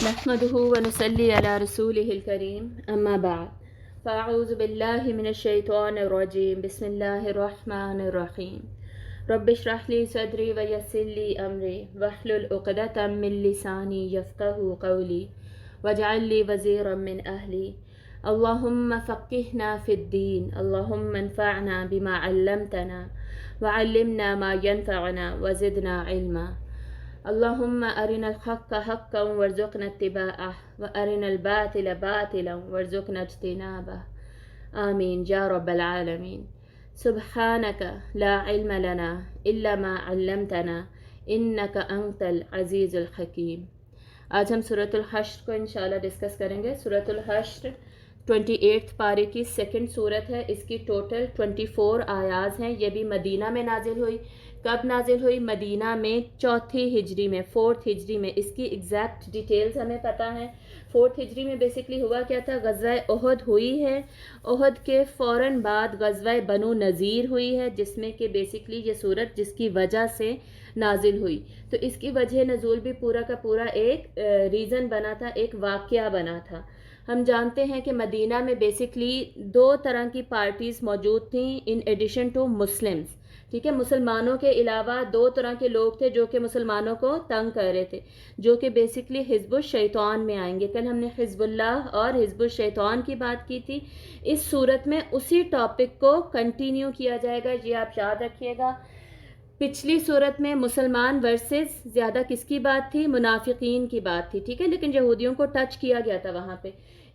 نحمده ونصلي على رسوله الكريم أما بعد فأعوذ بالله من الشيطان الرجيم بسم الله الرحمن الرحيم رب اشرح لي صدري ويسر لي أمري واحلل عقدة من لساني يفقهوا قولي واجعل لي وزيرا من أهلي اللهم فقهنا في الدين اللهم انفعنا بما علمتنا وعلمنا ما ينفعنا وزدنا علما اللهم أرنا الحق حقا وارزقنا اتباعه وأرنا الباطل باطلا وارزقنا اجتنابه آمين يا رب العالمين سبحانك لا علم لنا إلا ما علمتنا إنك أنت العزيز الحكيم. آج ہم سورۃ الحشر کو انشاءاللہ ڈسکس کریں گے. سورۃ الحشر 28 پارے کی سیکنڈ صورت ہے. اس کی ٹوٹل 24 آیات ہیں. یہ بھی مدینہ میں نازل ہوئی. کب نازل ہوئی؟ مدینہ میں 4 ہجری میں، 4 ہجری میں. اس کی ایگزیکٹ ڈیٹیلز ہمیں پتہ ہیں. 4 ہجری میں بیسکلی ہوا کیا تھا؟ غزوہ احد ہوئی ہے. احد کے فوراً بعد غزوہ بنو نذیر ہوئی ہے، جس میں کہ بیسکلی یہ صورت جس کی وجہ سے نازل ہوئی. تو اس کی وجہ نزول بھی پورا کا پورا ایک ریزن بنا تھا، ایک واقعہ بنا تھا. ہم جانتے ہیں کہ مدینہ میں بیسکلی 2 طرح کی پارٹیز موجود تھیں ان ایڈیشن ٹو مسلمز. ٹھیک ہے، مسلمانوں کے علاوہ 2 طرح کے لوگ تھے جو کہ مسلمانوں کو تنگ کر رہے تھے، جو کہ بیسکلی حزب الشیطان میں آئیں گے. کل ہم نے حزب اللہ اور حزب الشیطان کی بات کی تھی. اس صورت میں اسی ٹاپک کو کنٹینیو کیا جائے گا، یہ آپ یاد رکھیے گا. پچھلی صورت میں مسلمان ورسز زیادہ کس کی بات تھی؟ منافقین کی بات تھی. ٹھیک ہے، لیکن یہودیوں کو ٹچ کیا گیا تھا وہاں پہ.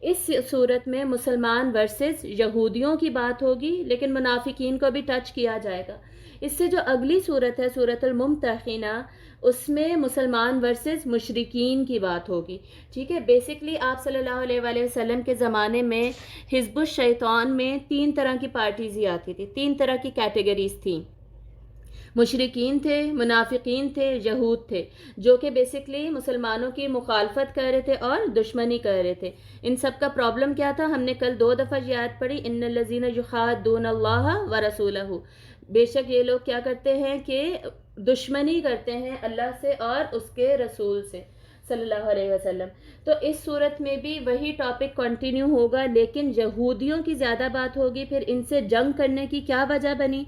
اس صورت میں مسلمان ورسز یہودیوں کی بات ہوگی، لیکن منافقین کو بھی ٹچ کیا جائے گا. اس سے جو اگلی صورت ہے سورۃ الممتحنہ، اس میں مسلمان ورسز مشرکین کی بات ہوگی. ٹھیک ہے، بیسکلی آپ صلی اللہ علیہ وآلہ وسلم کے زمانے میں حزب الشیطان میں 3 طرح کی پارٹیز ہی آتی تھی، 3 طرح کی کیٹیگریز تھیں. مشرکین تھے، منافقین تھے، یہود تھے، جو کہ بیسکلی مسلمانوں کی مخالفت کر رہے تھے اور دشمنی کر رہے تھے. ان سب کا پرابلم کیا تھا؟ ہم نے کل 2 دفعہ یہ آیت پڑھی، ان الذین یحادون اللہ ورسولہ. بے شک یہ لوگ کیا کرتے ہیں کہ دشمنی کرتے ہیں اللہ سے اور اس کے رسول سے صلی اللہ علیہ وسلم. تو اس صورت میں بھی وہی ٹاپک کنٹینیو ہوگا، لیکن یہودیوں کی زیادہ بات ہوگی. پھر ان سے جنگ کرنے کی کیا وجہ بنی،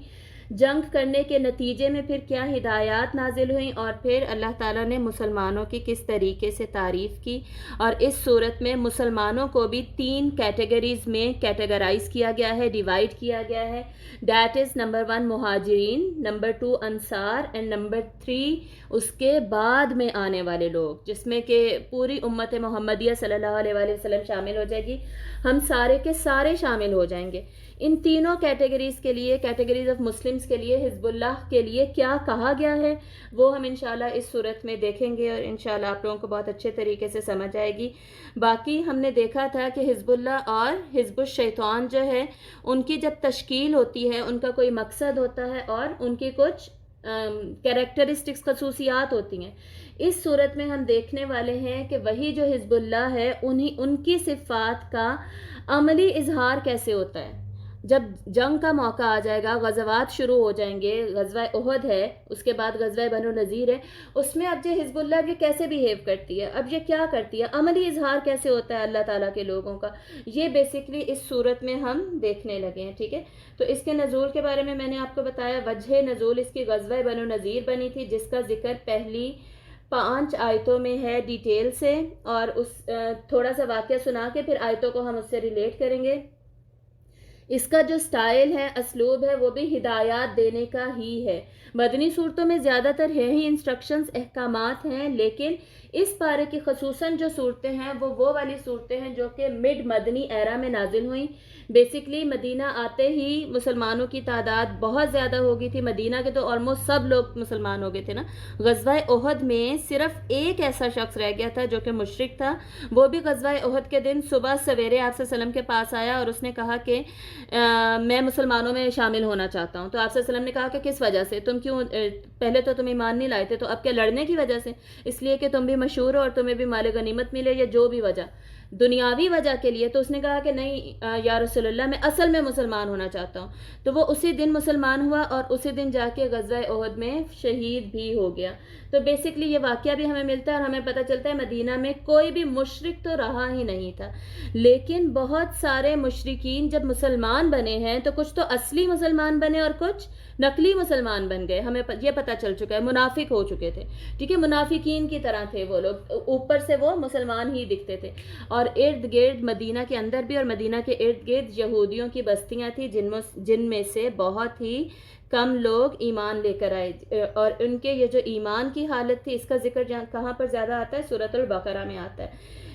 جنگ کرنے کے نتیجے میں پھر کیا ہدایات نازل ہوئیں، اور پھر اللہ تعالیٰ نے مسلمانوں کی کس طریقے سے تعریف کی. اور اس صورت میں مسلمانوں کو بھی 3 کیٹیگریز میں کیٹیگرائز کیا گیا ہے، ڈیوائڈ کیا گیا ہے. دیٹ از نمبر 1 مہاجرین، نمبر 2 انصار، اینڈ نمبر 3 اس کے بعد میں آنے والے لوگ، جس میں کہ پوری امت محمدیہ صلی اللہ علیہ وآلہ وسلم شامل ہو جائے گی. ہم سارے کے سارے شامل ہو جائیں گے. ان تینوں کیٹیگریز کے لیے، کیٹیگریز آف مسلمز کے لیے، حزب اللہ کے لیے کیا کہا گیا ہے وہ ہم انشاءاللہ اس صورت میں دیکھیں گے، اور انشاءاللہ آپ لوگوں کو بہت اچھے طریقے سے سمجھ آئے گی. باقی ہم نے دیکھا تھا کہ حزب اللہ اور حزب الشیطان جو ہے، ان کی جب تشکیل ہوتی ہے ان کا کوئی مقصد ہوتا ہے اور ان کی کچھ کیریکٹرسٹکس، خصوصیات ہوتی ہیں. اس صورت میں ہم دیکھنے والے ہیں کہ وہی جو حزب اللہ ہے ان کی صفات کا عملی اظہار کیسے ہوتا ہے. جب جنگ کا موقع آ جائے گا، غزوات شروع ہو جائیں گے، غزوہ احد ہے، اس کے بعد غزوہ بنو نذیر ہے، اس میں اب یہ حزب اللہ یہ کیسے بیہیو کرتی ہے، اب یہ کیا کرتی ہے، عملی اظہار کیسے ہوتا ہے اللہ تعالیٰ کے لوگوں کا، یہ بیسکلی اس صورت میں ہم دیکھنے لگے ہیں. ٹھیک ہے، تو اس کے نزول کے بارے میں نے آپ کو بتایا. وجہ نزول اس کی غزوہ بنو نذیر بنی تھی، جس کا ذکر پہلی 5 آیتوں میں ہے ڈیٹیل سے، اور اس تھوڑا سا واقعہ سنا کے پھر آیتوں کو ہم اس سے ریلیٹ کریں گے. اس کا جو سٹائل ہے، اسلوب ہے، وہ بھی ہدایات دینے کا ہی ہے. مدنی صورتوں میں زیادہ تر ہے ہی انسٹرکشنز، احکامات ہیں، لیکن اس پارے کی خصوصاً جو صورتیں ہیں وہ والی صورتیں ہیں جو کہ مڈ مدنی ایرا میں نازل ہوئیں. بیسکلی مدینہ آتے ہی مسلمانوں کی تعداد بہت زیادہ ہو گئی تھی. مدینہ کے تو آلموسٹ سب لوگ مسلمان ہو گئے تھے نا. غزوہ احد میں صرف ایک ایسا شخص رہ گیا تھا جو کہ مشرک تھا. وہ بھی غزوہ احد کے دن صبح سویرے آپ صلی اللہ علیہ وسلم کے پاس آیا اور اس نے کہا کہ میں مسلمانوں میں شامل ہونا چاہتا ہوں. تو آپ صلی اللہ علیہ وسلم نے کہا کہ کس وجہ سے، تم کیوں، پہلے تو تم ایمان نہیں لائے تھے، تو اب کیا لڑنے کی وجہ سے؟ اس لیے کہ تم بھی مشہور ہو اور تمہیں بھی مال غنیمت ملے یا جو بھی وجہ دنیاوی وجہ کے لیے، تو اس نے کہا کہ نہیں یا رسول اللہ میں اصل میں مسلمان ہونا چاہتا ہوں. تو وہ اسی دن مسلمان ہوا اور اسی دن جا کے غزوہ احد میں شہید بھی ہو گیا. تو بیسکلی یہ واقعہ بھی ہمیں ملتا ہے اور ہمیں پتہ چلتا ہے مدینہ میں کوئی بھی مشرک تو رہا ہی نہیں تھا، لیکن بہت سارے مشرکین جب مسلمان بنے ہیں تو کچھ تو اصلی مسلمان بنے اور کچھ نقلی مسلمان بن گئے. ہمیں یہ پتہ چل چکا ہے منافق ہو چکے تھے، ٹھیک ہے، منافقین کی طرح تھے وہ لوگ، اوپر سے وہ مسلمان ہی دکھتے تھے. اور ارد گرد مدینہ کے اندر بھی اور مدینہ کے ارد گرد یہودیوں کی بستیاں تھیں جن میں سے بہت ہی کم لوگ ایمان لے کر آئے. اور ان کے یہ جو ایمان کی حالت تھی اس کا ذکر کہاں پر زیادہ آتا ہے؟ سورۃ البقرہ میں آتا ہے.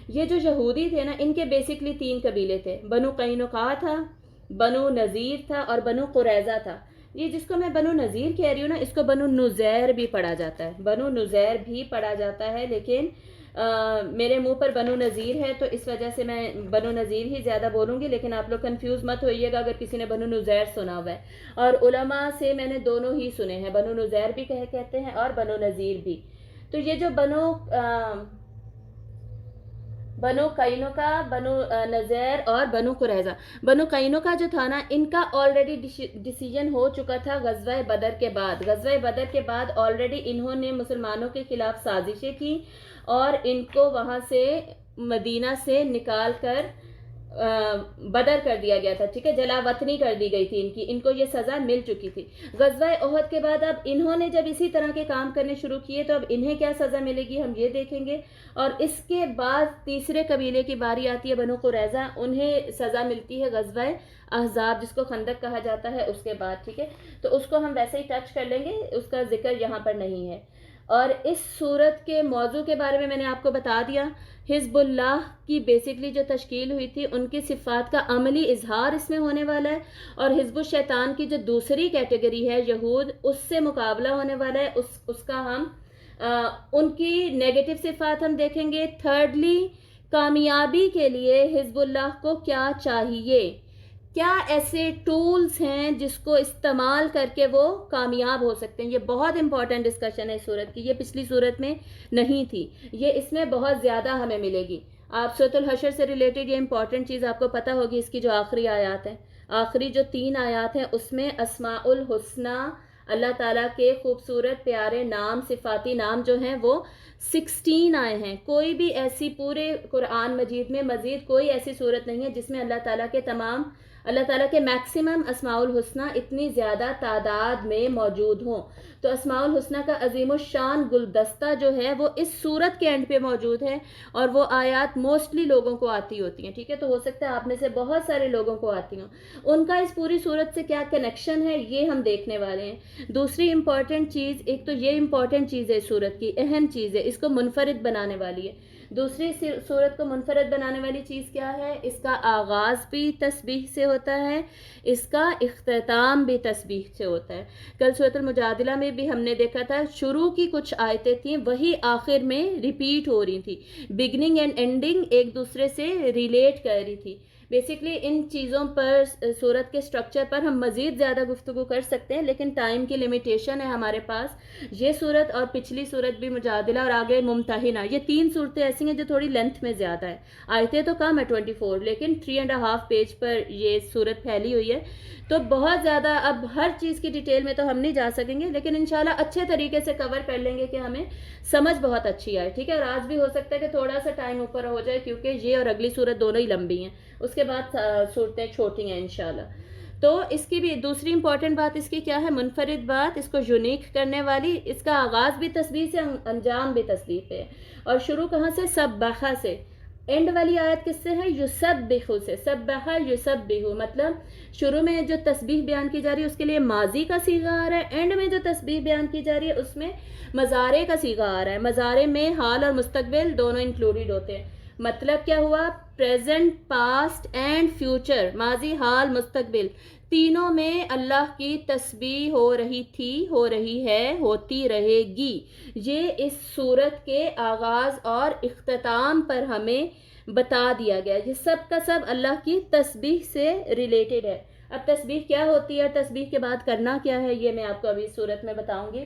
یہ جو یہودی تھے نا، ان کے بیسکلی 3 قبیلے تھے. بنو قینقاع تھا، بنو نذیر تھا اور بنو قریظہ تھا. یہ جس کو میں بنو نذیر کہہ رہی ہوں نا، اس کو بنو نذیر بھی پڑھا جاتا ہے، بنو نذیر بھی پڑھا جاتا ہے، لیکن میرے منہ پر بنو نذیر ہے تو اس وجہ سے میں بنو نذیر ہی زیادہ بولوں گی. لیکن آپ لوگ کنفیوز مت ہوئیے گا اگر کسی نے بنو نذیر سنا ہوا ہے. اور علماء سے میں نے دونوں ہی سنے ہیں، بنو نذیر بھی کہتے ہیں اور بنو نذیر بھی. تو یہ جو بنو قینقاع، بنو نذیر اور بنو قریظہ، بنو قینقاع جو تھا نا، ان کا آلریڈی ڈیسیجن ہو چکا تھا غزوہ بدر کے بعد. غزوہ بدر کے بعد آلریڈی انہوں نے مسلمانوں کے خلاف سازشیں کی اور ان کو وہاں سے مدینہ سے نکال کر بدر کر دیا گیا تھا، ٹھیک ہے، جلا وطنی کر دی گئی تھی ان کو یہ سزا مل چکی تھی. غزوہ احد کے بعد اب انہوں نے جب اسی طرح کے کام کرنے شروع کیے تو اب انہیں کیا سزا ملے گی ہم یہ دیکھیں گے. اور اس کے بعد تیسرے قبیلے کی باری آتی ہے بنو قریظہ، انہیں سزا ملتی ہے غزوہ احزاب جس کو خندق کہا جاتا ہے اس کے بعد، ٹھیک ہے. تو اس کو ہم ویسے ہی ٹچ کر لیں گے، اس کا ذکر یہاں پر نہیں ہے. اور اس صورت کے موضوع کے بارے میں نے آپ کو بتا دیا. حزب اللہ کی بیسکلی جو تشکیل ہوئی تھی ان کی صفات کا عملی اظہار اس میں ہونے والا ہے، اور حزب الشیطان کی جو دوسری کیٹیگری ہے یہود، اس سے مقابلہ ہونے والا ہے. اس کا ہم ان کی نیگیٹو صفات ہم دیکھیں گے. تھرڈلی، کامیابی کے لیے حزب اللہ کو کیا چاہیے، کیا ایسے ٹولز ہیں جس کو استعمال کر کے وہ کامیاب ہو سکتے ہیں. یہ بہت امپورٹنٹ ڈسکشن ہے سورت کی، یہ پچھلی سورت میں نہیں تھی، یہ اس میں بہت زیادہ ہمیں ملے گی. آپ سورۃ الحشر سے ریلیٹڈ یہ امپورٹنٹ چیز آپ کو پتہ ہوگی، اس کی جو آخری آیات ہیں، آخری جو 3 آیات ہیں اس میں اسماء الحسنی، اللہ تعالیٰ کے خوبصورت پیارے نام، صفاتی نام جو ہیں وہ 16 آئے ہیں. کوئی بھی ایسی پورے قرآن مجید میں مزید کوئی ایسی صورت نہیں ہے جس میں اللہ تعالیٰ کے میکسیمم اسماء الحسنی اتنی زیادہ تعداد میں موجود ہوں. تو اسماء الحسنی کا عظیم الشان گلدستہ جو ہے وہ اس سورت کے اینڈ پہ موجود ہے، اور وہ آیات موسٹلی لوگوں کو آتی ہوتی ہیں، ٹھیک ہے. تو ہو سکتا ہے آپ میں سے بہت سارے لوگوں کو آتی ہوں. ان کا اس پوری سورت سے کیا کنیکشن ہے یہ ہم دیکھنے والے ہیں. دوسری امپورٹنٹ چیز، ایک تو یہ امپورٹنٹ چیز ہے سورت کی، اہم چیز ہے، اس کو منفرد بنانے والی ہے. دوسری سورت کو منفرد بنانے والی چیز کیا ہے؟ اس کا آغاز بھی تسبیح سے ہوتا ہے، اس کا اختتام بھی تسبیح سے ہوتا ہے. کل سورۃ المجادلہ میں بھی ہم نے دیکھا تھا، شروع کی کچھ آیتیں تھیں وہی آخر میں ریپیٹ ہو رہی تھی، بگننگ اینڈ اینڈنگ ایک دوسرے سے ریلیٹ کر رہی تھی. بیسکلی ان چیزوں پر، سورت کے سٹرکچر پر ہم مزید زیادہ گفتگو کر سکتے ہیں، لیکن ٹائم کی لیمیٹیشن ہے ہمارے پاس. یہ سورت اور پچھلی سورت بھی مجادلہ اور آگے ممتحنہ، یہ 3 صورتیں ایسی ہیں جو تھوڑی لینتھ میں زیادہ ہے. آیتیں تو کم ہے 24، لیکن 3.5 پیج پر یہ سورت پھیلی ہوئی ہے. تو بہت زیادہ اب ہر چیز کی ڈیٹیل میں تو ہم نہیں جا سکیں گے، لیکن انشاءاللہ اچھے طریقے سے کور کر لیں گے کہ ہمیں سمجھ بہت اچھی آئے، ٹھیک ہے. اور آج بھی ہو سکتا ہے کہ تھوڑا سا ٹائم اوپر ہو جائے کیونکہ یہ اور اگلی سورت دونوں ہی لمبی ہیں، اس کے بعد صورتیں چھوٹی ہیں انشاءاللہ. تو اس کی بھی دوسری امپورٹنٹ بات اس کی کیا ہے؟ منفرد بات، اس کو یونیک کرنے والی، اس کا آغاز بھی تسبیح سے، انجام بھی تسبیح پہ ہے. اور شروع کہاں سے؟ سبح سے. اینڈ والی آیت کس سے ہے؟ یسبح سے. سبح یسبح، مطلب شروع میں جو تسبیح بیان کی جا رہی ہے اس کے لیے ماضی کا صیغہ آ رہا ہے، اینڈ میں جو تسبیح بیان کی جا رہی ہے اس میں مضارع کا صیغہ آ رہا ہے. مضارع میں حال اور مستقبل دونوں انکلوڈیڈ ہوتے ہیں. مطلب کیا ہوا؟ پریزنٹ، پاسٹ اینڈ فیوچر، ماضی، حال، مستقبل، تینوں میں اللہ کی تسبیح ہو رہی تھی، ہو رہی ہے، ہوتی رہے گی. یہ اس سورت کے آغاز اور اختتام پر ہمیں بتا دیا گیا. یہ سب کا سب اللہ کی تسبیح سے ریلیٹڈ ہے. اب تسبیح کیا ہوتی ہے، تسبیح کے بعد کرنا کیا ہے، یہ میں آپ کو ابھی سورت میں بتاؤں گی.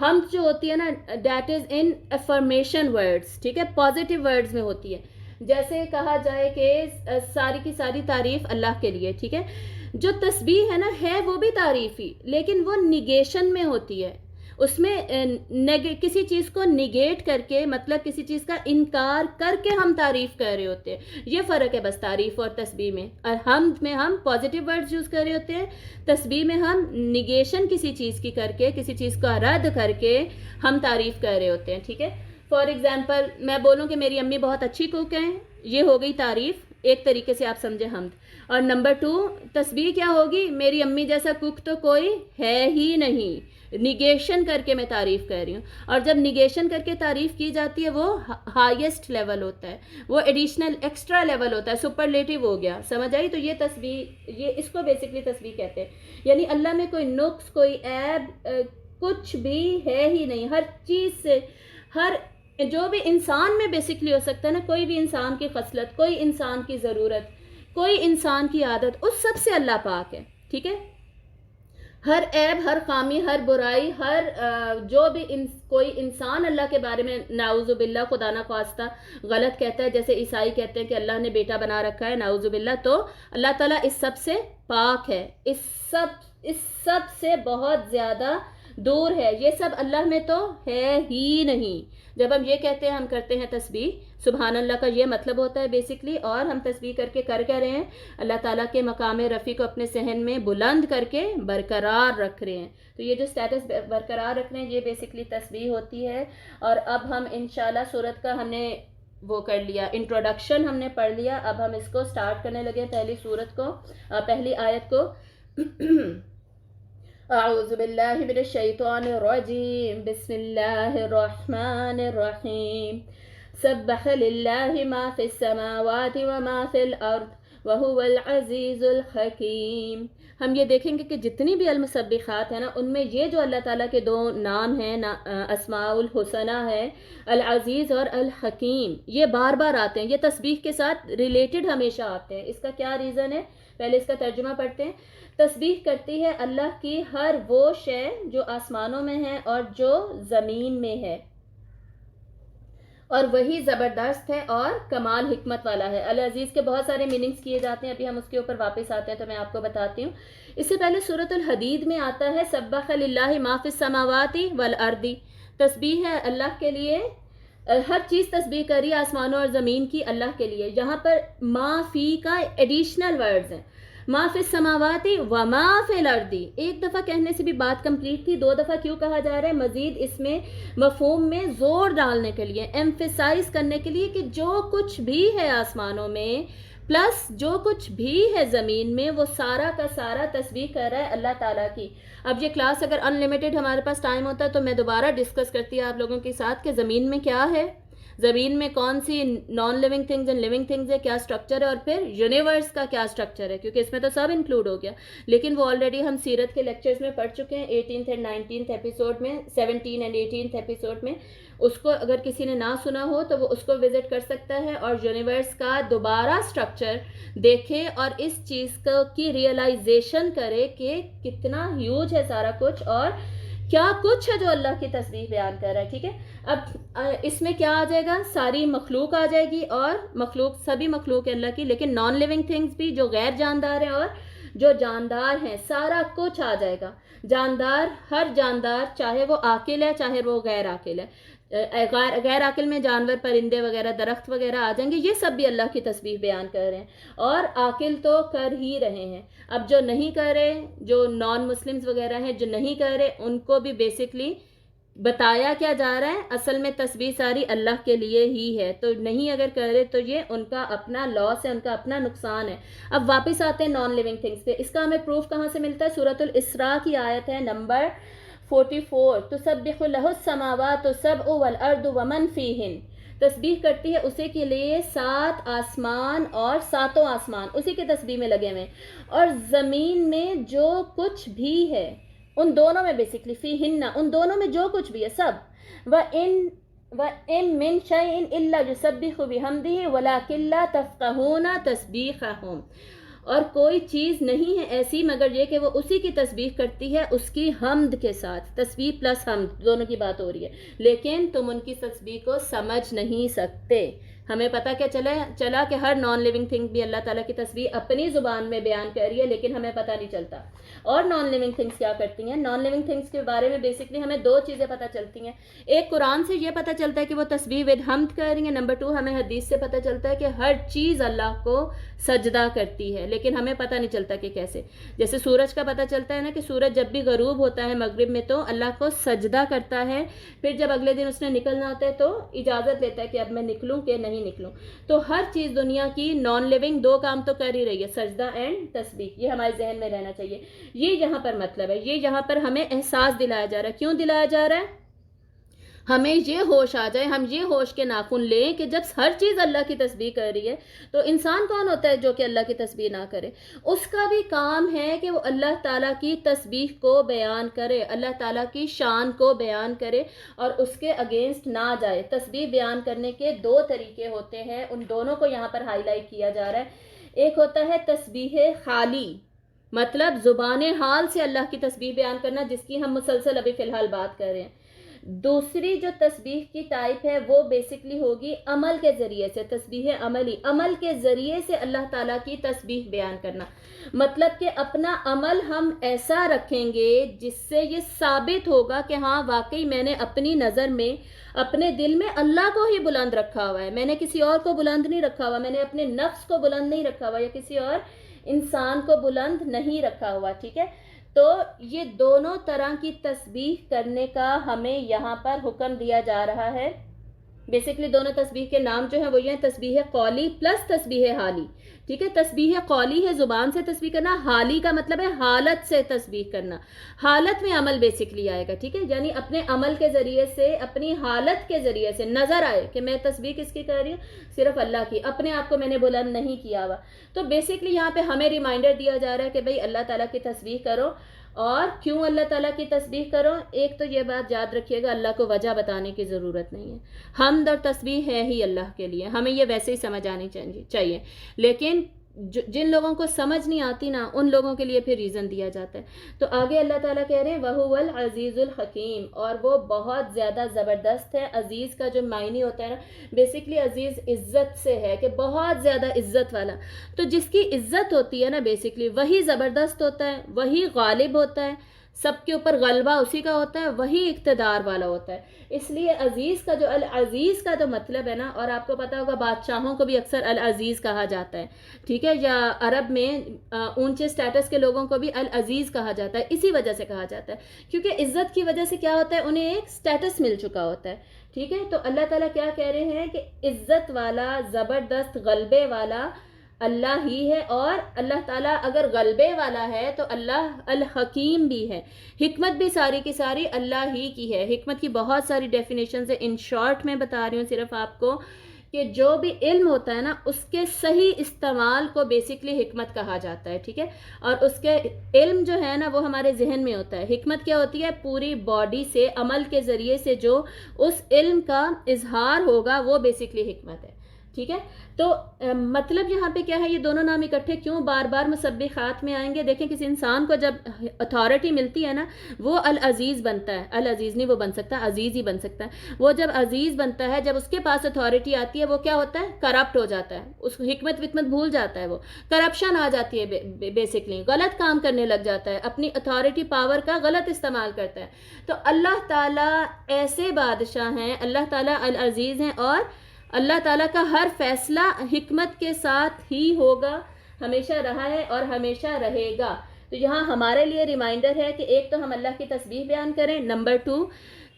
حمد جو ہوتی ہے نا that is in affirmation words, ٹھیک ہے، پازیٹیو ورڈز میں ہوتی ہے. جیسے کہا جائے کہ ساری کی ساری تعریف اللہ کے لیے، ٹھیک ہے. جو تسبیح ہے نا ہے وہ بھی تعریف ہی، لیکن وہ نیگیشن میں ہوتی ہے. اس میں کسی چیز کو نیگیٹ کر کے، مطلب کسی چیز کا انکار کر کے ہم تعریف کر رہے ہوتے ہیں. یہ فرق ہے بس تعریف اور تسبیح میں. اور حمد میں ہم پازیٹیو ورڈز یوز کر رہے ہوتے ہیں، تسبیح میں ہم نیگیشن کسی چیز کی کر کے، کسی چیز کا رد کر کے ہم تعریف کر رہے ہوتے ہیں. ٹھیک ہے. فار ایگزامپل میں بولوں کہ میری امی بہت اچھی کوک ہیں، یہ ہو گئی تعریف، ایک طریقے سے آپ سمجھے حمد. اور نمبر 2 تسبیح کیا ہوگی؟ میری امی جیسا کوک تو کوئی ہے ہی نہیں، نیگیشن کر کے میں تعریف کر رہی ہوں. اور جب نیگیشن کر کے تعریف کی جاتی ہے وہ ہائیسٹ لیول ہوتا ہے، وہ ایڈیشنل ایکسٹرا لیول ہوتا ہے، سپرلیٹو ہو گیا. سمجھ آئی؟ تو یہ تسبیح، یہ اس کو بیسکلی تسبیح کہتے ہیں. یعنی اللہ میں کوئی نقص، کوئی عیب کچھ بھی ہے ہی نہیں. ہر چیز سے، ہر جو بھی انسان میں بیسکلی ہو سکتا ہے نا، کوئی بھی انسان کی خصلت، کوئی انسان کی ضرورت، کوئی انسان کی عادت، اس سب سے اللہ پاک ہے. ٹھیک ہے. ہر عیب، ہر خامی، ہر برائی، ہر جو بھی کوئی انسان اللہ کے بارے میں نعوذ باللہ خدا نہ خواستہ غلط کہتا ہے، جیسے عیسائی کہتے ہیں کہ اللہ نے بیٹا بنا رکھا ہے نعوذ باللہ، تو اللہ تعالیٰ اس سب سے پاک ہے، اس سب سے بہت زیادہ دور ہے. یہ سب اللہ میں تو ہے ہی نہیں. جب ہم یہ کہتے ہیں، ہم کرتے ہیں تسبیح، سبحان اللہ کا یہ مطلب ہوتا ہے بیسکلی. اور ہم تسبیح کر کے کر رہے ہیں، اللہ تعالیٰ کے مقام رفیع کو اپنے صحن میں بلند کر کے برقرار رکھ رہے ہیں. تو یہ جو سٹیٹس برقرار رکھ رہے ہیں، یہ بیسکلی تسبیح ہوتی ہے. اور اب ہم انشاءاللہ سورت کا ہم نے وہ کر لیا، انٹروڈکشن ہم نے پڑھ لیا. اب ہم اس کو سٹارٹ کرنے لگے پہلی سورت کو، پہلی آیت کو. اعوذ باللہ من الشیطان الرجیم، بسم اللہ الرحمن الرحیم. سبح للہ ما فی السماوات وما فی الارض وہو العزیز الحکیم. ہم یہ دیکھیں گے کہ جتنی بھی المسبحات ہیں نا، ان میں یہ جو اللہ تعالیٰ کے 2 نام ہیں، اسماء الحسنہ ہے، العزیز اور الحکیم، یہ بار بار آتے ہیں، یہ تسبیح کے ساتھ ریلیٹڈ ہمیشہ آتے ہیں. اس کا کیا ریزن ہے؟ پہلے اس کا ترجمہ پڑھتے ہیں. تسبیح کرتی ہے اللہ کی ہر وہ شے جو آسمانوں میں ہے اور جو زمین میں ہے، اور وہی زبردست ہے اور کمال حکمت والا ہے. العزیز کے بہت سارے میننگز کیے جاتے ہیں، ابھی ہم اس کے اوپر واپس آتے ہیں تو میں آپ کو بتاتی ہوں. اس سے پہلے سورۃ الحدید میں آتا ہے سبح للہ ما فی السماوات والارض. تسبیح ہے اللہ کے لیے، ہر چیز تسبیح کری آسمانوں اور زمین کی اللہ کے لیے. یہاں پر ما فی کا ایڈیشنل ورڈز ہیں، ما فی السماوات و ما فی الارض. ایک دفعہ کہنے سے بھی بات کمپلیٹ تھی، 2 دفعہ کیوں کہا جا رہا ہے؟ مزید اس میں مفہوم میں زور ڈالنے کے لیے، ایمفیسائز کرنے کے لیے کہ جو کچھ بھی ہے آسمانوں میں پلس جو کچھ بھی ہے زمین میں، وہ سارا کا سارا تسبیح کر رہا ہے اللہ تعالیٰ کی. اب یہ کلاس اگر ان لمیٹڈ ہمارے پاس ٹائم ہوتا ہے تو میں دوبارہ ڈسکس کرتی ہوں آپ لوگوں کے ساتھ کہ زمین میں کیا ہے، زمین میں کون سی non living things and living things ہے، کیا سٹرکچر ہے، اور پھر یونیورس کا کیا سٹرکچر ہے، کیونکہ اس میں تو سب انکلوڈ ہو گیا. لیکن وہ آلریڈی ہم سیرت کے لیکچرز میں پڑھ چکے ہیں، 18th اینڈ 19th ایپیسوڈ میں، 17 اینڈ 18th ایپیسوڈ میں. اس کو اگر کسی نے نہ سنا ہو تو وہ اس کو وزٹ کر سکتا ہے اور یونیورس کا دوبارہ سٹرکچر دیکھے اور اس چیز کی ریئلائزیشن کرے کہ کتنا ہیوج ہے سارا کچھ اور کیا کچھ ہے جو اللہ کی تسبیح بیان کر رہا ہے. ٹھیک ہے. اب اس میں کیا آ جائے گا؟ ساری مخلوق آ جائے گی، اور مخلوق سبھی مخلوق ہے اللہ کی، لیکن نان لیونگ تھنگز بھی جو غیر جاندار ہیں اور جو جاندار ہیں، سارا کچھ آ جائے گا. جاندار، ہر جاندار، چاہے وہ عاقل ہے چاہے وہ غیر عاقل ہے. غیر عاقل میں جانور، پرندے وغیرہ، درخت وغیرہ آ جائیں گے، یہ سب بھی اللہ کی تسبیح بیان کر رہے ہیں. اور عاقل تو کر ہی رہے ہیں. اب جو نہیں کر رہے، جو نان مسلمز وغیرہ ہیں جو نہیں کر رہے، ان کو بھی بیسکلی بتایا کیا جا رہا ہے، اصل میں تسبیح ساری اللہ کے لیے ہی ہے. تو نہیں اگر کر رہے تو یہ ان کا اپنا لاس ہے، ان کا اپنا نقصان ہے. اب واپس آتے ہیں نان لیونگ تھنگس پہ. اس کا ہمیں پروف کہاں سے ملتا ہے؟ سورۃ الاسراء کی آیت ہے نمبر 44. تسبح لہ السماوات السبع والارض ومن فیہن. تسبیح کرتی ہے اسی کے لیے 7 آسمان اور 7 آسمان اسی کے تسبیح میں لگے ہوئے، اور زمین میں جو کچھ بھی ہے، ان دونوں میں بیسکلی فیہن، ان دونوں میں جو کچھ بھی ہے سب. وَإِن مِّن شَيْءٍ إِلَّا يُسَبِّحُ بِحَمْدِهِ وَلَٰكِن لَّا تَفْقَهُونَ تَسْبِيحَهُمْ. اور کوئی چیز نہیں ہے ایسی مگر یہ کہ وہ اسی کی تسبیح کرتی ہے اس کی حمد کے ساتھ، تسبیح پلس حمد دونوں کی بات ہو رہی ہے، لیکن تم ان کی تسبیح کو سمجھ نہیں سکتے۔ ہمیں پتہ کیا چلا کہ ہر نان لیونگ تھنگ بھی اللہ تعالیٰ کی تسبیح اپنی زبان میں بیان کر رہی ہے، لیکن ہمیں پتہ نہیں چلتا۔ اور نان لیونگ تھنگس کیا کرتی ہیں؟ نان لیونگ تھنگس کے بارے میں بیسکلی ہمیں دو چیزیں پتہ چلتی ہیں۔ ایک قرآن سے یہ پتہ چلتا ہے کہ وہ تسبیح ود حمد کر رہی ہیں، نمبر 2 ہمیں حدیث سے پتہ چلتا ہے کہ ہر چیز اللہ کو سجدہ کرتی ہے، لیکن ہمیں پتہ نہیں چلتا کہ کیسے۔ جیسے سورج کا پتہ چلتا ہے نا کہ سورج جب بھی غروب ہوتا ہے مغرب میں تو اللہ کو سجدہ کرتا ہے، پھر جب اگلے دن اس نے نکلنا ہوتا ہے تو اجازت لیتا ہے کہ اب میں نکلوں کہ نہیں نکلوں۔ تو ہر چیز دنیا کی نان لیونگ دو کام تو کر ہی رہی ہے، سجدہ اینڈ تسبیح، یہ ہمارے ذہن میں رہنا چاہیے۔ یہ یہاں پر مطلب ہے، یہ یہاں پر ہمیں احساس دلایا جا رہا ہے۔ کیوں دلایا جا رہا ہے؟ ہمیں یہ ہوش آ جائے، ہم یہ ہوش کے ناخن لیں کہ جب ہر چیز اللہ کی تسبیح کر رہی ہے تو انسان کون ہوتا ہے جو کہ اللہ کی تسبیح نہ کرے؟ اس کا بھی کام ہے کہ وہ اللہ تعالیٰ کی تسبیح کو بیان کرے، اللہ تعالیٰ کی شان کو بیان کرے اور اس کے اگینسٹ نہ جائے۔ تسبیح بیان کرنے کے دو طریقے ہوتے ہیں، ان دونوں کو یہاں پر ہائی لائٹ کیا جا رہا ہے۔ ایک ہوتا ہے تسبیح خالی، مطلب زبان حال سے اللہ کی تسبیح بیان کرنا، جس کی ہم مسلسل ابھی فی الحال بات کر رہے ہیں۔ دوسری جو تسبیح کی ٹائپ ہے وہ بیسکلی ہوگی عمل کے ذریعے سے، تسبیح عملی، عمل کے ذریعے سے اللہ تعالیٰ کی تسبیح بیان کرنا، مطلب کہ اپنا عمل ہم ایسا رکھیں گے جس سے یہ ثابت ہوگا کہ ہاں واقعی میں نے اپنی نظر میں، اپنے دل میں اللہ کو ہی بلند رکھا ہوا ہے، میں نے کسی اور کو بلند نہیں رکھا ہوا، میں نے اپنے نفس کو بلند نہیں رکھا ہوا یا کسی اور انسان کو بلند نہیں رکھا ہوا، ٹھیک ہے؟ تو یہ دونوں طرح کی تسبیح کرنے کا ہمیں یہاں پر حکم دیا جا رہا ہے۔ بیسکلی دونوں تسبیح کے نام جو ہیں وہ یہ ہیں، تسبیح قولی پلس تسبیح حالی، ٹھیک ہے؟ تسبیح قولی ہے زبان سے تسبیح کرنا، حالی کا مطلب ہے حالت سے تسبیح کرنا، حالت میں عمل بیسکلی آئے گا، ٹھیک ہے؟ یعنی اپنے عمل کے ذریعے سے، اپنی حالت کے ذریعے سے نظر آئے کہ میں تسبیح کس کی کر رہی ہوں؟ صرف اللہ کی، اپنے آپ کو میں نے بلند نہیں کیا ہوا۔ تو بیسکلی یہاں پہ ہمیں ریمائنڈر دیا جا رہا ہے کہ بھئی اللہ تعالیٰ کی تسبیح کرو۔ اور کیوں اللہ تعالیٰ کی تسبیح کرو؟ ایک تو یہ بات یاد رکھیے گا، اللہ کو وجہ بتانے کی ضرورت نہیں ہے، حمد اور تسبیح ہے ہی اللہ کے لیے، ہمیں یہ ویسے ہی سمجھ آنی چاہیے، لیکن جن لوگوں کو سمجھ نہیں آتی نا ان لوگوں کے لیے پھر ریزن دیا جاتا ہے۔ تو آگے اللہ تعالیٰ کہہ رہے ہیں وَهُوَ الْعَزِيزُ الْحَكِيمُ، اور وہ بہت زیادہ زبردست ہے۔ عزیز کا جو معنی ہوتا ہے نا، بیسکلی عزیز عزت سے ہے کہ بہت زیادہ عزت والا، تو جس کی عزت ہوتی ہے نا بیسکلی وہی زبردست ہوتا ہے، وہی غالب ہوتا ہے، سب کے اوپر غلبہ اسی کا ہوتا ہے، وہی اقتدار والا ہوتا ہے۔ اس لیے عزیز کا جو العزیز کا جو مطلب ہے نا، اور آپ کو پتہ ہوگا بادشاہوں کو بھی اکثر العزیز کہا جاتا ہے، ٹھیک ہے؟ یا عرب میں اونچے سٹیٹس کے لوگوں کو بھی العزیز کہا جاتا ہے، اسی وجہ سے کہا جاتا ہے کیونکہ عزت کی وجہ سے کیا ہوتا ہے، انہیں ایک سٹیٹس مل چکا ہوتا ہے، ٹھیک ہے؟ تو اللہ تعالیٰ کیا کہہ رہے ہیں کہ عزت والا، زبردست، غلبے والا اللہ ہی ہے، اور اللہ تعالیٰ اگر غلبے والا ہے تو اللہ الحکیم بھی ہے، حکمت بھی ساری کی ساری اللہ ہی کی ہے۔ حکمت کی بہت ساری ڈیفینیشنز ہیں، ان شارٹ میں بتا رہی ہوں صرف آپ کو کہ جو بھی علم ہوتا ہے نا اس کے صحیح استعمال کو بیسکلی حکمت کہا جاتا ہے، ٹھیک ہے؟ اور اس کے علم جو ہے نا وہ ہمارے ذہن میں ہوتا ہے۔ حکمت کیا ہوتی ہے؟ پوری باڈی سے، عمل کے ذریعے سے جو اس علم کا اظہار ہوگا وہ بیسکلی حکمت ہے، ٹھیک ہے؟ تو مطلب یہاں پہ کیا ہے، یہ دونوں نام اکٹھے کیوں بار بار مسبحات میں آئیں گے؟ دیکھیں کسی انسان کو جب اتھارٹی ملتی ہے نا وہ العزیز بنتا ہے، العزیز نہیں وہ بن سکتا، عزیز ہی بن سکتا ہے۔ وہ جب عزیز بنتا ہے، جب اس کے پاس اتھارٹی آتی ہے وہ کیا ہوتا ہے؟ کرپٹ ہو جاتا ہے، اس کو حکمت بھول جاتا ہے، وہ کرپشن آ جاتی ہے، بیسکلی غلط کام کرنے لگ جاتا ہے، اپنی اتھارٹی پاور کا غلط استعمال کرتا ہے۔ تو اللہ تعالیٰ ایسے بادشاہ ہیں، اللہ تعالیٰ العزیز ہیں، اور اللہ تعالیٰ کا ہر فیصلہ حکمت کے ساتھ ہی ہوگا، ہمیشہ رہا ہے اور ہمیشہ رہے گا۔ تو یہاں ہمارے لیے ریمائنڈر ہے کہ ایک تو ہم اللہ کی تسبیح بیان کریں، نمبر 2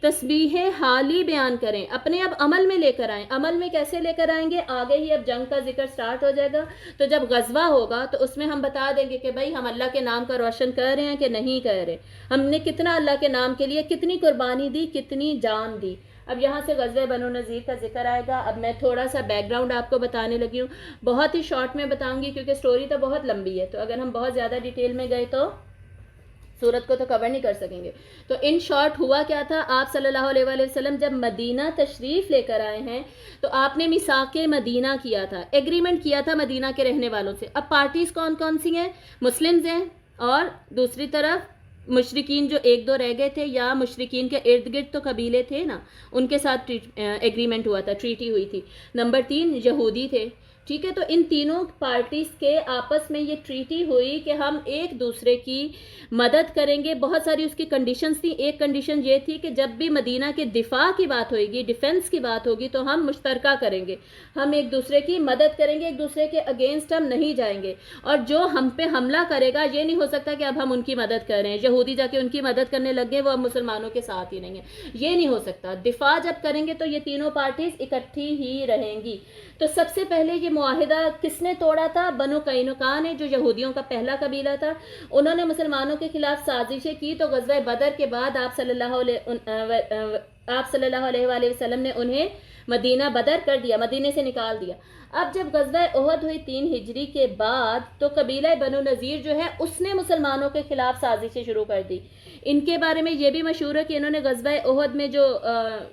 تسبیح حالی بیان کریں، اپنے اب عمل میں لے کر آئیں۔ عمل میں کیسے لے کر آئیں گے؟ آگے ہی اب جنگ کا ذکر سٹارٹ ہو جائے گا، تو جب غزوہ ہوگا تو اس میں ہم بتا دیں گے کہ بھائی ہم اللہ کے نام کا روشن کر رہے ہیں کہ نہیں کر رہے، ہم نے کتنا اللہ کے نام کے لیے کتنی قربانی دی، کتنی جان دی۔ اب یہاں سے غزوہ بنو نذیر کا ذکر آئے گا۔ اب میں تھوڑا سا بیک گراؤنڈ آپ کو بتانے لگی ہوں، بہت ہی شارٹ میں بتاؤں گی کیونکہ سٹوری تو بہت لمبی ہے، تو اگر ہم بہت زیادہ ڈیٹیل میں گئے تو صورت کو تو کور نہیں کر سکیں گے. تو ان شارٹ ہوا کیا تھا، آپ صلی اللہ علیہ وآلہ وسلم جب مدینہ تشریف لے کر آئے ہیں تو آپ نے میثاق مدینہ کیا تھا، ایگریمنٹ کیا تھا مدینہ کے رہنے والوں سے. اب پارٹیز کون کون سی ہیں؟ مسلمز ہیں، اور دوسری طرف مشرکین جو ایک دو رہ گئے تھے، یا مشرکین کے ارد گرد تو قبیلے تھے نا، ان کے ساتھ ایگریمنٹ ہوا تھا، ٹریٹی ہوئی تھی. نمبر 3 یہودی تھے. ٹھیک ہے، تو ان تینوں پارٹیز کے آپس میں یہ ٹریٹی ہوئی کہ ہم ایک دوسرے کی مدد کریں گے. بہت ساری اس کی کنڈیشنز تھیں. ایک کنڈیشن یہ تھی کہ جب بھی مدینہ کے دفاع کی بات ہوئے گی، ڈیفنس کی بات ہوگی، تو ہم مشترکہ کریں گے، ہم ایک دوسرے کی مدد کریں گے، ایک دوسرے کے اگینسٹ ہم نہیں جائیں گے. اور جو ہم پہ حملہ کرے گا، یہ نہیں ہو سکتا کہ اب ہم ان کی مدد کر رہے ہیں، یہودی جا کے ان کی مدد کرنے لگ گئے، وہ اب مسلمانوں کے ساتھ ہی نہیں ہیں، یہ نہیں ہو سکتا. دفاع جب کریں گے تو یہ تینوں پارٹیز اکٹھی ہی رہیں گی. تو سب سے پہلے یہ معاہدہ کس نے توڑا تھا؟ بنو قینقاع نے، جو یہودیوں کا پہلا قبیلہ تھا. انہوں نے مسلمانوں کے خلاف سازشیں کی. تو غزوہ بدر کے بعد آپ صلی اللہ علیہ وآلہ وسلم نے انہیں مدینہ بدر کر دیا، مدینے سے نکال دیا. اب جب غزوہ احد ہوئی 3 ہجری کے بعد، تو قبیلہ بنو نذیر جو ہے اس نے مسلمانوں کے خلاف سازشیں شروع کر دی. ان کے بارے میں یہ بھی مشہور ہے کہ انہوں نے غزوہ احد میں جو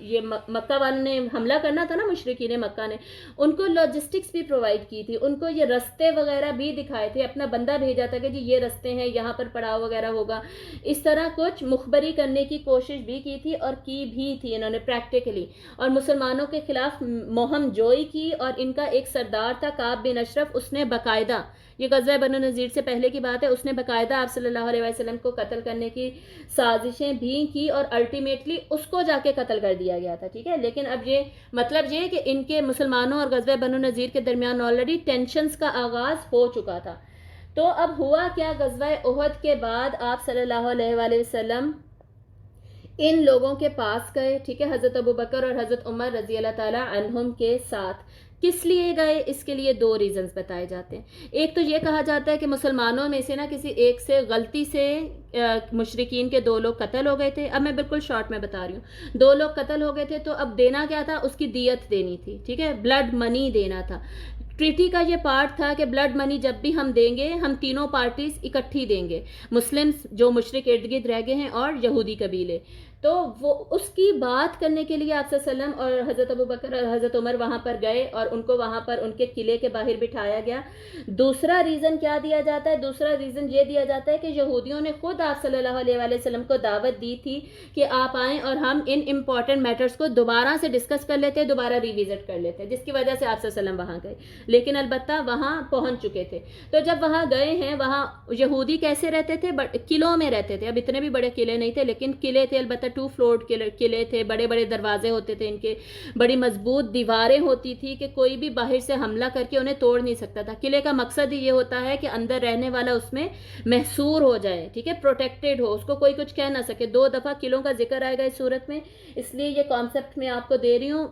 یہ مکہ والوں نے حملہ کرنا تھا نا، مشرکین مکہ نے ان کو لاجسٹکس بھی پرووائڈ کی تھی، ان کو یہ رستے وغیرہ بھی دکھائے تھے، اپنا بندہ بھیجا تھا کہ جی یہ رستے ہیں، یہاں پر پڑاؤ وغیرہ ہوگا. اس طرح کچھ مخبری کرنے کی کوشش بھی کی تھی، اور کی بھی تھی انہوں نے پریکٹیکلی. اور مسلمانوں کے خلاف مہم جوئی کی. اور ان کا ایک سردار تھا کعب بن اشرف، اس نے باقاعدہ، یہ غزوہ بنو نذیر سے پہلے کی بات ہے، اس نے باقاعدہ آپ صلی اللہ علیہ وسلم کو قتل کرنے کی سازشیں بھی کی، اور الٹیمیٹلی اس کو جا کے قتل کر دیا گیا تھا. ٹھیک ہے، لیکن اب یہ مطلب یہ کہ ان کے مسلمانوں اور غزوہ بنو نذیر کے درمیان آلریڈی ٹینشنز کا آغاز ہو چکا تھا. تو اب ہوا کیا، غزوہ احد کے بعد آپ صلی اللہ علیہ وآلہ وسلم ان لوگوں کے پاس گئے. ٹھیک ہے، حضرت ابوبکر اور حضرت عمر رضی اللہ تعالیٰ عنہم کے ساتھ. کس لیے گئے؟ اس کے لیے 2 ریزنز بتائے جاتے ہیں. ایک تو یہ کہا جاتا ہے کہ مسلمانوں میں سے نا کسی ایک سے غلطی سے مشرکین کے 2 لوگ قتل ہو گئے تھے. اب میں بالکل شارٹ میں بتا رہی ہوں. 2 لوگ قتل ہو گئے تھے، تو اب دینا کیا تھا؟ اس کی دیت دینی تھی. ٹھیک ہے، بلڈ منی دینا تھا. ٹریٹی کا یہ پارٹ تھا کہ بلڈ منی جب بھی ہم دیں گے، ہم تینوں پارٹیز اکٹھی دیں گے، مسلمز جو مشرک ارد گرد رہ گئے ہیں اور یہودی قبیلے. تو وہ اس کی بات کرنے کے لیے آپ صلی اللہ علیہ وسلم اور حضرت ابوبکر اور حضرت عمر وہاں پر گئے، اور ان کو وہاں پر ان کے قلعے کے باہر بٹھایا گیا. دوسرا ریزن کیا دیا جاتا ہے؟ دوسرا ریزن یہ دیا جاتا ہے کہ یہودیوں نے خود آپ صلی اللہ علیہ وآلہ وسلم کو دعوت دی تھی کہ آپ آئیں اور ہم ان امپورٹنٹ میٹرز کو دوبارہ سے ڈسکس کر لیتے، دوبارہ ریویزٹ کر لیتے، جس کی وجہ سے آپ صلی اللہ علیہ وسلم وہاں گئے. لیکن البتہ وہاں پہنچ چکے تھے. تو جب وہاں گئے ہیں، وہاں یہودی کیسے رہتے تھے؟ قلعوں میں رہتے تھے. اب اتنے بھی بڑے قلعے نہیں تھے، لیکن قلعے تھے، البتہ 2 فلورڈ قلعے تھے، بڑے بڑے دروازے ہوتے تھے ان کے، بڑی مضبوط دیواریں ہوتی تھی کہ کوئی بھی باہر سے حملہ کر کے انہیں توڑ نہیں سکتا تھا. قلعے کا مقصد ہی یہ ہوتا ہے کہ اندر رہنے والا اس میں محصور ہو جائے، ٹھیک ہے، پروٹیکٹڈ ہو، اس کو کوئی کچھ کہہ نہ سکے. 2 دفعہ قلعوں کا ذکر آئے گا اس صورت میں، اس لیے یہ کانسیپٹ میں آپ کو دے رہی ہوں.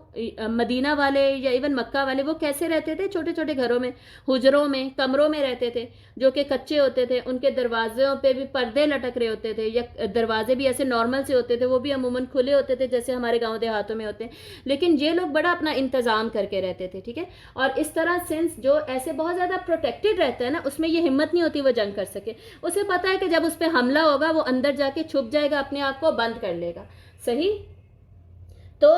مدینہ والے یا ایون مکہ والے وہ کیسے رہتے تھے؟ چھوٹے چھوٹے گھروں میں، حجروں میں، کمروں میں رہتے تھے جو کہ کچے ہوتے تھے. ان کے دروازوں پہ بھی پردے لٹک رہے ہوتے تھے، یا دروازے بھی ایسے نارمل سے ہوتے تھے، وہ بھی عموماً کھلے ہوتے تھے جیسے ہمارے گاؤں دیہاتوں میں ہوتے ہیں. لیکن یہ لوگ بڑا اپنا انتظام کر کے رہتے تھے. ٹھیک ہے، اور اس طرح سنس جو ایسے بہت زیادہ پروٹیکٹڈ رہتا ہے نا، اس میں یہ ہمت نہیں ہوتی وہ جنگ کر سکے. اسے پتہ ہے کہ جب اس پہ حملہ ہوگا وہ اندر جا کے چھپ جائے گا، اپنے آپ کو بند کر لے گا. صحیح. تو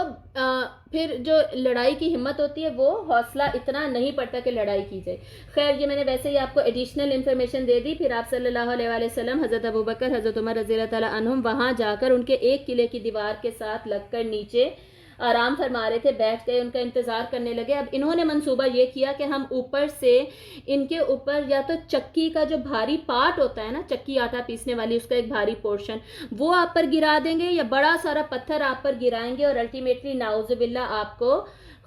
پھر جو لڑائی کی ہمت ہوتی ہے وہ حوصلہ اتنا نہیں پڑتا کہ لڑائی کی جائے. خیر، یہ میں نے ویسے ہی آپ کو ایڈیشنل انفارمیشن دے دی. پھر آپ صلی اللہ علیہ وآلہ وسلم، حضرت ابوبکر، حضرت عمر رضی اللہ تعالیٰ عنہم وہاں جا کر ان کے ایک قلعے کی دیوار کے ساتھ لگ کر نیچے آرام فرما رہے تھے، بیٹھ گئے، ان کا انتظار کرنے لگے. اب انہوں نے منصوبہ یہ کیا کہ ہم اوپر سے ان کے اوپر یا تو چکی کا جو بھاری پارٹ ہوتا ہے نا، چکی آٹا پیسنے والی، اس کا ایک بھاری پورشن وہ آپ پر گرا دیں گے، یا بڑا سارا پتھر آپ پر گرائیں گے اور الٹیمیٹلی نعوذ باللہ آپ کو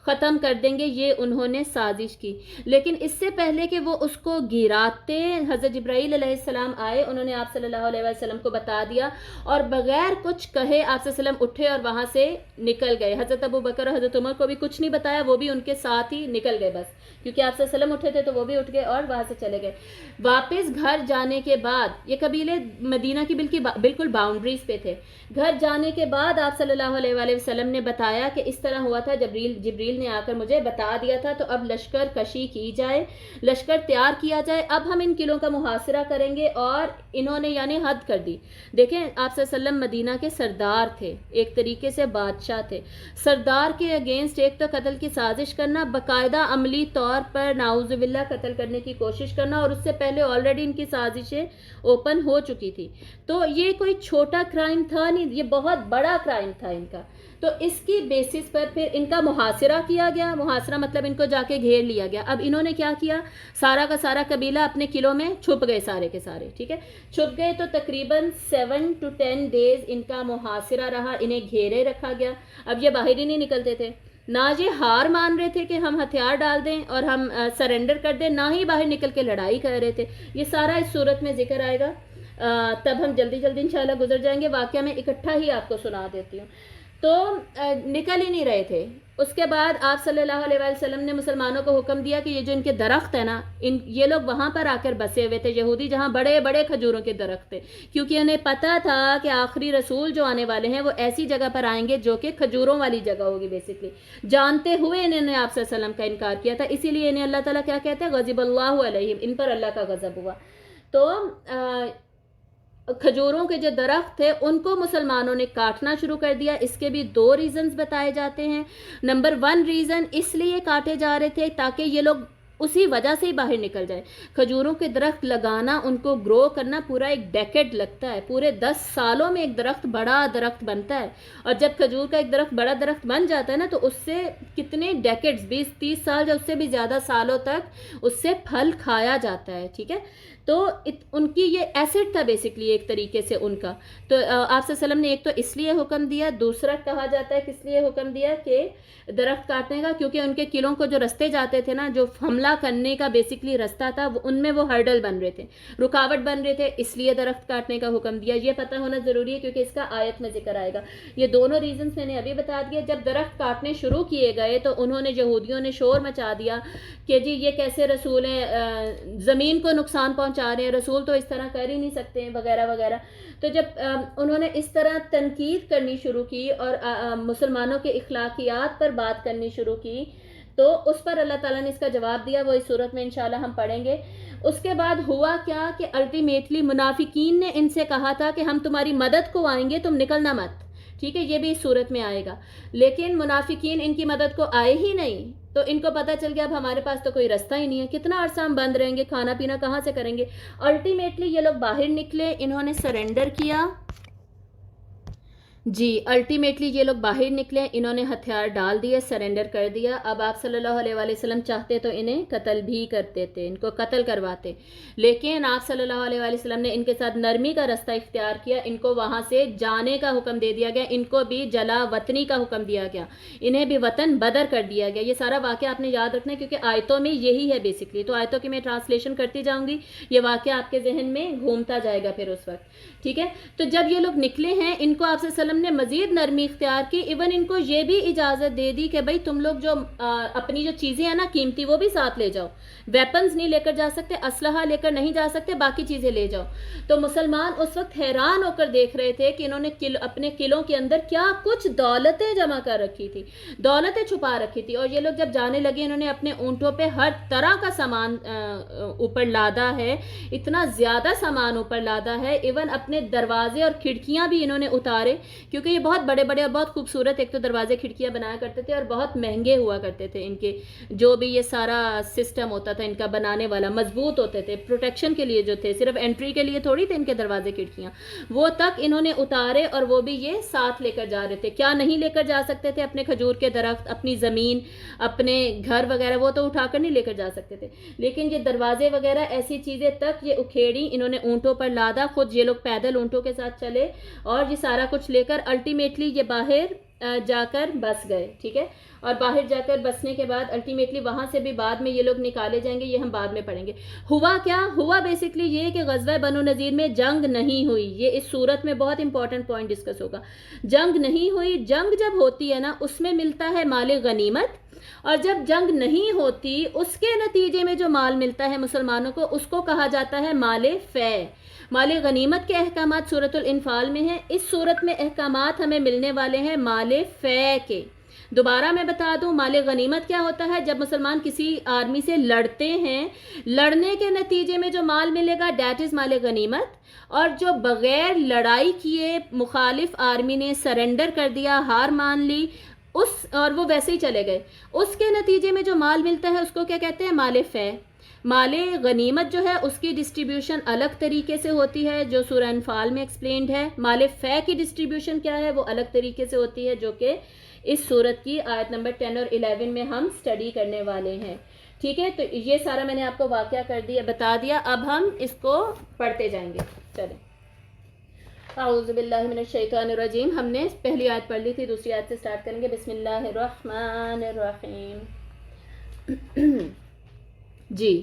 ختم کر دیں گے. یہ انہوں نے سازش کی. لیکن اس سے پہلے کہ وہ اس کو گراتے، حضرت جبرائیل علیہ السلام آئے، انہوں نے آپ صلی اللہ علیہ وسلم کو بتا دیا، اور بغیر کچھ کہے آپ صلی اللہ علیہ وسلم اٹھے اور وہاں سے نکل گئے. حضرت ابوبکر اور حضرت عمر کو بھی کچھ نہیں بتایا، وہ بھی ان کے ساتھ ہی نکل گئے بس، کیونکہ آپ صلی اللہ علیہ وسلم اٹھے تھے تو وہ بھی اٹھ گئے اور وہاں سے چلے گئے. واپس گھر جانے کے بعد، یہ قبیلے مدینہ کی بالکل باؤنڈریز پہ تھے. گھر جانے کے بعد آپ صلی اللہ علیہ وسلم نے بتایا کہ اس طرح ہوا تھا. جبریل جبریل نے آ کر مجھے بتا دیا تھا، تو اب لشکر کشی کی جائے، لشکر تیار کیا جائے، اب ہم ان قلعوں کا محاصرہ کریں گے۔ اور انہوں نے یعنی حد کر دی۔ دیکھیں آپ صلی اللہ علیہ وسلم مدینہ کے سردار تھے، ایک طریقے سے بادشاہ تھے، سردار کے اگینسٹ ایک تو قتل کی سازش کرنا، باقاعدہ عملی طور پر نعوذ باللہ قتل کرنے کی کوشش کرنا، اور اس سے پہلے آلریڈی ان کی سازشیں اوپن ہو چکی تھی۔ تو یہ کوئی چھوٹا کرائم تھا نہیں، یہ بہت بڑا کرائم تھا ان کا۔ تو اس کی بیسس پر پھر ان کا محاصرہ کیا گیا، محاصرہ مطلب ان کو جا کے گھیر لیا گیا۔ اب انہوں نے کیا کیا، سارا کا سارا قبیلہ اپنے قلعوں میں چھپ گئے، سارے کے سارے، ٹھیک ہے، چھپ گئے۔ تو تقریباً 7 to 10 days ان کا محاصرہ رہا، انہیں گھیرے رکھا گیا۔ اب یہ باہر ہی نہیں نکلتے تھے، نہ یہ ہار مان رہے تھے کہ ہم ہتھیار ڈال دیں اور ہم سرنڈر کر دیں، نہ ہی باہر نکل کے لڑائی کر رہے تھے۔ یہ سارا اس صورت میں ذکر آئے گا، تب ہم جلدی جلدی انشاءاللہ گزر جائیں گے، واقعہ میں اکٹھا ہی آپ کو سنا دیتی ہوں۔ تو نکل ہی نہیں رہے تھے۔ اس کے بعد آپ صلی اللہ علیہ وسلم نے مسلمانوں کو حکم دیا کہ یہ جو ان کے درخت ہیں نا، یہ لوگ وہاں پر آ کر بسے ہوئے تھے یہودی، جہاں بڑے بڑے کھجوروں کے درخت تھے، کیونکہ انہیں پتا تھا کہ آخری رسول جو آنے والے ہیں وہ ایسی جگہ پر آئیں گے جو کہ کھجوروں والی جگہ ہوگی بیسکلی۔ جانتے ہوئے انہوں نے آپ صلی اللہ علیہ وسلم کا انکار کیا تھا، اسی لیے انہیں اللہ تعالیٰ کیا کہتے ہیں، غضب اللہ علیہم، ان پر اللہ کا غضب ہوا۔ تو کھجوروں کے جو درخت تھے ان کو مسلمانوں نے کاٹنا شروع کر دیا۔ اس کے بھی 2 ریزنز بتائے جاتے ہیں۔ نمبر 1 ریزن اس لیے کاٹے جا رہے تھے تاکہ یہ لوگ اسی وجہ سے ہی باہر نکل جائے۔ کھجوروں کے درخت لگانا، ان کو گرو کرنا پورا ایک ڈیکیڈ لگتا ہے، پورے 10 سالوں میں ایک درخت بڑا درخت بنتا ہے، اور جب کھجور کا ایک درخت بڑا درخت بن جاتا ہے نا تو اس سے کتنے ڈیکیڈز، 20-30 سال یا اس سے بھی زیادہ سالوں تک اس سے پھل کھایا جاتا ہے، ٹھیک ہے۔ تو ان کی یہ ایسٹ تھا بیسکلی ایک طریقے سے ان کا۔ تو آپ صلی اللہ علیہ وسلم نے ایک تو اس لیے حکم دیا، دوسرا کہا جاتا ہے کس لیے حکم دیا کہ درخت کاٹنے کا، کیونکہ ان کے قلعوں کو جو رستے جاتے تھے نا، جو حملہ کرنے کا بیسکلی رستہ تھا، ان میں وہ ہرڈل بن رہے تھے، رکاوٹ بن رہے تھے، اس لیے درخت کاٹنے کا حکم دیا۔ یہ پتہ ہونا ضروری ہے کیونکہ اس کا آیت میں ذکر آئے گا۔ یہ دونوں ریزنز میں نے ابھی بتا دیا۔ جب درخت کاٹنے شروع کیے گئے تو انہوں نے، یہودیوں نے شور مچا دیا کہ جی یہ کیسے رسول ہیں، زمین کو نقصان پہنچا رہے ہیں، رسول تو اس طرح کر ہی نہیں سکتے ہیں، وغیرہ وغیرہ۔ تو جب انہوں نے اس طرح تنقید کرنی شروع کی اور مسلمانوں کے اخلاقیات پر بات کرنی شروع کی، تو اس پر اللہ تعالیٰ نے اس کا جواب دیا، وہ اس صورت میں انشاءاللہ ہم پڑھیں گے۔ اس کے بعد ہوا کیا کہ الٹیمیٹلی منافقین نے ان سے کہا تھا کہ ہم تمہاری مدد کو آئیں گے، تم نکلنا مت، ٹھیک ہے، یہ بھی اس صورت میں آئے گا۔ لیکن منافقین ان کی مدد کو آئے ہی نہیں، تو ان کو پتہ چل گیا اب ہمارے پاس تو کوئی رستہ ہی نہیں ہے، کتنا عرصہ ہم بند رہیں گے، کھانا پینا کہاں سے کریں گے۔ الٹیمیٹلی یہ لوگ باہر نکلے، انہوں نے سرنڈر کیا، جی الٹیمیٹلی یہ لوگ باہر نکلے، انہوں نے ہتھیار ڈال دیے، سرنڈر کر دیا۔ اب آپ صلی اللہ علیہ وآلہ وسلم چاہتے تو انہیں قتل بھی کرتے تھے، ان کو قتل کرواتے، لیکن آپ صلی اللہ علیہ وآلہ وسلم نے ان کے ساتھ نرمی کا رستہ اختیار کیا، ان کو وہاں سے جانے کا حکم دے دیا گیا، ان کو بھی جلا وطنی کا حکم دیا گیا، انہیں بھی وطن بدر کر دیا گیا۔ یہ سارا واقعہ آپ نے یاد رکھنا ہے کیونکہ آیتوں میں یہی ہے بیسکلی، تو آیتوں کی میں ٹرانسلیشن کرتی جاؤں گی، یہ واقعہ آپ کے ذہن میں گھومتا جائے گا پھر اس وقت، ٹھیک ہے۔ تو جب یہ لوگ نکلے ہیں، ان کو آپ صلی اللہ علیہ وسلم نے مزید نرمی اختیار کی، ایون ان کو یہ بھی اجازت دے دی کہ بھائی تم لوگ جو اپنی جو چیزیں ہیں نا قیمتی، وہ بھی ساتھ لے جاؤ، ویپنز نہیں لے کر جا سکتے، اسلحہ لے کر نہیں جا سکتے، باقی چیزیں لے جاؤ۔ تو مسلمان اس وقت حیران ہو کر دیکھ رہے تھے کہ انہوں نے اپنے قلعوں کے اندر کیا کچھ دولتیں جمع کر رکھی تھی، دولتیں چھپا رکھی تھی، اور یہ لوگ جب جانے لگے انہوں نے اپنے اونٹوں پہ ہر طرح کا سامان اوپر لادا ہے، اتنا زیادہ سامان اوپر لادا ہے، ایون اپنے دروازے اور کھڑکیاں بھی انہوں نے اتارے، کیونکہ یہ بہت بڑے بڑے اور بہت خوبصورت ایک تو دروازے کھڑکیاں بنایا کرتے تھے، اور بہت مہنگے ہوا کرتے تھے، ان کے جو بھی یہ سارا سسٹم ہوتا تھا ان کا بنانے والا، مضبوط ہوتے تھے، پروٹیکشن کے لیے جو تھے، صرف انٹری کے لیے تھوڑی تھے ان کے دروازے کھڑکیاں، وہ تک انہوں نے اتارے، اور وہ بھی یہ ساتھ لے کر جا رہے تھے۔ کیا نہیں لے کر جا سکتے تھے؟ اپنے کھجور کے درخت، اپنی زمین، اپنے گھر وغیرہ، وہ تو اٹھا کر نہیں لے کر جا سکتے تھے، لیکن یہ دروازے وغیرہ ایسی چیزیں تک یہ اکھیڑی، انہوں نے اونٹوں پر لادا، خود یہ لوگ پیدل اونٹوں کے ساتھ چلے، اور یہ سارا کچھ لے کر الٹیمیٹلی یہ باہر جا کر بس گئے، ٹھیک ہے۔ اور باہر جا کر بسنے کے بعد الٹیمیٹلی وہاں سے بھی بعد میں یہ لوگ نکالے جائیں گے، یہ ہم بعد میں پڑھیں گے۔ ہوا کیا ہوا بیسکلی یہ کہ غزوہ بنو نذیر میں جنگ نہیں ہوئی، یہ اس صورت میں بہت امپورٹنٹ پوائنٹ ڈسکس ہوگا۔ جنگ نہیں ہوئی، جنگ جب ہوتی ہے نا اس میں ملتا ہے مال غنیمت، اور جب جنگ نہیں ہوتی اس کے نتیجے میں جو مال ملتا ہے مسلمانوں کو، اس کو کہا جاتا ہے مال فے۔ مال غنیمت کے احکامات سورۃ الانفال میں ہیں، اس صورت میں احکامات ہمیں ملنے والے ہیں مال فے کے۔ دوبارہ میں بتا دوں مال غنیمت کیا ہوتا ہے؟ جب مسلمان کسی آرمی سے لڑتے ہیں، لڑنے کے نتیجے میں جو مال ملے گا دیٹ از مال غنیمت، اور جو بغیر لڑائی کیے مخالف آرمی نے سرنڈر کر دیا، ہار مان لی، اور وہ ویسے ہی چلے گئے، اس کے نتیجے میں جو مال ملتا ہے اس کو کیا کہتے ہیں؟ مال فے۔ مال غنیمت جو ہے اس کی ڈسٹریبیوشن الگ طریقے سے ہوتی ہے جو سورہ انفال میں ایکسپلینڈ ہے، مال فے کی ڈسٹریبیوشن کیا ہے وہ الگ طریقے سے ہوتی ہے جو کہ اس صورت کی آیت نمبر 10 اور 11 میں ہم سٹڈی کرنے والے ہیں، ٹھیک ہے؟ تو یہ سارا میں نے آپ کو واقعہ بتا دیا، اب ہم اس کو پڑھتے جائیں گے۔ چلیں، اعوذ باللہ من الشیطان الرجیم، ہم نے پہلی آیت پڑھ لی تھی، دوسری آیت سے سٹارٹ کریں گے۔ بسم اللہ الرحمن الرحیم۔ جی،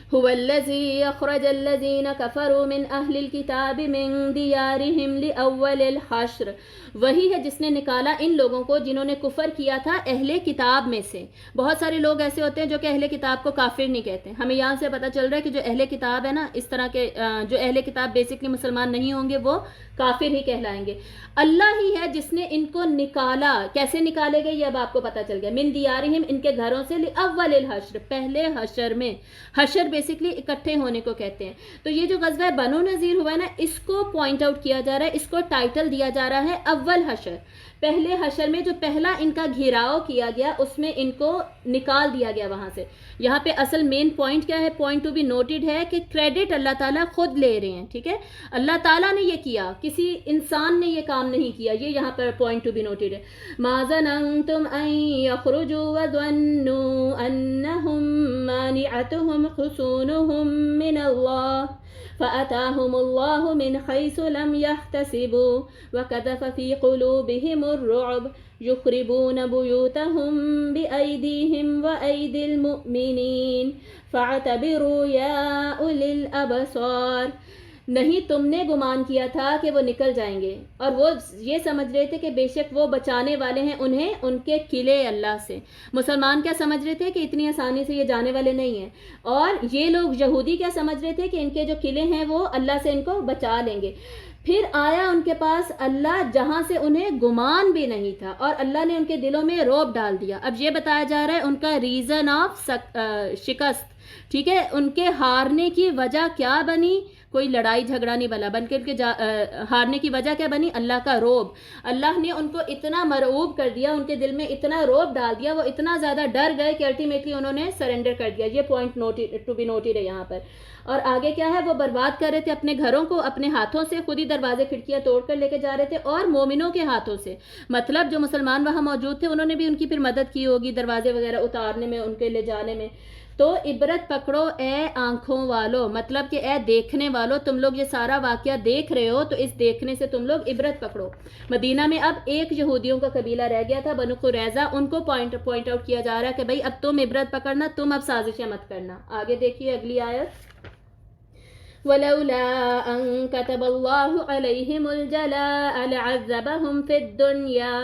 هو الذي أخرج الذين كفروا من أهل الكتاب من ديارهم لأول الحشر، وہی ہے جس نے نکالا ان لوگوں کو جنہوں نے کفر کیا تھا اہل کتاب میں سے۔ بہت سارے لوگ ایسے ہوتے ہیں جو کہ اہل کتاب کو کافر نہیں کہتے، ہمیں یہاں سے پتہ چل رہا ہے کہ جو اہل کتاب ہے نا، اس طرح کے جو اہل کتاب بیسکلی مسلمان نہیں ہوں گے وہ کافر ہی کہلائیں گے۔ اللہ ہی ہے جس نے ان کو نکالا، کیسے نکالے گئے یہ اب آپ کو پتہ چل گیا، من دیارہم، ان کے گھروں سے، لأول الحشر، پہلے حشر میں۔ حشر بیسکلی اکٹھے ہونے کو کہتے ہیں۔ تو یہ جو غزوہ بنو نذیر ہوا ہے نا، اس کو پوائنٹ آؤٹ کیا جا رہا ہے، اس کو ٹائٹل دیا جا رہا ہے اول حشر۔ پہلے حشر میں جو پہلا ان کا گھیراؤ کیا گیا اس میں ان کو نکال دیا گیا وہاں سے۔ یہاں پہ اصل مین پوائنٹ کیا ہے، پوائنٹ ٹو بی نوٹڈ ہے کہ کریڈٹ اللہ تعالیٰ خود لے رہے ہیں، ٹھیک ہے؟ اللہ تعالیٰ نے یہ کیا، کسی انسان نے یہ کام نہیں کیا، یہ یہاں پر پوائنٹ ٹو بی نوٹڈ ہے۔ ما ظننتم ان یخرجوا وظنوا انہم مانعتہم حصونہم من اللہ فأتاهم الله من حيث لم يحتسبوا وقذف في قلوبهم الرعب يخربون بيوتهم بأيديهم وأيدي المؤمنين فاعتبروا يا أولي الأبصار۔ نہیں تم نے گمان کیا تھا کہ وہ نکل جائیں گے، اور وہ یہ سمجھ رہے تھے کہ بے شک وہ بچانے والے ہیں انہیں ان کے قلعے اللہ سے۔ مسلمان کیا سمجھ رہے تھے کہ اتنی آسانی سے یہ جانے والے نہیں ہیں، اور یہ لوگ یہودی کیا سمجھ رہے تھے کہ ان کے جو قلعے ہیں وہ اللہ سے ان کو بچا لیں گے۔ پھر آیا ان کے پاس اللہ جہاں سے انہیں گمان بھی نہیں تھا، اور اللہ نے ان کے دلوں میں رعب ڈال دیا۔ اب یہ بتایا جا رہا ہے ان کا ریزن آف شکست، ٹھیک ہے؟ ان کے ہارنے کی وجہ کیا بنی؟ کوئی لڑائی جھگڑا نہیں بنا، بلکہ ان کے ہارنے کی وجہ کیا بنی؟ اللہ کا رعب۔ اللہ نے ان کو اتنا مرعوب کر دیا، ان کے دل میں اتنا رعب ڈال دیا، وہ اتنا زیادہ ڈر گئے کہ الٹیمیٹلی انہوں نے سرنڈر کر دیا۔ یہ پوائنٹ ٹو بی نوٹڈ ہے یہاں پر۔ اور آگے کیا ہے، وہ برباد کر رہے تھے اپنے گھروں کو، اپنے ہاتھوں سے خود ہی دروازے کھڑکیاں توڑ کر لے کے جا رہے تھے، اور مومنوں کے ہاتھوں سے، مطلب جو مسلمان وہاں موجود تھے انہوں نے بھی ان کی پھر مدد کی ہوگی دروازے وغیرہ اتارنے میں، ان کے لے جانے میں۔ تو عبرت پکڑو اے آنکھوں والو، مطلب کہ اے دیکھنے والو، تم لوگ یہ سارا واقعہ دیکھ رہے ہو تو اس دیکھنے سے تم لوگ عبرت پکڑو۔ مدینہ میں اب ایک یہودیوں کا قبیلہ رہ گیا تھا، بنو قریظہ، ان کو پوائنٹ آؤٹ کیا جا رہا ہے کہ بھائی اب تم عبرت پکڑنا، تم اب سازشیں مت کرنا۔ آگے دیکھیے اگلی آیت، وَلَوْلَا أَن كَتَبَ اللَّهُ عَلَيْهِمُ الْجَلَاءَ لَعَذَّبَهُمْ فِي الدُّنْيَا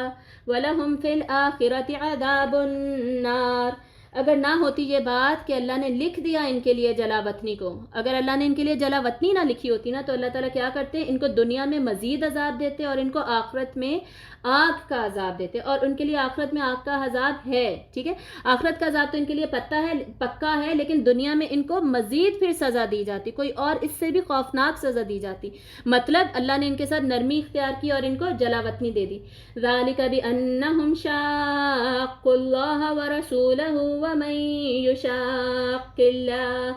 وَلَهُمْ فِي الْآخِرَةِ عَذَابُ النَّارِ۔ اگر نہ ہوتی یہ بات کہ اللہ نے لکھ دیا ان کے لیے جلا وطنی کو، اگر اللہ نے ان کے لیے جلا وطنی نہ لکھی ہوتی نا تو اللہ تعالیٰ کیا کرتے، ان کو دنیا میں مزید عذاب دیتے اور ان کو آخرت میں آگ کا عذاب دیتے، اور ان کے لیے آخرت میں آگ کا عذاب ہے، ٹھیک ہے؟ آخرت کا عذاب تو ان کے لیے پکا ہے، لیکن دنیا میں ان کو مزید پھر سزا دی جاتی، کوئی اور اس سے بھی خوفناک سزا دی جاتی۔ مطلب اللہ نے ان کے ساتھ نرمی اختیار کی اور ان کو جلا وطنی دے دی۔ ذَلِكَ بِأَنَّهُمْ شَاقُّوا اللَّهَ وَرَسُولَهُ وَمَن يُشَاقِّ اللَّهَ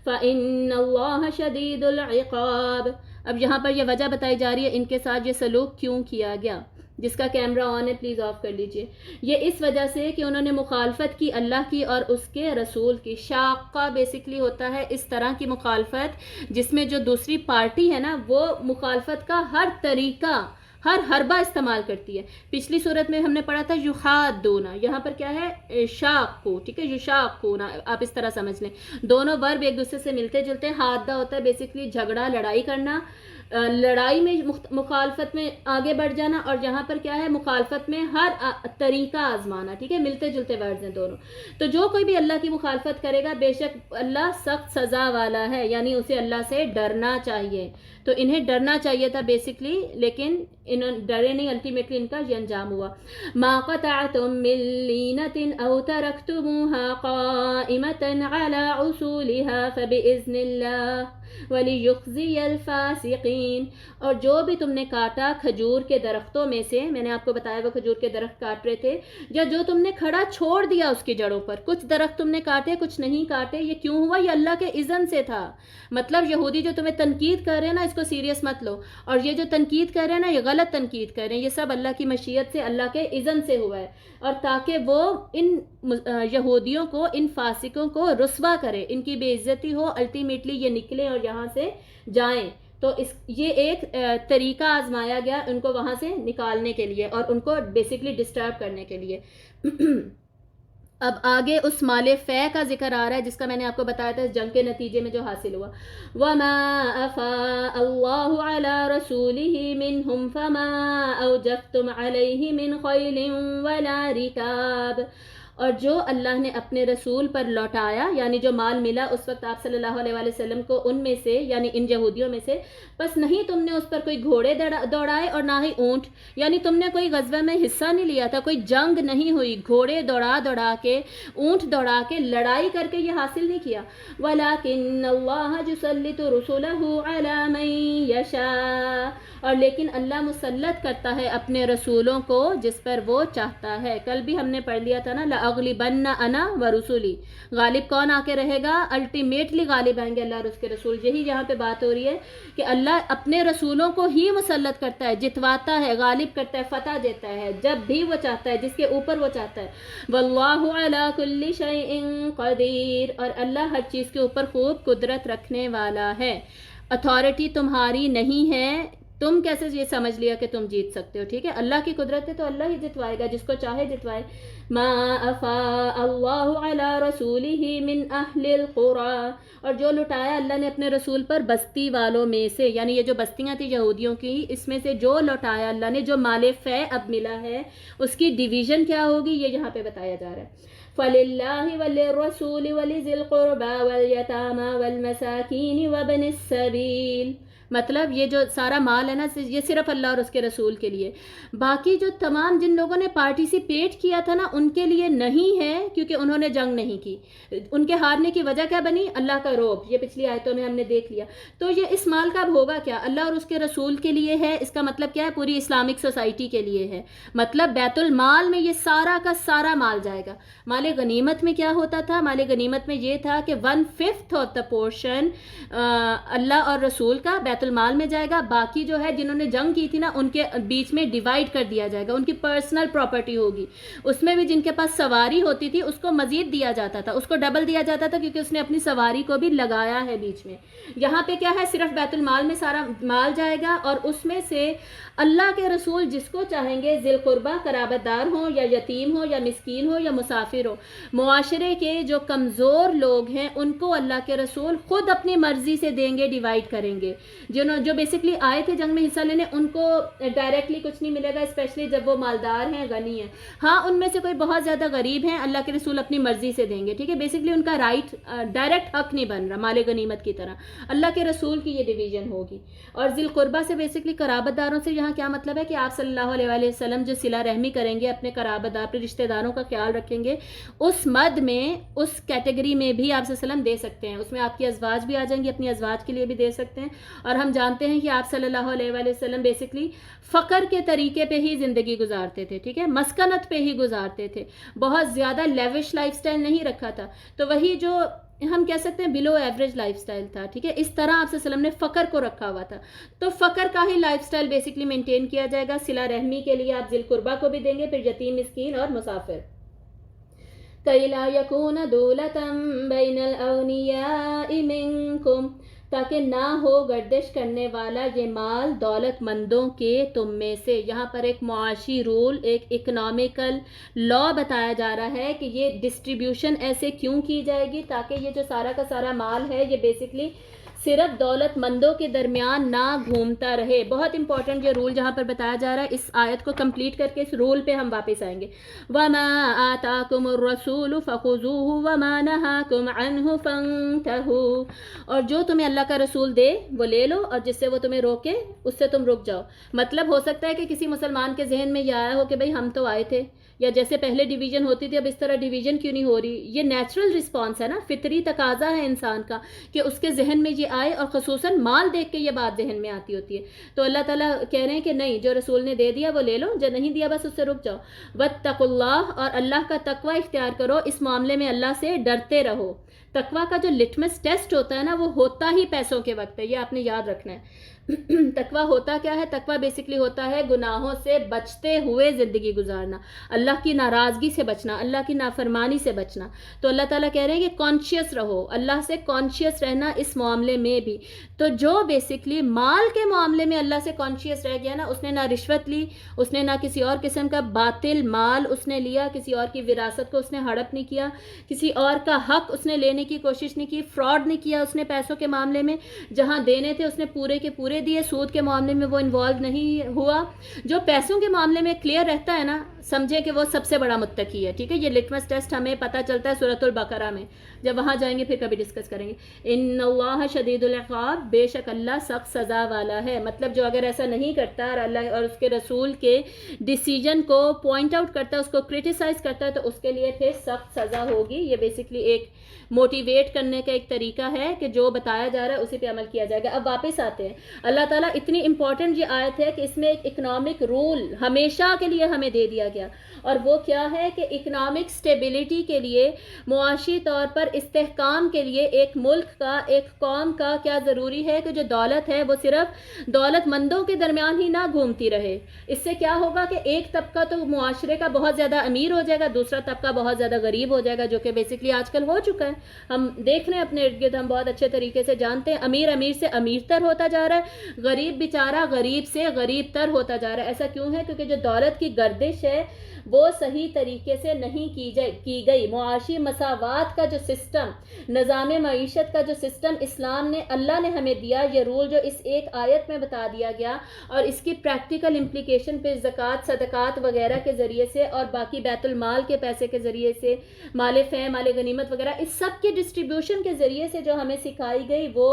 فَإِنَّ اللَّهَ شَدِيدُ الْعِقَابِ۔ اب یہاں پر یہ وجہ بتائی جا رہی ہے ان کے ساتھ یہ سلوک کیوں کیا گیا۔ جس کا کیمرہ آن ہے پلیز آف کر لیجئے۔ یہ اس وجہ سے کہ انہوں نے مخالفت کی اللہ کی اور اس کے رسول کی۔ شاقہ بیسکلی ہوتا ہے اس طرح کی مخالفت جس میں جو دوسری پارٹی ہے نا وہ مخالفت کا ہر طریقہ، ہر حربہ استعمال کرتی ہے۔ پچھلی صورت میں ہم نے پڑھا تھا یحادونا، یہاں پر کیا ہے شاقو، ٹھیک ہے؟ یشاقونا، آپ اس طرح سمجھ لیں، دونوں ورب ایک دوسرے سے ملتے جلتے ہیں۔ حادہ ہوتا ہے بیسکلی جھگڑا، لڑائی کرنا، لڑائی میں مخالفت میں آگے بڑھ جانا، اور یہاں پر کیا ہے مخالفت میں ہر طریقہ آزمانا، ٹھیک ہے؟ ملتے جلتے ورڈز ہیں دونوں۔ تو جو کوئی بھی اللہ کی مخالفت کرے گا بے شک اللہ سخت سزا والا ہے، یعنی اسے اللہ سے ڈرنا چاہیے۔ تو انہیں ڈرنا چاہیے تھا بیسکلی، لیکن ڈرے نہیں, الٹیمیٹلی ان کا یہ انجام ہوا. ما قطعتم من لینة او ترکتموها قائمة على اصولها فبإذن اللہ وَلِيُخْزِيَ الْفَاسِقِينَ. اور جو بھی تم نے کاٹا کھجور کے درختوں میں سے، میں نے آپ کو بتایا وہ کھجور کے درخت کاٹ رہے تھے، یا جو تم نے کھڑا چھوڑ دیا اس کی جڑوں پر، کچھ درخت تم نے کاٹے کچھ نہیں کاٹے، یہ کیوں ہوا؟ یہ اللہ کے اذن سے تھا. مطلب یہودی جو تمہیں تنقید کر رہے ہیں نا، اس کو سیریس مت لو، اور یہ جو تنقید کر رہے ہیں نا، یہ غلط تنقید کر رہے ہیں، یہ سب اللہ کی مشیت سے، اللہ کے اذن سے ہوا ہے، اور تاکہ وہ ان یہودیوں کو، ان فاسقوں کو رسوا کرے، ان کی بے عزتی ہو، الٹیمیٹلی یہ نکلیں اور یہاں سے جائیں. تو یہ ایک طریقہ آزمایا گیا ان کو وہاں سے نکالنے کے لیے اور ان کو بیسکلی ڈسٹرب کرنے کے لیے. اب آگے اس مال فے کا ذکر آ رہا ہے جس کا میں نے آپ کو بتایا تھا اس جنگ کے نتیجے میں جو حاصل ہوا. وَمَا أَفَاءَ اللَّهُ عَلَى رَسُولِهِ مِنْهُمْ فَمَا أَوْجَفْتُمْ عَلَيْهِ مِنْ خَيْلٍ وَلَا رِكَابٍ. اور جو اللہ نے اپنے رسول پر لوٹایا، یعنی جو مال ملا اس وقت آپ صلی اللہ علیہ وآلہ وسلم کو ان میں سے، یعنی ان یہودیوں میں سے، بس نہیں تم نے اس پر کوئی گھوڑے دوڑائے اور نہ ہی اونٹ، یعنی تم نے کوئی غزوہ میں حصہ نہیں لیا تھا، کوئی جنگ نہیں ہوئی، گھوڑے دوڑا کے، اونٹ دوڑا کے، لڑائی کر کے یہ حاصل نہیں کیا. وَلَكِنَّ اللَّهَ يُسَلِّطُ رُسُلَهُ عَلَى مَن يَشَاءُ. اور لیکن اللہ مسلط کرتا ہے اپنے رسولوں کو جس پر وہ چاہتا ہے. کل بھی ہم نے پڑھ لیا تھا نا، لَأَغْلِبَنَّ أَنَا وَرُسُلِي. غالب کون آ کے رہے گا؟ الٹیمیٹلی غالب آئیں گے اللہ اور اس کے رسول. یہی یہاں پہ بات ہو رہی ہے کہ اللہ اپنے رسولوں کو ہی مسلط کرتا ہے، جتواتا ہے، غالب کرتا ہے، فتح دیتا ہے جب بھی وہ چاہتا ہے، جس کے اوپر وہ چاہتا ہے. وَاللَّهُ عَلَى كُلِّ شَيْءٍ قَدِيرٌ. اور اللہ ہر چیز کے اوپر خوب قدرت رکھنے والا ہے. اتھارٹی تمہاری نہیں ہے، تم کیسے یہ سمجھ لیا کہ تم جیت سکتے ہو؟ ٹھیک ہے، اللہ کی قدرت ہے تو اللہ ہی جتوائے گا، جس کو چاہے جتوائے. ما افاء اللہ علی رسولہ من اہل القرى. اور جو لٹایا اللہ نے اپنے رسول پر بستی والوں میں سے، یعنی یہ جو بستیاں تھیں یہودیوں کی، اس میں سے جو لوٹایا اللہ نے، جو مال فے اب ملا ہے، اس کی ڈویژن کیا ہوگی یہ یہاں پہ بتایا جا رہا ہے. فَلِلَّهِ وَلِلرَّسُولِ وَلِذِي الْقُرْبَى وَالْيَتَامَى وَالْمَسَاكِينِ وَابْنِ السَّبِيلِ. مطلب یہ جو سارا مال ہے نا، یہ صرف اللہ اور اس کے رسول کے لیے. باقی جو تمام جن لوگوں نے پارٹیسپیٹ کیا تھا نا، ان کے لیے نہیں ہے، کیونکہ انہوں نے جنگ نہیں کی. ان کے ہارنے کی وجہ کیا بنی؟ اللہ کا رعب. یہ پچھلی آیتوں میں ہم نے دیکھ لیا. تو یہ اس مال کا اب ہوگا کیا؟ اللہ اور اس کے رسول کے لیے ہے. اس کا مطلب کیا ہے؟ پوری اسلامک سوسائٹی کے لیے ہے. مطلب بیت المال میں یہ سارا کا سارا مال جائے گا. مال غنیمت میں کیا ہوتا تھا؟ مال غنیمت میں یہ تھا کہ 1/5 آف دا پورشن اللہ اور رسول کا بیت المال میں جائے گا. باقی جو ہے جنہوں نے جنگ کی تھی نا، ان کے بیچ میں ڈیوائڈ کر دیا جائے گا. ان کی پرسنل پراپرٹی ہوگی. اس میں بھی جن کے پاس سواری ہوتی تھی اس کو مزید دیا جاتا تھا، اس کو ڈبل دیا جاتا تھا، کیونکہ اس نے اپنی سواری کو بھی لگایا ہے بیچ میں. یہاں پہ کیا ہے؟ صرف بیت المال میں سارا مال جائے گا، اور اس میں سے اللہ کے رسول جس کو چاہیں گے، ذی القربہ قرابت دار ہوں یا یتیم ہو یا مسکین ہو یا مسافر ہو، معاشرے کے جو کمزور لوگ ہیں ان کو اللہ کے رسول خود اپنی مرضی سے دیں گے، ڈیوائڈ کریں گے. جو بیسکلی آئے تھے جنگ میں حصہ لینے، ان کو ڈائریکٹلی کچھ نہیں ملے گا، اسپیشلی جب وہ مالدار ہیں، غنی ہیں. ہاں ان میں سے کوئی بہت زیادہ غریب ہیں، اللہ کے رسول اپنی مرضی سے دیں گے. ٹھیک ہے، بیسکلی ان کا رائٹ ڈائریکٹ حق نہیں بن رہا مال غنیمت کی طرح. اللہ کے رسول کی یہ ڈویژن ہوگی. اور ذی القربہ سے بیسکلی قرابت داروں سے یہاں کیا مطلب ہے کہ آپ صلی اللہ علیہ وآلہ وسلم جو صلہ رحمی کریں گے، اپنے قرابت دار، اپنے رشتہ داروں کا خیال رکھیں گے، اس مد میں، اس کیٹیگری میں بھی آپ صلی اللہ علیہ وسلم دے سکتے ہیں. اس میں آپ کی ازواج بھی آ جائیں گی، اپنی ازواج کے لیے بھی دے سکتے ہیں. اور ہم جانتے ہیں کہ آپ صلی اللہ علیہ وآلہ وسلم بیسکلی فقر کے طریقے پہ ہی زندگی گزارتے تھے. ٹھیک ہے، مسکنت پہ ہی گزارتے تھے، بہت زیادہ لیوش لائف سٹائل نہیں رکھا تھا. تو وہی جو ہم کہہ سکتے ہیں بلو ایوریج لائف سٹائل تھا. ٹھیک ہے، اس طرح آپ صلی اللہ علیہ وسلم نے فقر کو رکھا ہوا تھا. تو فقر کا ہی لائف سٹائل بیسکلی مینٹین کیا جائے گا. صلہ رحمی کے لیے آپ ذی القربہ کو بھی دیں گے، پھر یتیم، مسکین اور مسافر. كَيْ لَا يَكُونَ دُولَةً بَيْنَ الْأَغْنِيَاءِ مِنْكُمْ. تاکہ نہ ہو گردش کرنے والا یہ مال دولت مندوں کے تم میں سے. یہاں پر ایک معاشی رول، ایک اکنامیکل لا بتایا جا رہا ہے کہ یہ ڈسٹریبیوشن ایسے کیوں کی جائے گی، تاکہ یہ جو سارا کا سارا مال ہے یہ بیسکلی صرف دولت مندوں کے درمیان نہ گھومتا رہے. بہت امپورٹنٹ یہ رول جہاں پر بتایا جا رہا ہے, اس آیت کو کمپلیٹ کر کے اس رول پہ ہم واپس آئیں گے. وَمَا آتَاكُمُ الرَّسُولُ فَخُذُوهُ وَمَا نَهَاكُمْ عَنْهُ فَانْتَهُوا. اور جو تمہیں اللہ کا رسول دے وہ لے لو, اور جس سے وہ تمہیں روکے اس سے تم رک جاؤ. مطلب ہو سکتا ہے کہ کسی مسلمان کے ذہن میں یہ آیا ہو کہ بھئی ہم تو آئے تھے, یا جیسے پہلے ڈیویژن ہوتی تھی اب اس طرح ڈیویژن کیوں نہیں ہو رہی. یہ نیچرل رسپانس ہے نا, فطری تقاضا ہے انسان کا کہ اس کے ذہن میں یہ آئے, اور خصوصاً مال دیکھ کے یہ بات ذہن میں آتی ہوتی ہے. تو اللہ تعالیٰ کہہ رہے ہیں کہ نہیں, جو رسول نے دے دیا وہ لے لو, جو نہیں دیا بس اس سے رک جاؤ. واتقوا اللہ, اور اللہ کا تقوی اختیار کرو, اس معاملے میں اللہ سے ڈرتے رہو. تقوی کا جو لٹمس ٹیسٹ ہوتا ہے نا وہ ہوتا ہی پیسوں کے وقت ہے, یہ آپ نے یاد رکھنا ہے. تقوی ہوتا کیا ہے؟ تقوی بیسکلی ہوتا ہے گناہوں سے بچتے ہوئے زندگی گزارنا, اللہ کی ناراضگی سے بچنا, اللہ کی نافرمانی سے بچنا. تو اللہ تعالیٰ کہہ رہے ہیں کہ کانشیس رہو, اللہ سے کانشیس رہنا اس معاملے میں بھی. تو جو بیسکلی مال کے معاملے میں اللہ سے کانشیس رہ گیا نا, اس نے نہ رشوت لی, اس نے نہ کسی اور قسم کا باطل مال اس نے لیا, کسی اور کی وراثت کو اس نے ہڑپ نہیں کیا, کسی اور کا حق اس نے لینے کی کوشش نہیں کی, فراڈ نہیں کیا اس نے پیسوں کے معاملے میں, جہاں دینے تھے اس نے پورے کے پورے دیے, سود کے معاملے میں وہ انوالو نہیں ہوا. جو پیسوں کے معاملے میں کلیئر رہتا ہے نا, سمجھے کہ وہ سب سے بڑا متقی ہے. ٹھیک ہے, یہ لٹمس ٹیسٹ ہمیں پتہ چلتا ہے سورۃ البقرہ میں, جب وہاں جائیں گے پھر کبھی ڈسکس کریں گے. ان اللہ شدید العقاب, بے شک اللہ سخت سزا والا ہے. مطلب جو اگر ایسا نہیں کرتا اور اللہ اور اس کے رسول کے ڈیسیجن کو پوائنٹ آؤٹ کرتا ہے, اس کو کرٹیسائز کرتا ہے, تو اس کے لیے پھر سخت سزا ہوگی. یہ بیسکلی ایک موٹیویٹ کرنے کا ایک طریقہ ہے کہ جو بتایا جا رہا ہے اسی پہ عمل کیا جائے گا. اب واپس آتے ہیں, اللہ تعالیٰ اتنی امپورٹنٹ یہ آیت ہے کہ اس میں ایک اکنامک رول ہمیشہ کے لیے ہمیں دے دیا گیا, اور وہ کیا ہے کہ اکنامک سٹیبلٹی کے لیے, معاشی طور پر استحکام کے لیے ایک ملک کا, ایک قوم کا کیا ضروری ہے کہ جو دولت ہے وہ صرف دولت مندوں کے درمیان ہی نہ گھومتی رہے. اس سے کیا ہوگا کہ ایک طبقہ تو معاشرے کا بہت زیادہ امیر ہو جائے گا, دوسرا طبقہ بہت زیادہ غریب ہو جائے گا, جو کہ بیسکلی آج کل ہو چکا ہے. ہم دیکھ رہے ہیں اپنے ارد گرد, ہم بہت اچھے طریقے سے جانتے ہیں, امیر امیر سے امیر تر ہوتا جا رہا ہے, غریب بیچارہ غریب سے غریب تر ہوتا جا رہا ہے. ایسا کیوں ہے؟ کیونکہ جو دولت کی گردش ہے وہ صحیح طریقے سے نہیں کی گئی. معاشی مساوات کا جو سسٹم, نظام معیشت کا جو سسٹم اسلام نے, اللہ نے ہمیں دیا, یہ رول جو اس ایک آیت میں بتا دیا گیا, اور اس کی پریکٹیکل امپلیکیشن پہ زکوٰۃ, صدقات وغیرہ کے ذریعے سے, اور باقی بیت المال کے پیسے کے ذریعے سے, مال فے, مال غنیمت وغیرہ, اس سب کی ڈسٹریبیوشن کے ذریعے سے جو ہمیں سکھائی گئی وہ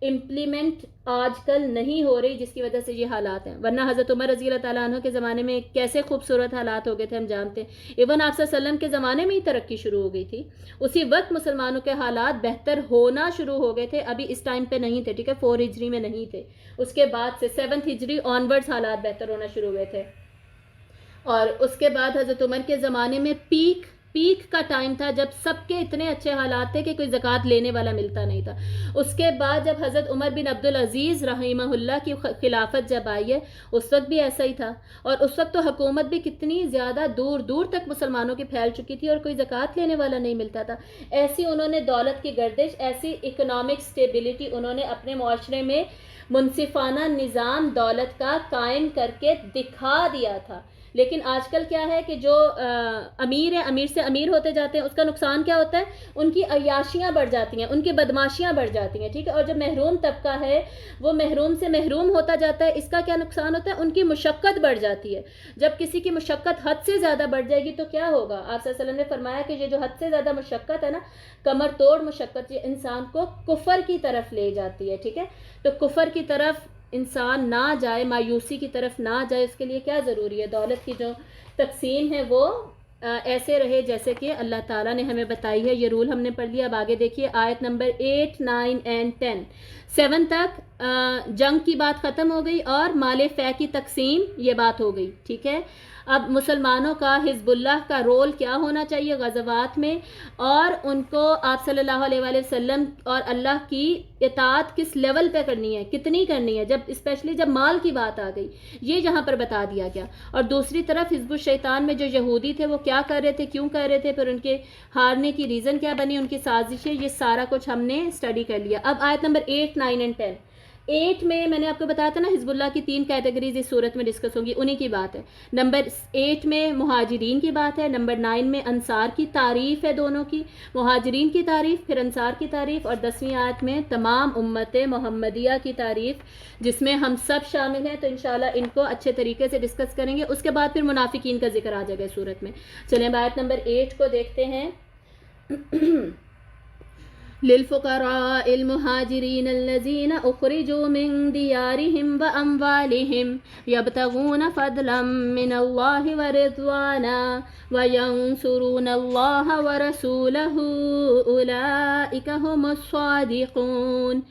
امپلیمنٹ آج کل نہیں ہو رہی, جس کی وجہ سے یہ حالات ہیں. ورنہ حضرت عمر رضی اللہ تعالیٰ عنہ کے زمانے میں کیسے خوبصورت حالات ہو گئے تھے ہم جانتے ہیں. ایون آپ صلی اللہ علیہ وسلم کے زمانے میں ہی ترقی شروع ہو گئی تھی, اسی وقت مسلمانوں کے حالات بہتر ہونا شروع ہو گئے تھے. ابھی اس ٹائم پہ نہیں تھے, ٹھیک ہے, 4 ہجری میں نہیں تھے, اس کے بعد سے 7 ہجری آنورڈز حالات بہتر ہونا شروع ہوئے تھے. اور اس کے بعد حضرت عمر کے زمانے میں پیک کا ٹائم تھا, جب سب کے اتنے اچھے حالات تھے کہ کوئی زکوٰۃ لینے والا ملتا نہیں تھا. اس کے بعد جب حضرت عمر بن عبدالعزیز رحمہ اللہ کی خلافت جب آئی ہے, اس وقت بھی ایسا ہی تھا, اور اس وقت تو حکومت بھی کتنی زیادہ دور دور تک مسلمانوں کی پھیل چکی تھی, اور کوئی زکوٰۃ لینے والا نہیں ملتا تھا. ایسی انہوں نے دولت کی گردش, ایسی اکنامک سٹیبلٹی انہوں نے اپنے معاشرے میں منصفانہ نظام دولت کا قائم کر کے دکھا دیا تھا. لیکن آج کل کیا ہے کہ جو امیر ہیں, امیر سے امیر ہوتے جاتے ہیں, اس کا نقصان کیا ہوتا ہے؟ ان کی عیاشیاں بڑھ جاتی ہیں, ان کی بدماشیاں بڑھ جاتی ہیں. ٹھیک ہے, اور جو محروم طبقہ ہے وہ محروم سے محروم ہوتا جاتا ہے. اس کا کیا نقصان ہوتا ہے؟ ان کی مشقت بڑھ جاتی ہے. جب کسی کی مشقت حد سے زیادہ بڑھ جائے گی تو کیا ہوگا؟ آپ صلی اللہ علیہ وسلم نے فرمایا کہ یہ جو حد سے زیادہ مشقت ہے نا, کمر توڑ مشقت, یہ انسان کو کفر کی طرف لے جاتی ہے. ٹھیک ہے, تو کفر کی طرف انسان نہ جائے, مایوسی کی طرف نہ جائے, اس کے لیے کیا ضروری ہے؟ دولت کی جو تقسیم ہے وہ ایسے رہے جیسے کہ اللہ تعالیٰ نے ہمیں بتائی ہے. یہ رول ہم نے پڑھ لیا. اب آگے دیکھیے آیت نمبر 8, 9 and 10. 7 تک جنگ کی بات ختم ہو گئی اور مال فے کی تقسیم یہ بات ہو گئی. ٹھیک ہے, اب مسلمانوں کا, حزب اللہ کا رول کیا ہونا چاہیے غزوات میں, اور ان کو آپ صلی اللہ علیہ وآلہ وسلم اور اللہ کی اطاعت کس لیول پہ کرنی ہے, کتنی کرنی ہے, جب اسپیشلی جب مال کی بات آ گئی, یہ یہاں پر بتا دیا گیا. اور دوسری طرف حزب الشیطان میں جو یہودی تھے وہ کیا کر رہے تھے, کیوں کر رہے تھے, پھر ان کے ہارنے کی ریزن کیا بنی, ان کی سازشیں, یہ سارا کچھ ہم نے اسٹڈی کر لیا. اب آیت نمبر 8, 9 and 10. 8 میں نے آپ کو بتایا تھا نا حزب اللہ کی 3 کیٹیگریز اس صورت میں ڈسکس ہوں گی، انہی کی بات ہے. نمبر 8 میں مہاجرین کی بات ہے، نمبر 9 میں انصار کی تعریف ہے، دونوں کی، مہاجرین کی تعریف پھر انصار کی تعریف، اور 10ویں آیت میں تمام امت محمدیہ کی تعریف جس میں ہم سب شامل ہیں. تو انشاءاللہ ان کو اچھے طریقے سے ڈسکس کریں گے. اس کے بعد پھر منافقین کا ذکر آ جائے گا اس صورت میں. چلیں آیت نمبر 8 کو دیکھتے ہیں. للفقراء المهاجرين الذين أخرجوا من ديارهم وأموالهم يبتغون فضلا من الله ورضوانا وينصرون الله ورسوله أولئك هم الصادقون.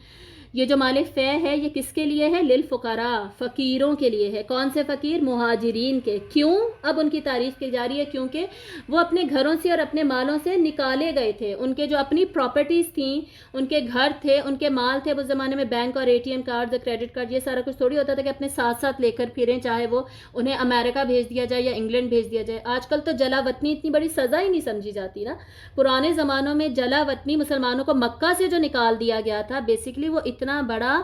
یہ جو مال فے ہے یہ کس کے لیے ہے؟ للفقراء، فقیروں کے لیے ہے. کون سے فقیر؟ مہاجرین کے. کیوں؟ اب ان کی تعریف کی جا رہی ہے کیونکہ وہ اپنے گھروں سے اور اپنے مالوں سے نکالے گئے تھے. ان کے جو اپنی پراپرٹیز تھیں، ان کے گھر تھے، ان کے مال تھے. اس زمانے میں بینک اور ATM کارڈ، کریڈٹ کارڈ، یہ سارا کچھ تھوڑی ہوتا تھا کہ اپنے ساتھ ساتھ لے کر پھریں، چاہے وہ انہیں امریکہ بھیج دیا جائے یا انگلینڈ بھیج دیا جائے. آج کل تو جلا وطنی اتنی بڑی سزا ہی نہیں سمجھی جاتی نا. پرانے زمانوں میں جلا وطنی مسلمانوں کو مکہ سے جو نکال دیا گیا تھا، بیسکلی وہ اتنا بڑا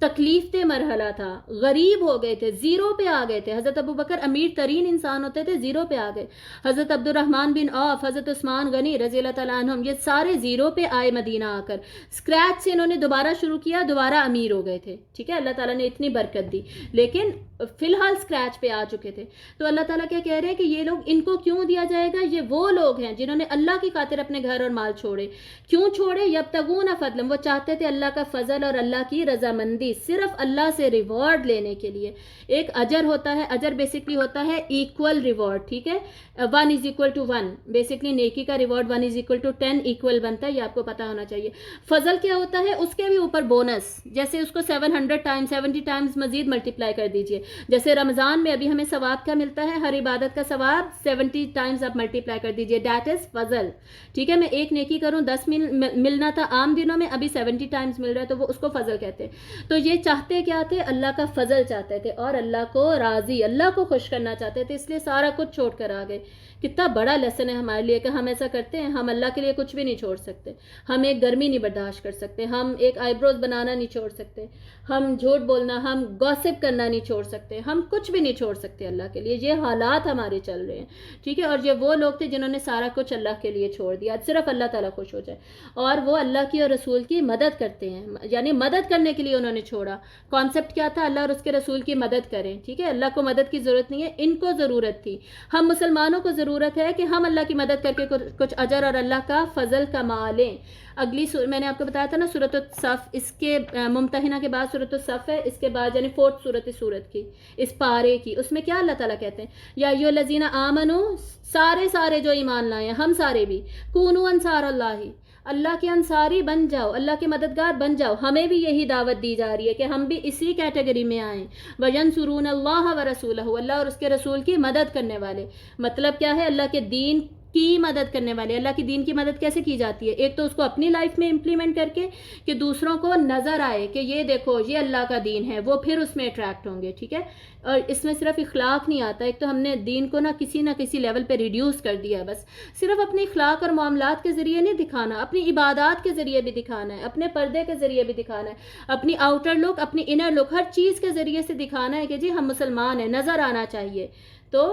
تکلیف دہ مرحلہ تھا. غریب ہو گئے تھے، زیرو پہ آ گئے تھے. حضرت ابو بکر امیر ترین انسان ہوتے تھے، زیرو پہ آ گئے. حضرت عبد الرحمن بن عوف، حضرت عثمان غنی رضی اللہ تعالیٰ عنہم، یہ سارے زیرو پہ آئے مدینہ آ کر. اسکریچ سے انہوں نے دوبارہ شروع کیا، دوبارہ امیر ہو گئے تھے. ٹھیک ہے، اللہ تعالیٰ نے اتنی برکت دی، لیکن فی الحال اسکریچ پہ آ چکے تھے. تو اللہ تعالیٰ کیا کہہ رہے ہیں کہ یہ لوگ، ان کو کیوں دیا جائے گا؟ یہ وہ لوگ ہیں جنہوں نے اللہ کی خاطر اپنے گھر اور مال چھوڑے. کیوں چھوڑے؟ یبتغون فضلا، وہ چاہتے تھے اللہ کا فضل اور اللہ کی رضامندی، صرف اللہ سے ریوارڈ لینے کے لیے. ایک اجر ہوتا ہے، اجر بیسکلی ہوتا ہے ایکول ریوارڈ. ٹھیک ہے، 1 = 1. بیسکلی نیکی کا ریوارڈ 1 = 10 ایکول بنتا ہے، یہ آپ کو پتا ہونا چاہیے. فضل کیا ہوتا ہے؟ اس کے بھی اوپر بونس. جیسے اس کو 700 ٹائمز 70 ٹائمز مزید ملٹیپلائی کر دیجئے. جیسے رمضان میں ابھی ہمیں ثواب کیا ملتا ہے؟ ہر عبادت کا ثواب 70 ٹائمز آپ ملٹیپلائی کر دیجئے. دیٹ از فضل. ٹھیک ہے، میں ایک نیکی کروں 10 ملنا تھا عام دنوں میں، ابھی 70 ٹائمز مل رہا ہے، تو وہ اس کو فضل کہتے ہیں. تو یہ چاہتے کیا تھے؟ اللہ کا فضل چاہتے تھے اور اللہ کو راضی، اللہ کو خوش کرنا چاہتے تھے، اس لیے سارا کچھ چھوڑ کر آ گئے. کتنا بڑا لیسن ہے ہمارے لیے کہ ہم ایسا کرتے ہیں. ہم اللہ کے لیے کچھ بھی نہیں چھوڑ سکتے. ہم ایک گرمی نہیں برداشت کر سکتے، ہم ایک آئی بروز بنانا نہیں چھوڑ سکتے، ہم جھوٹ بولنا، ہم گوسپ کرنا نہیں چھوڑ سکتے، ہم کچھ بھی نہیں چھوڑ سکتے اللہ کے لیے. یہ حالات ہمارے چل رہے ہیں. ٹھیک ہے، اور یہ وہ لوگ تھے جنہوں نے سارا کچھ اللہ کے لیے چھوڑ دیا، صرف اللہ تعالیٰ خوش ہو جائے. اور وہ اللہ کی اور رسول کی مدد کرتے ہیں، یعنی مدد کرنے کے لیے انہوں نے چھوڑا. کانسیپٹ کیا تھا؟ اللہ اور اس کے رسول کی مدد کریں. ٹھیک ہے، اللہ کو مدد کی ضرورت نہیں ہے، ان کو ضرورت تھی. ہم مسلمانوں کو ضرورت ہے کہ ہم اللہ کی مدد کر کے کچھ اجر اور اللہ کا فضل کما لیں. اگلی میں نے آپ کو بتایا تھا نا سورۃ الصف، اس کے ممتحنہ کے بعد سورۃ الصف ہے، اس کے بعد یعنی 4th سورت کی، اس پارے کی. اس میں کیا اللہ تعالیٰ کہتے ہیں؟ یا ایھا الذین آمنوا، سارے جو ایمان لائے ہیں، ہم سارے بھی، کونوا انصار اللہ، اللہ کے انصاری بن جاؤ، اللہ کے مددگار بن جاؤ. ہمیں بھی یہی دعوت دی جا رہی ہے کہ ہم بھی اسی کیٹیگری میں آئیں. وَيَنْصُرُونَ اللَّهَ وَرَسُولَهُ، اللہ اور اس کے رسول کی مدد کرنے والے. مطلب کیا ہے؟ اللہ کے دین کی مدد کرنے والے. اللہ کی دین کی مدد کیسے کی جاتی ہے؟ ایک تو اس کو اپنی لائف میں امپلیمنٹ کر کے کہ دوسروں کو نظر آئے کہ یہ دیکھو یہ اللہ کا دین ہے، وہ پھر اس میں اٹریکٹ ہوں گے. ٹھیک ہے، اور اس میں صرف اخلاق نہیں آتا. ایک تو ہم نے دین کو نہ کسی لیول پہ ریڈیوس کر دیا ہے، بس صرف اپنے اخلاق اور معاملات کے ذریعے نہیں دکھانا، اپنی عبادات کے ذریعے بھی دکھانا ہے، اپنے پردے کے ذریعے بھی دکھانا ہے، اپنی آؤٹر لک، اپنی انر لک، ہر چیز کے ذریعے سے دکھانا ہے کہ جی ہم مسلمان ہیں، نظر آنا چاہیے. تو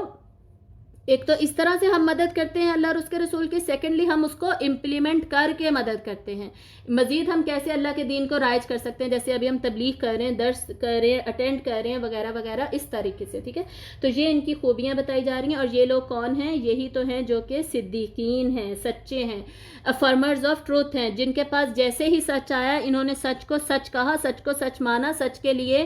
ایک تو اس طرح سے ہم مدد کرتے ہیں اللہ اور اس کے رسول کی. سیکنڈلی ہم اس کو امپلیمنٹ کر کے مدد کرتے ہیں. مزید ہم کیسے اللہ کے دین کو رائج کر سکتے ہیں؟ جیسے ابھی ہم تبلیغ کر رہے ہیں، درس کر رہے ہیں، اٹینڈ کر رہے ہیں، وغیرہ وغیرہ، اس طریقے سے. ٹھیک ہے، تو یہ ان کی خوبیاں بتائی جا رہی ہیں. اور یہ لوگ کون ہیں؟ یہی تو ہیں جو کہ صدیقین ہیں، سچے ہیں، افرمرز آف ٹروتھ ہیں، جن کے پاس جیسے ہی سچ آیا انہوں نے سچ کو سچ کہا، سچ کو سچ مانا، سچ کے لیے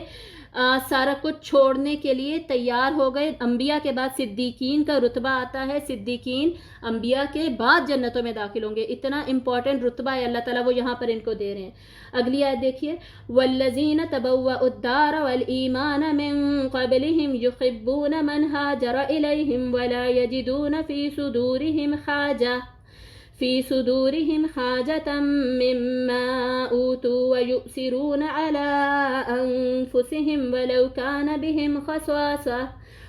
سارا کچھ چھوڑنے کے لیے تیار ہو گئے. انبیاء کے بعد صدیقین کا رتبہ آتا ہے. صدیقین انبیاء کے بعد جنتوں میں داخل ہوں گے. اتنا امپورٹنٹ رتبہ ہے اللہ تعالیٰ وہ یہاں پر ان کو دے رہے ہیں. اگلی آیت دیکھیے، وَالَّذِينَ تَبَوَّئُوا الدَّارَ وَالْإِيمَانَ مِن قَبْلِهِمْ يُحِبُّونَ مَنْ هَاجَرَ إِلَيْهِمْ وَلَا يَجِدُونَ في صدورهم حاجة مما أوتوا ويؤثرون على أنفسهم ولو كان بهم خصاصة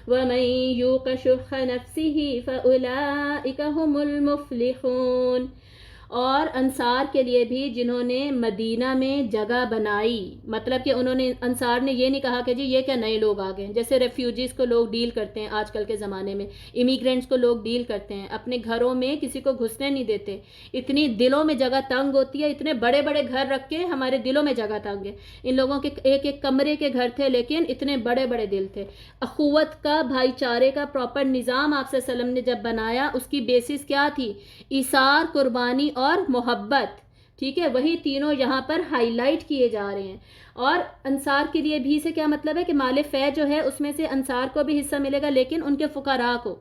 ومن يوق شح نفسه فأولئك هم المفلحون. اور انصار کے لیے بھی جنہوں نے مدینہ میں جگہ بنائی، مطلب کہ انہوں نے انصار نے یہ نہیں کہا کہ جی یہ کیا نئے لوگ آ گئے، جیسے ریفیوجیز کو لوگ ڈیل کرتے ہیں آج کل کے زمانے میں، امیگرینٹس کو لوگ ڈیل کرتے ہیں، اپنے گھروں میں کسی کو گھسنے نہیں دیتے، اتنی دلوں میں جگہ تنگ ہوتی ہے، اتنے بڑے بڑے گھر رکھ کے ہمارے دلوں میں جگہ تنگ ہے، ان لوگوں کے ایک ایک کمرے کے گھر تھے لیکن اتنے بڑے بڑے دل تھے۔ اخوت کا، بھائی چارے کا پراپر نظام آپ صلی اللہ علیہ وسلم نے جب بنایا، اس کی بیسس کیا تھی؟ ایثار، قربانی اور محبت، ٹھیک ہے، وہی تینوں یہاں پر ہائی لائٹ کیے جا رہے ہیں۔ اور انصار کے لیے بھی سے کیا مطلب ہے کہ مال فے جو ہے اس میں سے انصار کو بھی حصہ ملے گا، لیکن ان کے فقراء کو،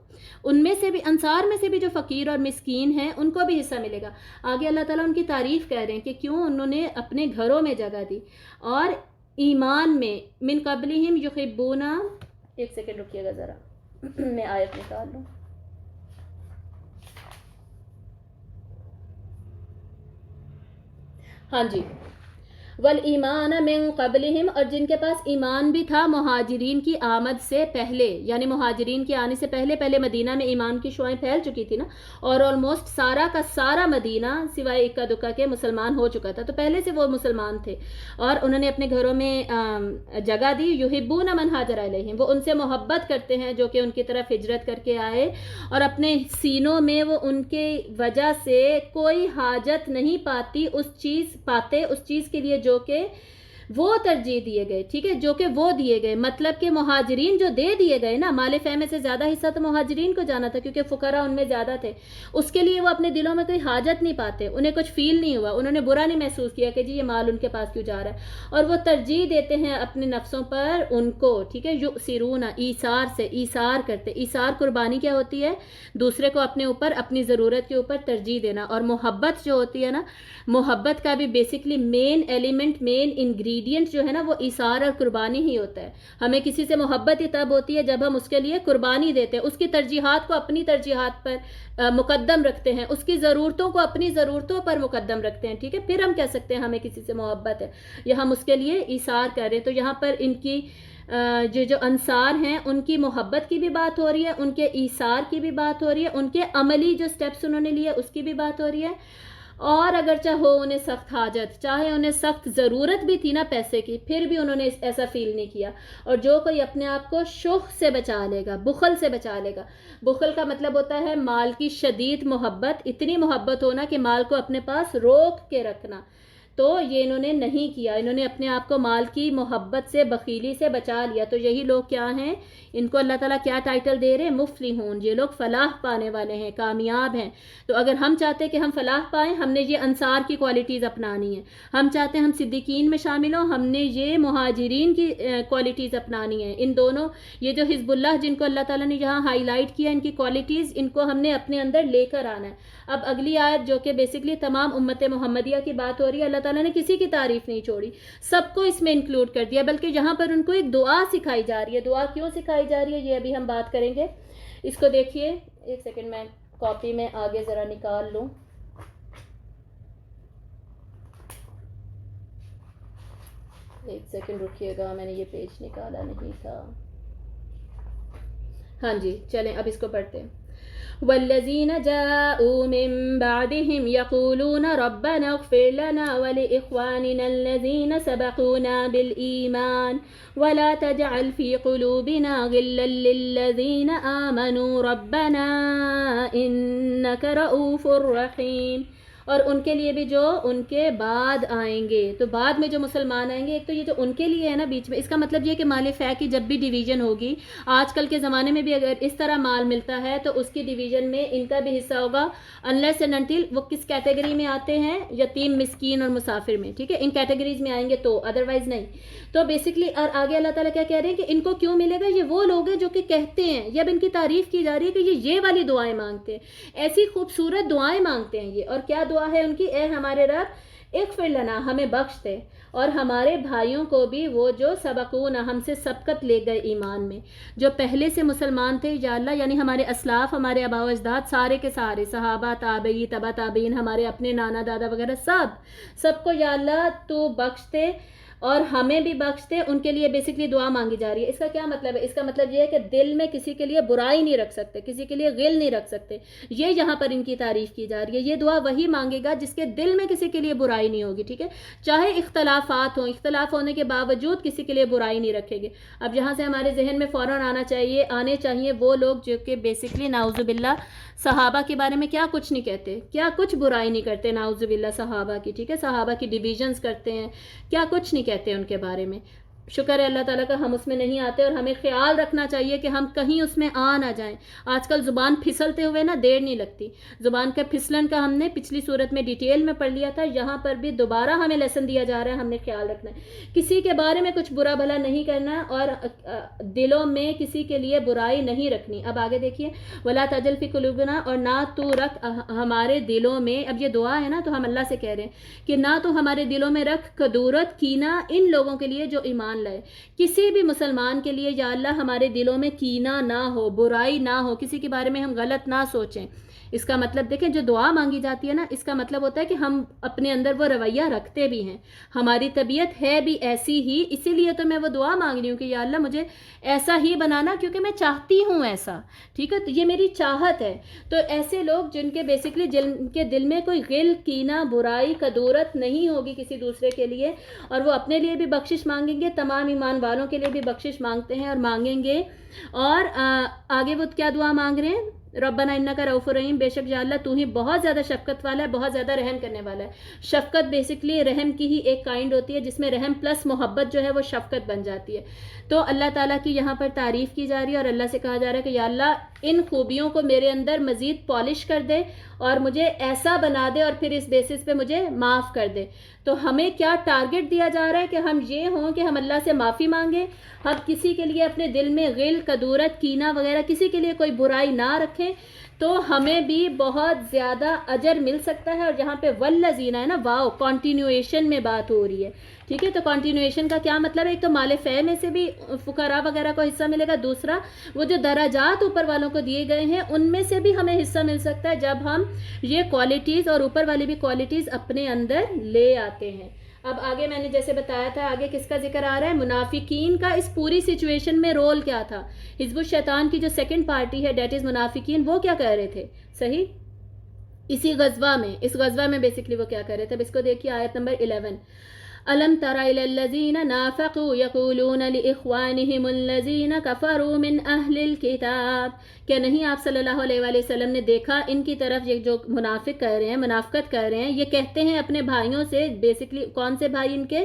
ان میں سے بھی، انصار میں سے بھی جو فقیر اور مسکین ہیں ان کو بھی حصہ ملے گا۔ آگے اللہ تعالیٰ ان کی تعریف کہہ رہے ہیں کہ کیوں انہوں نے اپنے گھروں میں جگہ دی، اور ایمان میں من قبلہم یحبونا، ایک سیکنڈ رکیے گا ذرا میں آیت نکال لوں۔ ہاں جی، والایمان من قبلہم، اور جن کے پاس ایمان بھی تھا مہاجرین کی آمد سے پہلے، یعنی مہاجرین کے آنے سے پہلے مدینہ میں ایمان کی شعائیں پھیل چکی تھی نا، اور آلموسٹ سارا کا سارا مدینہ سوائے اکا دکا کے مسلمان ہو چکا تھا، تو پہلے سے وہ مسلمان تھے اور انہوں نے اپنے گھروں میں جگہ دی۔ یحبون من ہاجر الیہم، وہ ان سے محبت کرتے ہیں جو کہ ان کی طرف ہجرت کر کے آئے، اور اپنے سینوں میں وہ ان کے وجہ سے کوئی حاجت نہیں پاتے اس چیز کے لیے جو کہ وہ ترجیح دیے گئے، ٹھیک ہے، جو کہ وہ دیے گئے، مطلب کہ مہاجرین جو دے دیے گئے نا، مال فے میں سے زیادہ حصہ تو مہاجرین کو جانا تھا کیونکہ فقراء ان میں زیادہ تھے، اس کے لیے وہ اپنے دلوں میں کوئی حاجت نہیں پاتے، انہیں کچھ فیل نہیں ہوا، انہوں نے برا نہیں محسوس کیا کہ جی یہ مال ان کے پاس کیوں جا رہا ہے، اور وہ ترجیح دیتے ہیں اپنے نفسوں پر ان کو، ٹھیک ہے، یؤثرون، ایثار سے، ایثار کرتے، ایثار قربانی کیا ہوتی ہے؟ دوسرے کو اپنے اوپر، اپنی ضرورت کے اوپر ترجیح دینا، اور محبت جو ہوتی ہے نا، محبت کا بھی basically main element, main ingredient جو ہے نا وہ ایثار اور قربانی ہی ہوتا ہے۔ ہمیں کسی سے محبت ہی تب ہوتی ہے جب ہم اس کے لیے قربانی دیتے ہیں، اس کی ترجیحات کو اپنی ترجیحات پر مقدم رکھتے ہیں، اس کی ضرورتوں کو اپنی ضرورتوں پر مقدم رکھتے ہیں، ٹھیک ہے، پھر ہم کہہ سکتے ہیں ہمیں کسی سے محبت ہے، یا ہم اس کے لیے ایثار کر رہے ہیں۔ تو یہاں پر ان کی جو انصار ہیں ان کی محبت کی بھی بات ہو رہی ہے، ان کے ایثار کی بھی بات ہو رہی ہے، ان کے عملی جو سٹیپس انہوں نے لیے اس کی بھی بات ہو رہی ہے، اور اگرچہ ہو انہیں سخت حاجت، چاہے انہیں سخت ضرورت بھی تھی نا پیسے کی، پھر بھی انہوں نے ایسا فیل نہیں کیا۔ اور جو کوئی اپنے آپ کو شح سے بچا لے گا، بخل سے بچا لے گا، بخل کا مطلب ہوتا ہے مال کی شدید محبت، اتنی محبت ہونا کہ مال کو اپنے پاس روک کے رکھنا، تو یہ انہوں نے نہیں کیا، انہوں نے اپنے آپ کو مال کی محبت سے، بخیلی سے بچا لیا۔ تو یہی لوگ کیا ہیں؟ ان کو اللہ تعالیٰ کیا ٹائٹل دے رہے ہیں؟ مفلحون، یہ لوگ فلاح پانے والے ہیں، کامیاب ہیں۔ تو اگر ہم چاہتے ہیں کہ ہم فلاح پائیں، ہم نے یہ انصار کی کوالٹیز اپنانی ہے، ہم چاہتے ہیں ہم صدیقین میں شامل ہوں، ہم نے یہ مہاجرین کی کوالٹیز اپنانی ہے، ان دونوں، یہ جو حزب اللہ جن کو اللہ تعالیٰ نے یہاں ہائی لائٹ کیا، ان کی کوالٹیز، ان کو ہم نے اپنے اندر لے کر آنا ہے۔ اب اگلی آیت جو کہ بیسکلی تمام امت محمدیہ کی بات ہو رہی ہے، اللہ تعالیٰ نے کسی کی تعریف نہیں چھوڑی، سب کو اس میں انکلوڈ کر دیا، بلکہ یہاں پر ان کو ایک دعا سکھائی جا رہی ہے۔ دعا کیوں سکھائی جا رہی ہے یہ ابھی ہم بات کریں گے، اس کو دیکھیے، ایک سیکنڈ میں کاپی میں آگے ذرا نکال لوں، ایک سیکنڈ رکیے گا، میں نے یہ پیج نکالا نہیں تھا، ہاں جی چلیں اب اس کو پڑھتے ہیں۔ والذین جاءوا من بعدهم يقولون ربنا اغفر لنا ولإخواننا الذين سبقونا بالإيمان ولا تجعل في قلوبنا غلا للذين آمنوا ربنا إنك رؤوف رحيم، اور ان کے لیے بھی جو ان کے بعد آئیں گے، تو بعد میں جو مسلمان آئیں گے، ایک تو یہ جو ان کے لیے ہے نا بیچ میں، اس کا مطلب یہ ہے کہ مال فے کی جب بھی ڈویژن ہوگی، آج کل کے زمانے میں بھی اگر اس طرح مال ملتا ہے تو اس کی ڈویژن میں ان کا بھی حصہ ہوگا، انلیس اینڈ انٹل وہ کس کیٹیگری میں آتے ہیں؟ یتیم، مسکین اور مسافر میں، ٹھیک ہے، ان کیٹیگریز میں آئیں گے تو، ادروائز نہیں۔ تو بیسکلی اور آگے اللہ تعالیٰ کیا کہہ رہے ہیں کہ ان کو کیوں ملے گا؟ یہ وہ لوگ ہیں جو کہ کہتے ہیں، یہ اب ان کی تعریف کی جا رہی ہے کہ یہ والی دعائیں مانگتے ہیں، ایسی خوبصورت دعائیں مانگتے ہیں یہ، اور کیا دعا ہے ان کی؟ اے ہمارے رب اغفر لنا، ہمیں بخش دے، اور ہمارے بھائیوں کو بھی، وہ جو سبقونا، ہم سے سبقت لے گئے ایمان میں، جو پہلے سے مسلمان تھے، یا اللہ، یعنی ہمارے اسلاف، ہمارے آباء و اجداد، سارے کے سارے صحابہ، تابعی، تبع تابعین، ہمارے اپنے نانا دادا وغیرہ، سب کو یا اللہ تو بخش دے، اور ہمیں بھی بخش دے، ان کے لیے بیسکلی دعا مانگی جا رہی ہے۔ اس کا کیا مطلب ہے؟ اس کا مطلب یہ ہے کہ دل میں کسی کے لیے برائی نہیں رکھ سکتے، کسی کے لیے غل نہیں رکھ سکتے، یہ یہاں پر ان کی تعریف کی جا رہی ہے۔ یہ دعا وہی مانگے گا جس کے دل میں کسی کے لیے برائی نہیں ہوگی، ٹھیک ہے، چاہے اختلافات ہوں، اختلاف ہونے کے باوجود کسی کے لیے برائی نہیں رکھے گے۔ اب یہاں سے ہمارے ذہن میں فوراً آنے چاہیے وہ لوگ جو کہ بیسکلی نعوذ باللہ صحابہ کے بارے میں کیا کچھ نہیں کہتے، کیا کچھ برائی نہیں کرتے نعوذ باللہ صحابہ کی، ٹھیک ہے، صحابہ کی ڈویژنز کرتے ہیں، کیا کچھ نہیں کہتے ان کے بارے میں۔ شکر ہے اللہ تعالیٰ کا ہم اس میں نہیں آتے، اور ہمیں خیال رکھنا چاہیے کہ ہم کہیں اس میں نہ جائیں۔ آج کل زبان پھسلتے ہوئے نا دیر نہیں لگتی۔ زبان کا پھسلن کا ہم نے پچھلی صورت میں ڈیٹیل میں پڑھ لیا تھا، یہاں پر بھی دوبارہ ہمیں لیسن دیا جا رہا ہے، ہم نے خیال رکھنا ہے، کسی کے بارے میں کچھ برا بھلا نہیں کرنا، اور دلوں میں کسی کے لیے برائی نہیں رکھنی۔ اب آگے دیکھیے، وَلَا تَجْعَلْ فِي قُلُوبِنَا، اور نہ تو رکھ ہمارے دلوں میں، اب یہ دعا ہے نا تو ہم اللہ سے کہہ رہے ہیں کہ نہ تو ہمارے دلوں میں رکھ کدورت، کینہ ان لوگوں کے لیے جو ایمان لائے، کسی بھی مسلمان کے لیے یا اللہ ہمارے دلوں میں کینہ نہ ہو، برائی نہ ہو، کسی کے بارے میں ہم غلط نہ سوچیں۔ اس کا مطلب دیکھیں، جو دعا مانگی جاتی ہے نا، اس کا مطلب ہوتا ہے کہ ہم اپنے اندر وہ رویہ رکھتے بھی ہیں، ہماری طبیعت ہے بھی ایسی ہی، اسی لیے تو میں وہ دعا مانگ رہی ہوں کہ یا اللہ مجھے ایسا ہی بنانا، کیونکہ میں چاہتی ہوں ایسا، ٹھیک ہے، تو یہ میری چاہت ہے۔ تو ایسے لوگ جن کے بیسکلی جن کے دل میں کوئی غل، کینہ، برائی، کدورت نہیں ہوگی کسی دوسرے کے لیے، اور وہ اپنے لیے بھی بخشش مانگیں گے، تمام ایمان والوں کے لیے بھی بخشش مانگتے ہیں اور مانگیں گے۔ اور آگے وہ کیا دعا مانگ رہے ہیں؟ ربنا انکا رؤوف رحیم، بے شک یا اللہ تو ہی بہت زیادہ شفقت والا ہے، بہت زیادہ رحم کرنے والا ہے۔ شفقت بیسکلی رحم کی ہی ایک کائنڈ ہوتی ہے، جس میں رحم پلس محبت جو ہے وہ شفقت بن جاتی ہے۔ تو اللہ تعالیٰ کی یہاں پر تعریف کی جا رہی ہے، اور اللہ سے کہا جا رہا ہے کہ یا اللہ ان خوبیوں کو میرے اندر مزید پالش کر دے اور مجھے ایسا بنا دے، اور پھر اس بیسس پہ مجھے معاف کر دے۔ تو ہمیں کیا ٹارگٹ دیا جا رہا ہے کہ ہم یہ ہوں کہ ہم اللہ سے معافی مانگیں، ہم کسی کے لیے اپنے دل میں غل، کدورت، کینہ وغیرہ کسی کے لیے کوئی برائی نہ رکھیں، تو ہمیں بھی بہت زیادہ اجر مل سکتا ہے۔ اور جہاں پہ والذین ہے نا، واو، کنٹینویشن میں بات ہو رہی ہے، ٹھیک ہے، تو کنٹینویشن کا کیا مطلب ہے؟ ایک تو مال فے میں سے بھی فقراء وغیرہ کو حصہ ملے گا، دوسرا وہ جو درجات اوپر والوں کو دیے گئے ہیں ان میں سے بھی ہمیں حصہ مل سکتا ہے جب ہم یہ کوالٹیز اور اوپر والی بھی کوالٹیز اپنے اندر لے آتے ہیں۔ اب آگے میں نے جیسے بتایا تھا، آگے کس کا ذکر آ رہا ہے؟ منافقین کا اس پوری سچویشن میں رول کیا تھا؟ حزب الشیطان کی جو سیکنڈ پارٹی ہے دیٹ از منافقین، وہ کیا کہہ رہے تھے؟ صحیح، اسی غزوہ میں، اس غزوہ میں بیسکلی وہ کیا کر رہے تھے؟ اب اس کو دیکھیے آیت نمبر 11، أَلَمْ تَرَ إِلَى الَّذِينَ نَافَقُوا يَقُولُونَ لِإِخْوَانِهِمُ الَّذِينَ كَفَرُوا مِنْ أَهْلِ الْكِتَابِ، کہ نہیں آپ صلی اللہ علیہ وآلہ وسلم نے دیکھا ان کی طرف یہ جو منافق کر رہے ہیں، منافقت کر رہے ہیں، یہ کہتے ہیں اپنے بھائیوں سے، بیسکلی کون سے بھائی؟ ان کے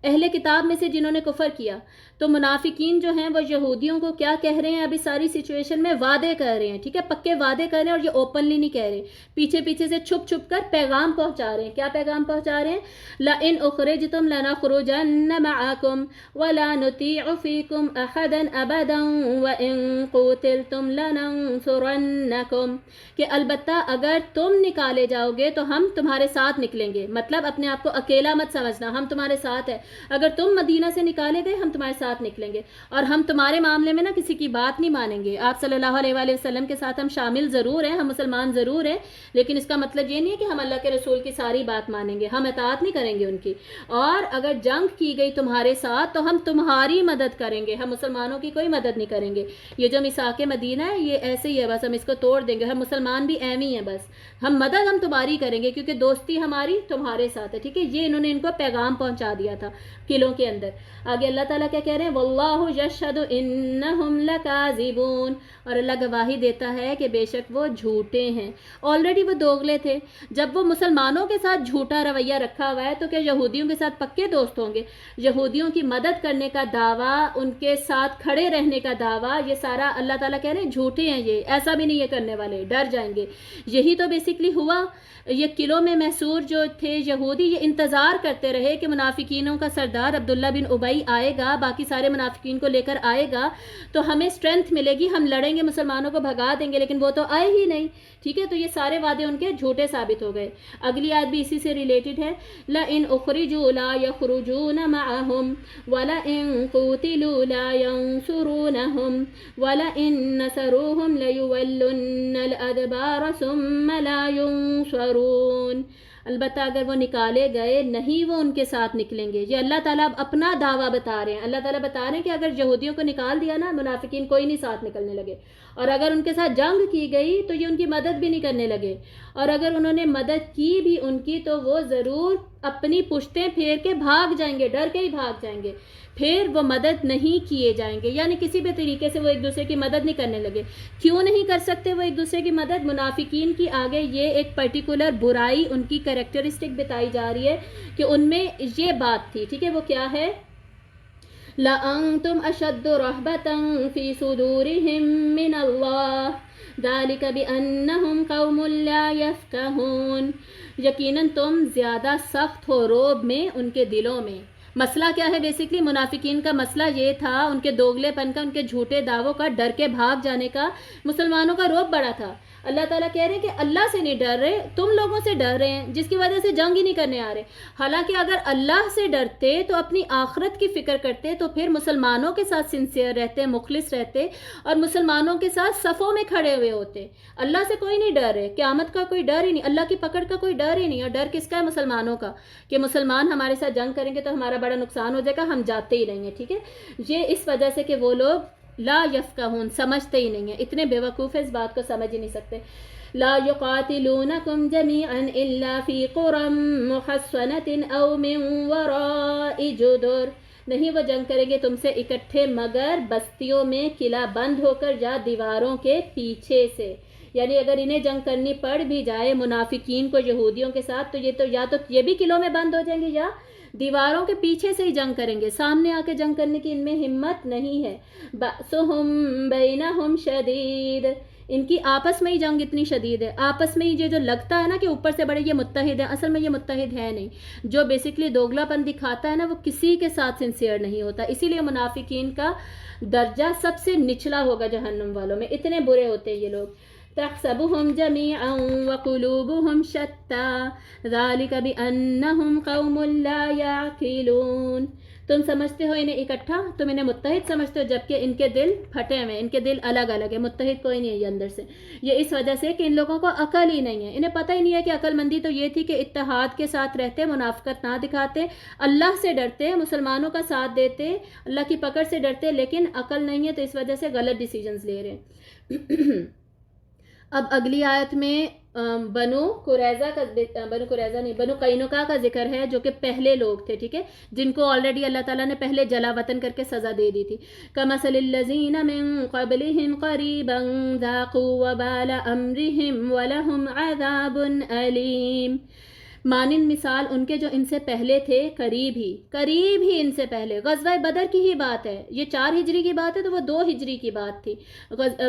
اہل کتاب میں سے جنہوں نے کفر کیا۔ تو منافقین جو ہیں وہ یہودیوں کو کیا کہہ رہے ہیں؟ ابھی ساری سچویشن میں وعدے کر رہے ہیں، ٹھیک ہے، پکے وعدے کر رہے ہیں، اور یہ اوپنلی نہیں کہہ رہے، پیچھے پیچھے سے چھپ چھپ کر پیغام پہنچا رہے ہیں۔ کیا پیغام پہنچا رہے ہیں؟ لَإِنْ أُخْرِجْتُمْ لَنَخْرُجَنَّ مَعَكُمْ وَلَا نُطِيعُ فِيكُمْ أَحَدًا أَبَدًا وَإِنْ قُوتِلْتُمْ لَنَنْصُرَنَّكُمْ، کہ البتہ اگر تم نکالے جاؤ گے تو ہم تمہارے ساتھ نکلیں گے، مطلب اپنے آپ کو اکیلا مت سمجھنا، ہم تمہارے ساتھ ہیں، اگر تم مدینہ سے نکالے گئے ہم تمہارے ساتھ نکلیں گے، اور ہم تمہارے معاملے میں نا کسی کی بات نہیں مانیں گے۔ آپ صلی اللہ علیہ وآلہ وسلم کے ساتھ ہم شامل ضرور ہیں، ہم مسلمان ضرور ہیں، لیکن اس کا مطلب یہ نہیں ہے کہ ہم اللہ کے رسول کی ساری بات مانیں گے، ہم اطاعت نہیں کریں گے ان کی، اور اگر جنگ کی گئی تمہارے ساتھ تو ہم تمہاری مدد کریں گے، ہم مسلمانوں کی کوئی مدد نہیں کریں گے۔ یہ جو میثاق مدینہ ہے یہ ایسے ہی ہے، بس ہم اس کو توڑ دیں گے، ہم مسلمان بھی ایم ہی ہیں، بس ہم مدد ہم تمہاری کریں گے کیونکہ دوستی ہماری تمہارے ساتھ ہے، ٹھیک ہے۔ یہ انہوں نے ان کو پیغام پہنچا دیا تھا قلعوں کے اندر۔ آگے اللہ تعالیٰ کیا کہہ رہے ہیں؟ واللہ یشہد انہم لکاذبون، اور اللہ گواہی دیتا ہے کہ بے شک وہ جھوٹے ہیں۔ آلریڈی وہ دوغلے تھے، جب وہ مسلمانوں کے ساتھ جھوٹا رویہ رکھا ہوا ہے تو کیا یہودیوں کے ساتھ پکے دوست ہوں گے؟ یہودیوں کی مدد کرنے کا دعویٰ، ان کے ساتھ کھڑے رہنے کا دعویٰ، یہ سارا اللہ تعالیٰ کہہ رہے ہیں جھوٹے ہیں، یہ ایسا بھی نہیں یہ کرنے والے، ڈر جائیں گے۔ یہی تو بیسکلی ہوا، یہ قلعوں میں محصور جو تھے یہودی، یہ انتظار کرتے رہے کہ منافقینوں کا سردار عبداللہ بن ابی آئے گا، باقی سارے منافقین کو لے کر آئے گا تو ہمیں اسٹرینتھ ملے گی، ہم لڑیں گے، مسلمانوں کو بھگا دیں گے، لیکن وہ تو آئے ہی نہیں، ٹھیک ہے۔ تو یہ سارے وعدے ان کے جھوٹے ثابت ہو گئے۔ اگلی آیت بھی اسی سے ریلیٹڈ ہے، لَإِنْ أُخْرِجُوا لَا يَخْرُجُونَ مَعَهُمْ وَلَئِنْ قُوتِلُوا لَا يَنْصُرُونَهُمْ وَلَئِنْ نَصَرُوهُمْ لَيُوَلُّنَّ الْأَدْبَارَ ثُمَّ لَا يُنْصَرُونَ۔ البتہ اگر وہ نکالے گئے نہیں وہ ان کے ساتھ نکلیں گے. یہ اللہ تعالیٰ اب اپنا دعویٰ بتا رہے ہیں. اللہ تعالیٰ بتا رہے ہیں کہ اگر یہودیوں کو نکال دیا نا منافقین کوئی نہیں ساتھ نکلنے لگے, اور اگر ان کے ساتھ جنگ کی گئی تو یہ ان کی مدد بھی نہیں کرنے لگے, اور اگر انہوں نے مدد کی بھی ان کی تو وہ ضرور اپنی پشتیں پھیر کے بھاگ جائیں گے, ڈر کے ہی بھاگ جائیں گے, پھر وہ مدد نہیں کیے جائیں گے. یعنی کسی بھی طریقے سے وہ ایک دوسرے کی مدد نہیں کرنے لگے. کیوں نہیں کر سکتے وہ ایک دوسرے کی مدد؟ منافقین کی آگے یہ ایک پرٹیکولر برائی ان کی کریکٹرسٹک بتائی جا رہی ہے کہ ان میں یہ بات تھی, ٹھیک ہے, وہ کیا ہے؟ لَأَنْتُمْ أَشَدُّ رَهْبَةً فِي صُدُورِهِمْ مِنَ اللَّهِ ذَلِكَ بِأَنَّهُمْ قَوْمٌ لَا يَفْقَهُونَ. یقیناً تم زیادہ سخت ہو روب میں ان کے دلوں میں. مسئلہ کیا ہے؟ بیسکلی منافقین کا مسئلہ یہ تھا, ان کے دوگلے پن کا, ان کے جھوٹے دعووں کا, ڈر کے بھاگ جانے کا. مسلمانوں کا روب بڑا تھا. اللہ تعالیٰ کہہ رہے ہیں کہ اللہ سے نہیں ڈر رہے, تم لوگوں سے ڈر رہے ہیں جس کی وجہ سے جنگ ہی نہیں کرنے آ رہے. حالانکہ اگر اللہ سے ڈرتے تو اپنی آخرت کی فکر کرتے تو پھر مسلمانوں کے ساتھ سنسیئر رہتے, مخلص رہتے, اور مسلمانوں کے ساتھ صفوں میں کھڑے ہوئے ہوتے. اللہ سے کوئی نہیں ڈر رہے, قیامت کا کوئی ڈر ہی نہیں, اللہ کی پکڑ کا کوئی ڈر ہی نہیں. اور ڈر کس کا ہے؟ مسلمانوں کا, کہ مسلمان ہمارے ساتھ جنگ کریں گے تو ہمارا بڑا نقصان ہو جائے گا, ہم جاتے ہی نہیں ہیں. ٹھیک ہے, یہ اس وجہ سے کہ وہ لوگ لا یفقہون, سمجھتے ہی نہیں ہیں, اتنے بیوقوف اس بات کو سمجھ ہی نہیں سکتے. لا يقاتلونكم جميعا إلا في قرى محصنة أو من وراء جدر. نہیں وہ جنگ کریں گے تم سے اکٹھے مگر بستیوں میں قلعہ بند ہو کر یا دیواروں کے پیچھے سے. یعنی اگر انہیں جنگ کرنی پڑ بھی جائے منافقین کو یہودیوں کے ساتھ تو یا تو یہ بھی قلعوں میں بند ہو جائیں گے یا دیواروں کے پیچھے سے ہی جنگ کریں گے. سامنے آ کے جنگ کرنے کی ان میں ہمت نہیں ہے. بأسهم بینہم شدید, ان کی آپس میں ہی جنگ اتنی شدید ہے. آپس میں ہی یہ جو لگتا ہے نا کہ اوپر سے بڑے یہ متحد ہیں, اصل میں یہ متحد ہے نہیں. جو بیسکلی دوگلا پن دکھاتا ہے نا وہ کسی کے ساتھ سنسیئر نہیں ہوتا. اسی لیے منافقین کا درجہ سب سے نچلا ہوگا جہنم والوں میں, اتنے برے ہوتے ہیں یہ لوگ. تحسبهم جميعا وقلوبهم شتى ذلك بأنهم قوم لا يعقلون. تم سمجھتے ہو انہیں اکٹھا, تم انہیں متحد سمجھتے ہو, جبکہ ان کے دل پھٹے ہوئے, ان کے دل الگ الگ ہے, متحد کوئی نہیں ہے یہ اندر سے. یہ اس وجہ سے کہ ان لوگوں کو عقل ہی نہیں ہے. انہیں پتہ ہی نہیں ہے کہ عقل مندی تو یہ تھی کہ اتحاد کے ساتھ رہتے, منافقت نہ دکھاتے, اللہ سے ڈرتے, مسلمانوں کا ساتھ دیتے, اللہ کی پکڑ سے ڈرتے, لیکن عقل نہیں ہے تو اس وجہ سے غلط ڈیسیجنز لے رہے ہیں. اب اگلی آیت میں بنو قینقاع کا ذکر ہے, جو کہ پہلے لوگ تھے, ٹھیک ہے, جن کو آلریڈی اللہ تعالیٰ نے پہلے جلا وطن کر کے سزا دے دی تھی. کمثل الذین من قبلہم قریبا ذاقوا وبال امرہم ولہم عذاب علیم. مانند مثال ان کے جو ان سے پہلے تھے, قریب ہی ان سے پہلے. غزوہ بدر کی ہی بات ہے, یہ 4 ہجری کی بات ہے تو وہ 2 ہجری کی بات تھی.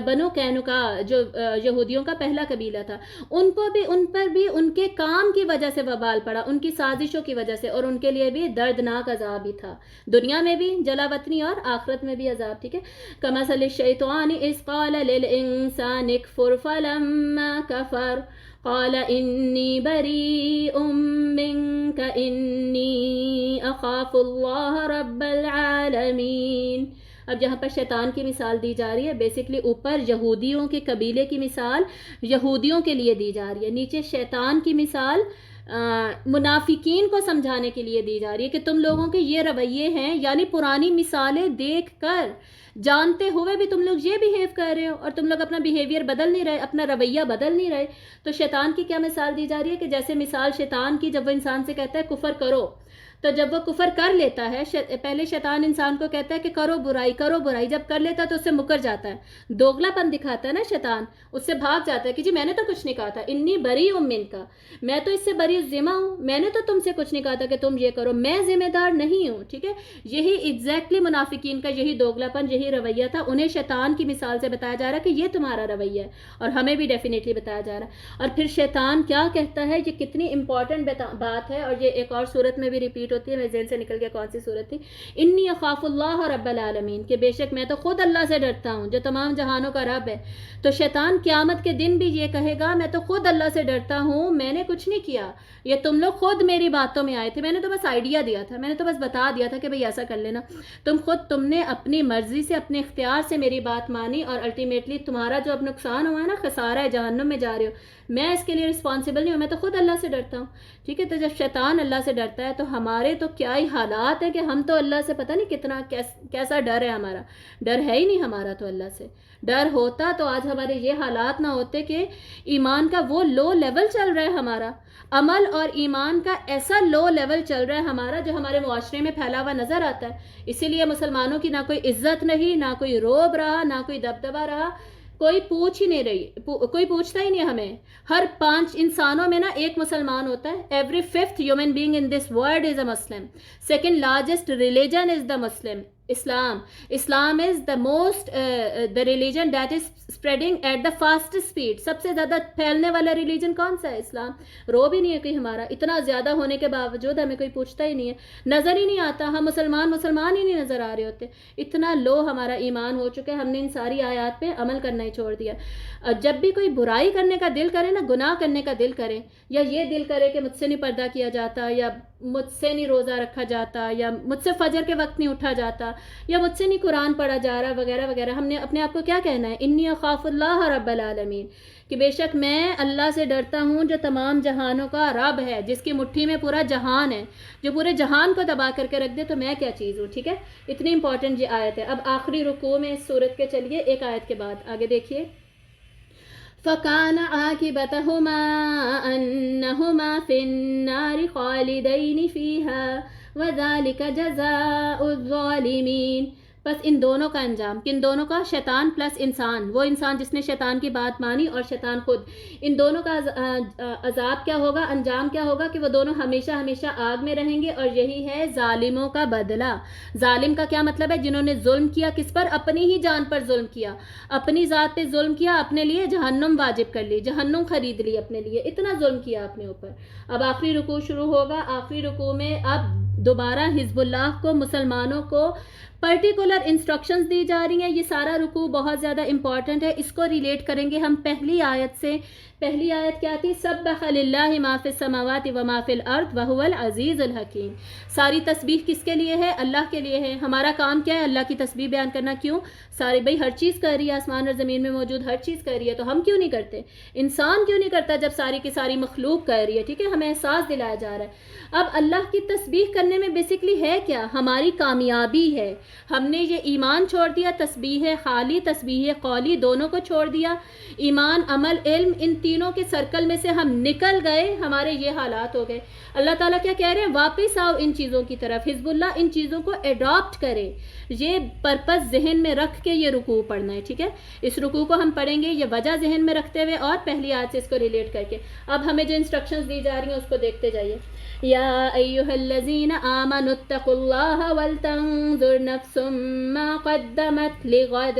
بنو قینقاع جو یہودیوں کا پہلا قبیلہ تھا, ان پر بھی ان کے کام کی وجہ سے وبال پڑا, ان کی سازشوں کی وجہ سے, اور ان کے لیے بھی دردناک عذاب ہی تھا, دنیا میں بھی جلا وطنی اور آخرت میں بھی عذاب. ٹھیک ہے, کمثل الشیطان اذ قال للانسان اکفر فلما کفر قال انی بریء منک انی اخاف اللہ رب العالمین. اب جہاں پر شیطان کی مثال دی جا رہی ہے, بیسکلی اوپر یہودیوں کے قبیلے کی مثال یہودیوں کے لیے دی جا رہی ہے, نیچے شیطان کی مثال منافقین کو سمجھانے کے لیے دی جا رہی ہے کہ تم لوگوں کے یہ رویے ہیں, یعنی پرانی مثالیں دیکھ کر جانتے ہوئے بھی تم لوگ یہ بیہیو کر رہے ہو, اور تم لوگ اپنا بیہیویئر بدل نہیں رہے, اپنا رویہ بدل نہیں رہے. تو شیطان کی کیا مثال دی جا رہی ہے کہ جیسے مثال شیطان کی جب وہ انسان سے کہتا ہے کفر کرو, تو جب وہ کفر کر لیتا ہے, پہلے شیطان انسان کو کہتا ہے کہ کرو برائی, جب کر لیتا ہے تو اس سے مکر جاتا ہے, دوگلا پن دکھاتا ہے نا شیطان, اس سے بھاگ جاتا ہے کہ جی میں نے تو کچھ نہیں کہا تھا, انی بریء منک, میں تو اس سے بری ذمہ ہوں, میں نے تو تم سے کچھ نہیں کہا تھا کہ تم یہ کرو, میں ذمہ دار نہیں ہوں. ٹھیک ہے, یہی ایگزیکٹلی منافقین کا یہی دوگلا پن, یہی رویہ تھا. انہیں شیطان کی مثال سے بتایا جا رہا ہے کہ یہ تمہارا رویہ ہے, اور ہمیں بھی ڈیفینیٹلی بتایا جا رہا ہے. اور پھر شیطان کیا کہتا ہے, یہ کتنی امپورٹنٹ بات ہے, اور یہ ایک اور صورت میں بھی ریپیٹ ریپیٹ ہوتی ہے, میرے ذہن سے نکل گیا کون سی صورت تھی. انی اخاف اللہ رب العالمین, کہ بے شک میں تو خود اللہ سے ڈرتا ہوں جو تمام جہانوں کا رب ہے. تو شیطان قیامت کے دن بھی یہ کہے گا میں تو خود اللہ سے ڈرتا ہوں, میں نے کچھ نہیں کیا, یہ تم لوگ خود میری باتوں میں آئے تھے, میں نے تو بس آئیڈیا دیا تھا, میں نے تو بس بتا دیا تھا کہ بھئی ایسا کر لینا, تم نے اپنی مرضی سے اپنے اختیار سے میری بات مانی, اور الٹیمیٹلی تمہارا جو اب نقصان ہوا ہے نا, خسارہ ہے, جہنم میں جا رہے ہو, میں اس کے لیے رسپانسبل نہیں ہوں, میں تو خود اللہ سے ڈرتا ہوں. ٹھیک ہے, تو جب شیطان اللہ سے ڈرتا ہے تو ہمارے تو کیا ہی حالات ہے کہ ہم تو اللہ سے پتہ نہیں کتنا کیسا ڈر ہے ہمارا. ڈر ہے ہی نہیں ہمارا تو اللہ سے. ڈر ہوتا تو آج ہمارے یہ حالات نہ ہوتے کہ ایمان کا وہ لو لیول چل رہا ہے ہمارا, عمل اور ایمان کا ایسا لو لیول چل رہا ہے ہمارا جو ہمارے معاشرے میں پھیلا ہوا نظر آتا ہے. اسی لیے مسلمانوں کی نہ کوئی عزت نہیں, نہ کوئی روب رہا, نہ کوئی دبدبہ رہا, کوئی پوچھ ہی نہیں رہی, کوئی پوچھتا ہی نہیں ہمیں. ہر 5 انسانوں میں نا ایک مسلمان ہوتا ہے. Every 5th human being in this world is a Muslim. Second largest religion is the Muslim. Islam is the most the religion that is spreading at the fastest speed. سب سے زیادہ پھیلنے والا ریلیجن کون سا ہے؟ اسلام. رو بھی نہیں ہے کوئی ہمارا, اتنا زیادہ ہونے کے باوجود ہمیں کوئی پوچھتا ہی نہیں ہے, نظر ہی نہیں آتا, ہم مسلمان ہی نہیں نظر آ رہے ہوتے. اتنا لو ہمارا ایمان ہو چکا ہے, ہم نے ان ساری آیات پہ عمل کرنا ہی چھوڑ دیا. جب بھی کوئی برائی کرنے کا دل کرے نا, گناہ کرنے کا دل کرے, یا یہ دل کرے کہ مجھ سے نہیں پردہ کیا جاتا, یا مجھ سے نہیں روزہ رکھا جاتا, یا مجھ سے فجر کے وقت نہیں اٹھا جاتا, یا مجھ سے نہیں قرآن پڑھا جا رہا وغیرہ وغیرہ, ہم نے اپنے آپ کو کیا کہنا ہے؟ انی اخاف اللہ رب العالمین, کہ بے شک میں اللہ سے ڈرتا ہوں جو تمام جہانوں کا رب ہے, جس کی مٹھی میں پورا جہان ہے, جو پورے جہان کو دبا کر کے رکھ دے, تو میں کیا چیز ہوں. ٹھیک ہے, اتنی امپورٹنٹ یہ آیت ہے. اب آخری رکوع میں اس سورت کے چلیے ایک آیت کے بعد آگے دیکھیے. فَكَانَ عَاقِبَتَهُمَا أَنَّهُمَا فِي النَّارِ خَالِدَيْنِ فِيهَا وَذَلِكَ جَزَاءُ الظَّالِمِينَ. بس ان دونوں کا انجام, کن دونوں کا؟ شیطان پلس انسان, وہ انسان جس نے شیطان کی بات مانی اور شیطان خود, ان دونوں کا عذاب کیا ہوگا, انجام کیا ہوگا کہ وہ دونوں ہمیشہ ہمیشہ آگ میں رہیں گے. اور یہی ہے ظالموں کا بدلہ. ظالم کا کیا مطلب ہے؟ جنہوں نے ظلم کیا کس پر؟ اپنی ہی جان پر ظلم کیا, اپنی ذات پہ ظلم کیا, اپنے لیے جہنم واجب کر لی, جہنم خرید لی اپنے لیے, اتنا ظلم کیا اپنے اوپر. اب آخری رکوع شروع ہوگا. آخری رکوع میں اب دوبارہ حزب اللہ کو, مسلمانوں کو پرٹیکولر انسٹرکشنز دی جا رہی ہیں. یہ سارا رکوع بہت زیادہ امپورٹنٹ ہے, اس کو ریلیٹ کریں گے ہم پہلی آیت سے. پہلی آیت کیا تھی؟ سبح للہ ما فی السماوات و ما فی الارض وہو العزیز الحکیم. ساری تسبیح کس کے لیے ہے؟ اللہ کے لیے ہے. ہمارا کام کیا ہے؟ اللہ کی تسبیح بیان کرنا. کیوں؟ سارے بھائی ہر چیز کر رہی ہے, آسمان اور زمین میں موجود ہر چیز کر رہی ہے, تو ہم کیوں نہیں کرتے؟ انسان کیوں نہیں کرتا جب ساری کی ساری مخلوق کر رہی ہے؟ ٹھیک ہے, ہمیں احساس دلایا جا رہا ہے. اب اللہ کی تسبیح کرنے میں بیسکلی ہے کیا؟ ہماری کامیابی ہے. ہم نے یہ ایمان چھوڑ دیا, تسبیح خالی, تسبیح قولی, دونوں کو چھوڑ دیا. ایمان, عمل, علم, ان تینوں کے سرکل میں سے ہم نکل گئے, ہمارے یہ حالات ہو گئے. اللہ تعالیٰ کیا کہہ رہے ہیں؟ واپس آؤ ان چیزوں کی طرف. حزب اللہ ان چیزوں کو ایڈاپٹ کرے. یہ پرپس ذہن میں رکھ کے یہ رکوع پڑھنا ہے. ٹھیک ہے, اس رکوع کو ہم پڑھیں گے یہ وجہ ذہن میں رکھتے ہوئے اور پہلی آیت سے اس کو ریلیٹ کر کے. اب ہمیں جو انسٹرکشنز دی جا رہی ہیں اس کو دیکھتے جائیے. یا ایھا الذین آمنوا اتقوا اللہ ولتنظر نفس ما قدمت لغد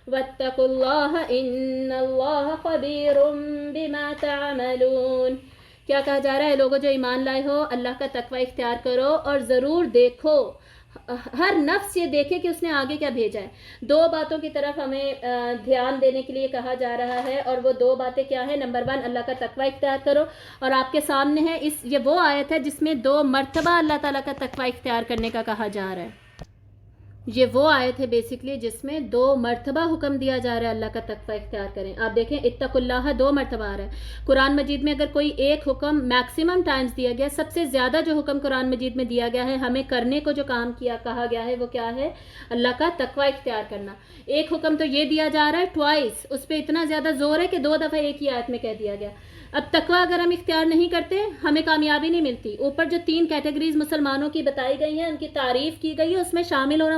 واتقوا اللہ ان اللہ خبیر بما تعملون. کیا کہا جا رہا ہے؟ لوگوں جو ایمان لائے ہو, اللہ کا تقوی اختیار کرو اور ضرور دیکھو, ہر نفس یہ دیکھے کہ اس نے آگے کیا بھیجا ہے. 2 باتوں کی طرف ہمیں دھیان دینے کے لیے کہا جا رہا ہے, اور وہ 2 باتیں کیا ہیں؟ نمبر 1 اللہ کا تقوی اختیار کرو, اور آپ کے سامنے ہے یہ وہ آیت ہے جس میں 2 مرتبہ اللہ تعالیٰ کا تقوی اختیار کرنے کا کہا جا رہا ہے. یہ وہ آیت ہے بیسکلی جس میں 2 مرتبہ حکم دیا جا رہا ہے اللہ کا تقوی اختیار کریں. آپ دیکھیں اتقوا اللہ 2 مرتبہ آ رہا ہے. قرآن مجید میں اگر کوئی ایک حکم میکسیمم ٹائمز دیا گیا, سب سے زیادہ جو حکم قرآن مجید میں دیا گیا ہے, ہمیں کرنے کو جو کام کیا کہا گیا ہے وہ کیا ہے؟ اللہ کا تقوی اختیار کرنا. ایک حکم تو یہ دیا جا رہا ہے ٹوائس, اس پہ اتنا زیادہ زور ہے کہ 2 دفعہ ایک ہی آیت میں کہہ دیا گیا. اب تقوی اگر ہم اختیار نہیں کرتے ہمیں کامیابی نہیں ملتی. اوپر جو 3 کیٹیگریز مسلمانوں کی بتائی گئی ہیں, ان کی تعریف کی گئی ہے, اس میں شامل ہونا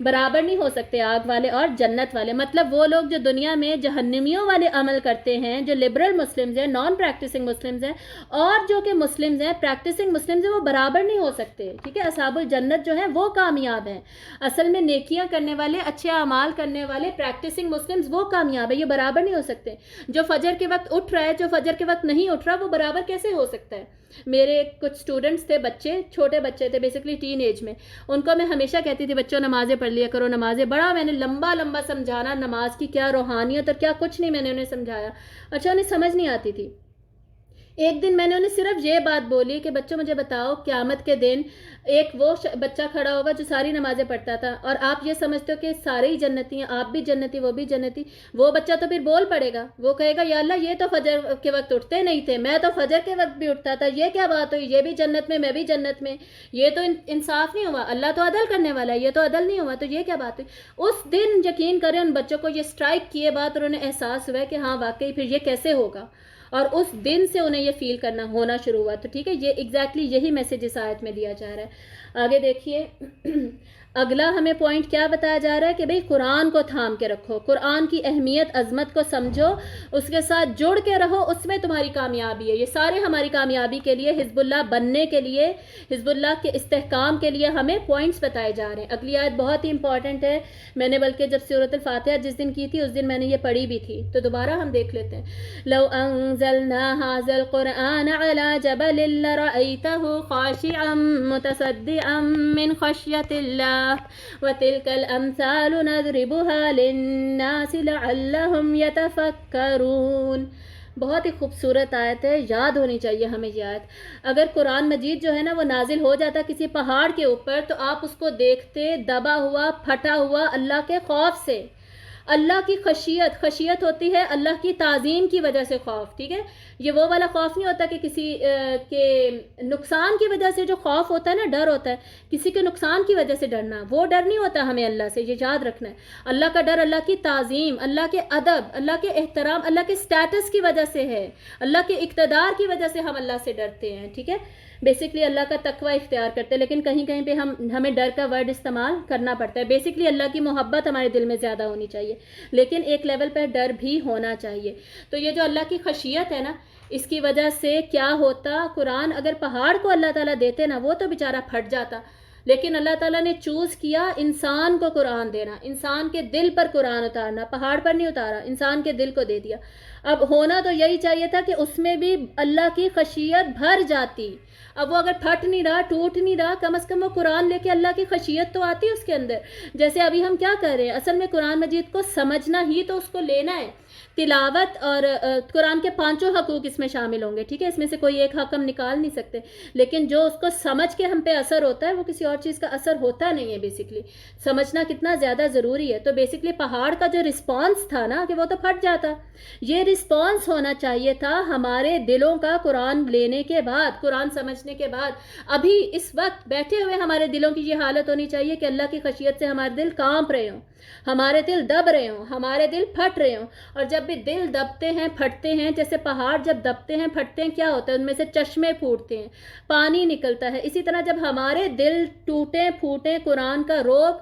برابر نہیں ہو سکتے آگ والے اور جنت والے. مطلب وہ لوگ جو دنیا میں جہنمیوں والے عمل کرتے ہیں, جو لبرل مسلمز ہیں, نان پریکٹسنگ مسلمز ہیں, اور جو کہ مسلمز ہیں, پریکٹسنگ مسلمز ہیں, وہ برابر نہیں ہو سکتے, ٹھیک ہے. اصحاب الجنت جو ہیں وہ کامیاب ہیں. اصل میں نیکیاں کرنے والے, اچھے اعمال کرنے والے پریکٹسنگ مسلمز وہ کامیاب ہیں, یہ برابر نہیں ہو سکتے. جو فجر کے وقت اٹھ رہا ہے, جو فجر کے وقت نہیں اٹھ رہا, وہ برابر کیسے ہو سکتا ہے. میرے کچھ اسٹوڈنٹس تھے, بچے, چھوٹے بچے تھے, بیسکلی ٹین ایج میں. ان کو میں ہمیشہ کہتی تھی بچوں نمازیں پڑھ لیا کرو, نمازیں. بڑا میں نے لمبا سمجھانا نماز کی کیا روحانیت اور کیا کچھ نہیں میں نے انہیں سمجھایا. اچھا, انہیں سمجھ نہیں آتی تھی. ایک دن میں نے انہیں صرف یہ بات بولی کہ بچوں مجھے بتاؤ, قیامت کے دن ایک وہ بچہ کھڑا ہوگا جو ساری نمازیں پڑھتا تھا, اور آپ یہ سمجھتے ہو کہ سارے ہی جنتی ہیں, آپ بھی جنتی, وہ بھی جنتی. وہ بچہ تو پھر بول پڑے گا, وہ کہے گا یا اللہ یہ تو فجر کے وقت اٹھتے نہیں تھے, میں تو فجر کے وقت بھی اٹھتا تھا, یہ کیا بات ہوئی, یہ بھی جنت میں, میں بھی جنت میں, یہ تو انصاف نہیں ہوا, اللہ تو عدل کرنے والا ہے, یہ تو عدل نہیں ہوا, تو یہ کیا بات ہوئی. اس دن یقین کریں ان بچوں کو یہ اسٹرائک کیے بات, اور انہیں احساس ہوا کہ ہاں واقعی پھر یہ کیسے ہوگا, اور اس دن سے انہیں یہ فیل کرنا ہونا شروع ہوا. تو ٹھیک ہے, یہ ایگزیکٹلی یہی میسج اس آیت میں دیا جا رہا ہے. آگے دیکھیے, اگلا ہمیں پوائنٹ کیا بتایا جا رہا ہے کہ بھئی قرآن کو تھام کے رکھو, قرآن کی اہمیت عظمت کو سمجھو, اس کے ساتھ جڑ کے رہو, اس میں تمہاری کامیابی ہے. یہ سارے ہماری کامیابی کے لیے, حزب اللہ بننے کے لیے, حزب اللہ کے استحکام کے لیے ہمیں پوائنٹس بتائے جا رہے ہیں. اگلی آیت بہت ہی امپورٹنٹ ہے, میں نے بلکہ جب سورۃ الفاتحہ جس دن کی تھی اس دن میں نے یہ پڑھی بھی تھی, تو دوبارہ ہم دیکھ لیتے ہیں. لو انزلنا هذا القرآن على جبل لرأيته خاشعا متصدعا من خشية الله وَتِلْكَ الْأَمْثَالُ نَضْرِبُهَا لِلنَّاسِ لَعَلَّهُمْ يَتَفَكَّرُونَ. بہت ہی خوبصورت آیت ہے, یاد ہونی چاہیے ہمیں یہ آیت. اگر قرآن مجید جو ہے نا وہ نازل ہو جاتا کسی پہاڑ کے اوپر, تو آپ اس کو دیکھتے دبا ہوا, پھٹا ہوا اللہ کے خوف سے. اللہ کی خشیت ہوتی ہے اللہ کی تعظیم کی وجہ سے خوف, ٹھیک ہے. یہ وہ والا خوف نہیں ہوتا کہ کسی کے نقصان کی وجہ سے جو خوف ہوتا ہے نا, ڈر ہوتا ہے کسی کے نقصان کی وجہ سے ڈرنا, وہ ڈر نہیں ہوتا ہمیں اللہ سے, یہ یاد رکھنا ہے. اللہ کا ڈر اللہ کی تعظیم, اللہ کے ادب, اللہ کے احترام, اللہ کے سٹیٹس کی وجہ سے ہے, اللہ کے اقتدار کی وجہ سے ہم اللہ سے ڈرتے ہیں, ٹھیک ہے. بیسکلی اللہ کا تقوی اختیار کرتے ہیں, لیکن کہیں کہیں پہ ہمیں ڈر کا ورڈ استعمال کرنا پڑتا ہے. بیسکلی اللہ کی محبت ہمارے دل میں زیادہ ہونی چاہیے, لیکن ایک لیول پہ ڈر بھی ہونا چاہیے. تو یہ جو اللہ کی خشیت ہے نا, اس کی وجہ سے کیا ہوتا, قرآن اگر پہاڑ کو اللہ تعالیٰ دیتے نا, وہ تو بیچارہ پھٹ جاتا, لیکن اللہ تعالیٰ نے چوز کیا انسان کو قرآن دینا, انسان کے دل پر قرآن اتارنا, پہاڑ پر نہیں اتارا, انسان کے دل کو دے دیا. اب ہونا تو یہی چاہیے تھا کہ اس میں بھی اللہ کی خشیت بھر جاتی. اب وہ اگر پھٹ نہیں رہا, ٹوٹ نہیں رہا, کم از کم وہ قرآن لے کے اللہ کی خشیت تو آتی اس کے اندر. جیسے ابھی ہم کیا کر رہے ہیں, اصل میں قرآن مجید کو سمجھنا ہی تو اس کو لینا ہے. تلاوت اور قرآن کے 5 حقوق اس میں شامل ہوں گے, ٹھیک ہے, اس میں سے کوئی ایک حق ہم نکال نہیں سکتے, لیکن جو اس کو سمجھ کے ہم پہ اثر ہوتا ہے وہ کسی اور چیز کا اثر ہوتا نہیں ہے. بیسکلی سمجھنا کتنا زیادہ ضروری ہے. تو بیسکلی پہاڑ کا جو رسپانس تھا نا, کہ وہ تو پھٹ جاتا, یہ رسپانس ہونا چاہیے تھا ہمارے دلوں کا قرآن لینے کے بعد, قرآن سمجھنے کے بعد. ابھی اس وقت بیٹھے ہوئے ہمارے دلوں کی یہ حالت ہونی چاہیے کہ اللہ کی خشیت سے ہمارے دل کانپ رہے ہوں, ہمارے دل دب رہے ہوں, ہمارے دل پھٹ رہے ہوں. اور جب بھی دل دبتے ہیں, پھٹتے ہیں, جیسے پہاڑ جب دبتے ہیں, پھٹتے ہیں, کیا ہوتا ہے, ان میں سے چشمے پھوٹتے ہیں, پانی نکلتا ہے. اسی طرح جب ہمارے دل ٹوٹیں پھوٹیں, قرآن کا روب,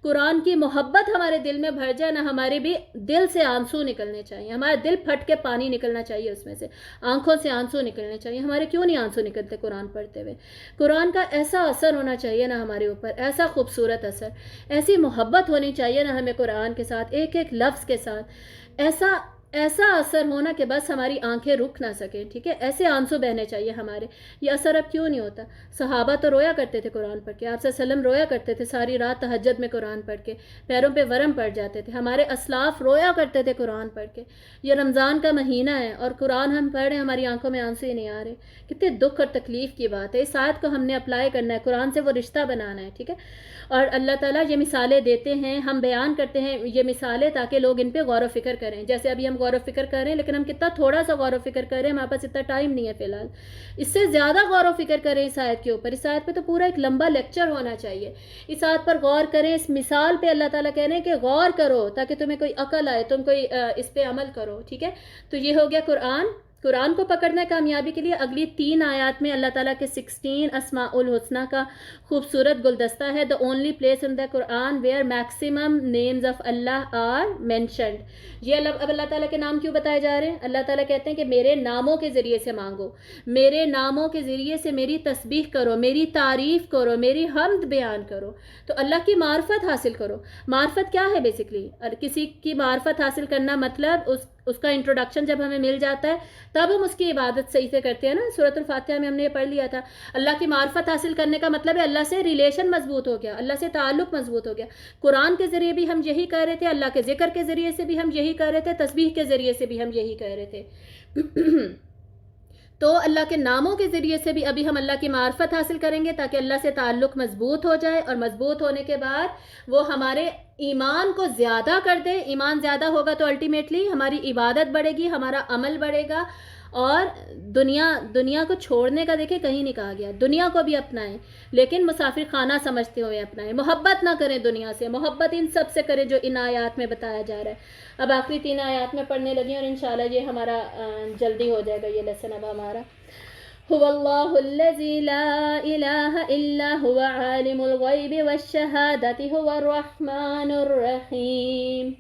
قرآن کی محبت ہمارے دل میں بھر جائے نا, ہمارے بھی دل سے آنسو نکلنے چاہیے, ہمارے دل پھٹ کے پانی نکلنا چاہیے, اس میں سے آنکھوں سے آنسو نکلنے چاہیے. ہمارے کیوں نہیں آنسو نکلتے قرآن پڑھتے ہوئے؟ قرآن کا ایسا اثر ہونا چاہیے نا ہمارے اوپر, ایسا خوبصورت اثر, ایسی محبت ہونی چاہیے نا ہمیں قرآن کے ساتھ, ایک ایک لفظ کے ساتھ, ایسا اثر ہونا کہ بس ہماری آنکھیں رک نہ سکیں, ٹھیک ہے, ایسے آنسو بہنے چاہیے ہمارے. یہ اثر اب کیوں نہیں ہوتا؟ صحابہ تو رویا کرتے تھے قرآن پڑھ کے, آپ صلی اللہ علیہ وسلم رویا کرتے تھے ساری رات تہجد میں قرآن پڑھ کے, پیروں پہ ورم پڑ جاتے تھے. ہمارے اسلاف رویا کرتے تھے قرآن پڑھ کے. یہ رمضان کا مہینہ ہے اور قرآن ہم پڑھ رہے ہیں, ہماری آنکھوں میں آنسو ہی نہیں آ رہے. کتنے دکھ اور تکلیف کی بات ہے. اس آیت کو ہم نے اپلائی کرنا ہے, قرآن سے وہ رشتہ بنانا ہے, ٹھیک ہے. اور اللہ تعالیٰ یہ مثالیں دیتے ہیں, ہم بیان کرتے ہیں یہ مثالیں تاکہ لوگ ان پہ غور و فکر کریں. جیسے ابھی ہم غور و فکر کر رہے ہیں, لیکن ہم کتنا تھوڑا سا غور و فکر کر رہے ہیں, ہمارے پاس اتنا ٹائم نہیں ہے فی الحال. اس سے زیادہ غور و فکر کریں اس آیت کے اوپر. اس آیت پہ تو پورا ایک لمبا لیکچر ہونا چاہیے. اس آیت پر غور کریں, اس مثال پہ اللہ تعالیٰ کہہ رہے ہیں کہ غور کرو تاکہ تمہیں کوئی عقل آئے, تم کوئی اس پہ عمل کرو, ٹھیک ہے. تو یہ ہو گیا قرآن, قرآن کو پکڑنا ہے کامیابی کے لیے. اگلی 3 آیات میں اللہ تعالیٰ کے 16 اسماء الحسنہ کا خوبصورت گلدستہ ہے. the only place in the Quran where maximum names of Allah are mentioned. یہ اب اللہ تعالیٰ کے نام کیوں بتائے جا رہے ہیں؟ اللہ تعالیٰ کہتے ہیں کہ میرے ناموں کے ذریعے سے مانگو، میرے ناموں کے ذریعے سے میری تسبیح کرو، میری تعریف کرو، میری حمد بیان کرو. تو اللہ کی معرفت حاصل کرو. معرفت کیا ہے بیسکلی؟ کسی کی معرفت حاصل کرنا مطلب اس کا انٹروڈکشن جب ہمیں مل جاتا ہے تب ہم اس کی عبادت صحیح سے کرتے ہیں نا. سورۃ الفاتحہ میں ہم نے یہ پڑھ لیا تھا. اللہ کی معرفت حاصل کرنے کا مطلب ہے اللہ سے ریلیشن مضبوط ہو گیا، اللہ سے تعلق مضبوط ہو گیا. قرآن کے ذریعے بھی ہم یہی کہہ رہے تھے، اللہ کے ذکر کے ذریعے سے بھی ہم یہی کہہ رہے تھے، تسبیح کے ذریعے سے بھی ہم یہی کہہ رہے تھے. تو اللہ کے ناموں کے ذریعے سے بھی ابھی ہم اللہ کی معرفت حاصل کریں گے تاکہ اللہ سے تعلق مضبوط ہو جائے، اور مضبوط ہونے کے بعد وہ ہمارے ایمان کو زیادہ کر دے. ایمان زیادہ ہوگا تو الٹیمیٹلی ہماری عبادت بڑھے گی، ہمارا عمل بڑھے گا، اور دنیا کو چھوڑنے کا دیکھیں کہیں نہیں کہا گیا. دنیا کو بھی اپنائیں لیکن مسافر خانہ سمجھتے ہوئے اپنائیں. محبت نہ کریں دنیا سے، محبت ان سب سے کریں جو ان آیات میں بتایا جا رہا ہے. اب آخری 3 آیات میں پڑھنے لگی اور انشاءاللہ یہ ہمارا جلدی ہو جائے گا یہ لیسن اب ہمارا. هو اللہ الذی لا الہ الا هو عالم الغیب والشہادۃ هو الرحمن الرحیم.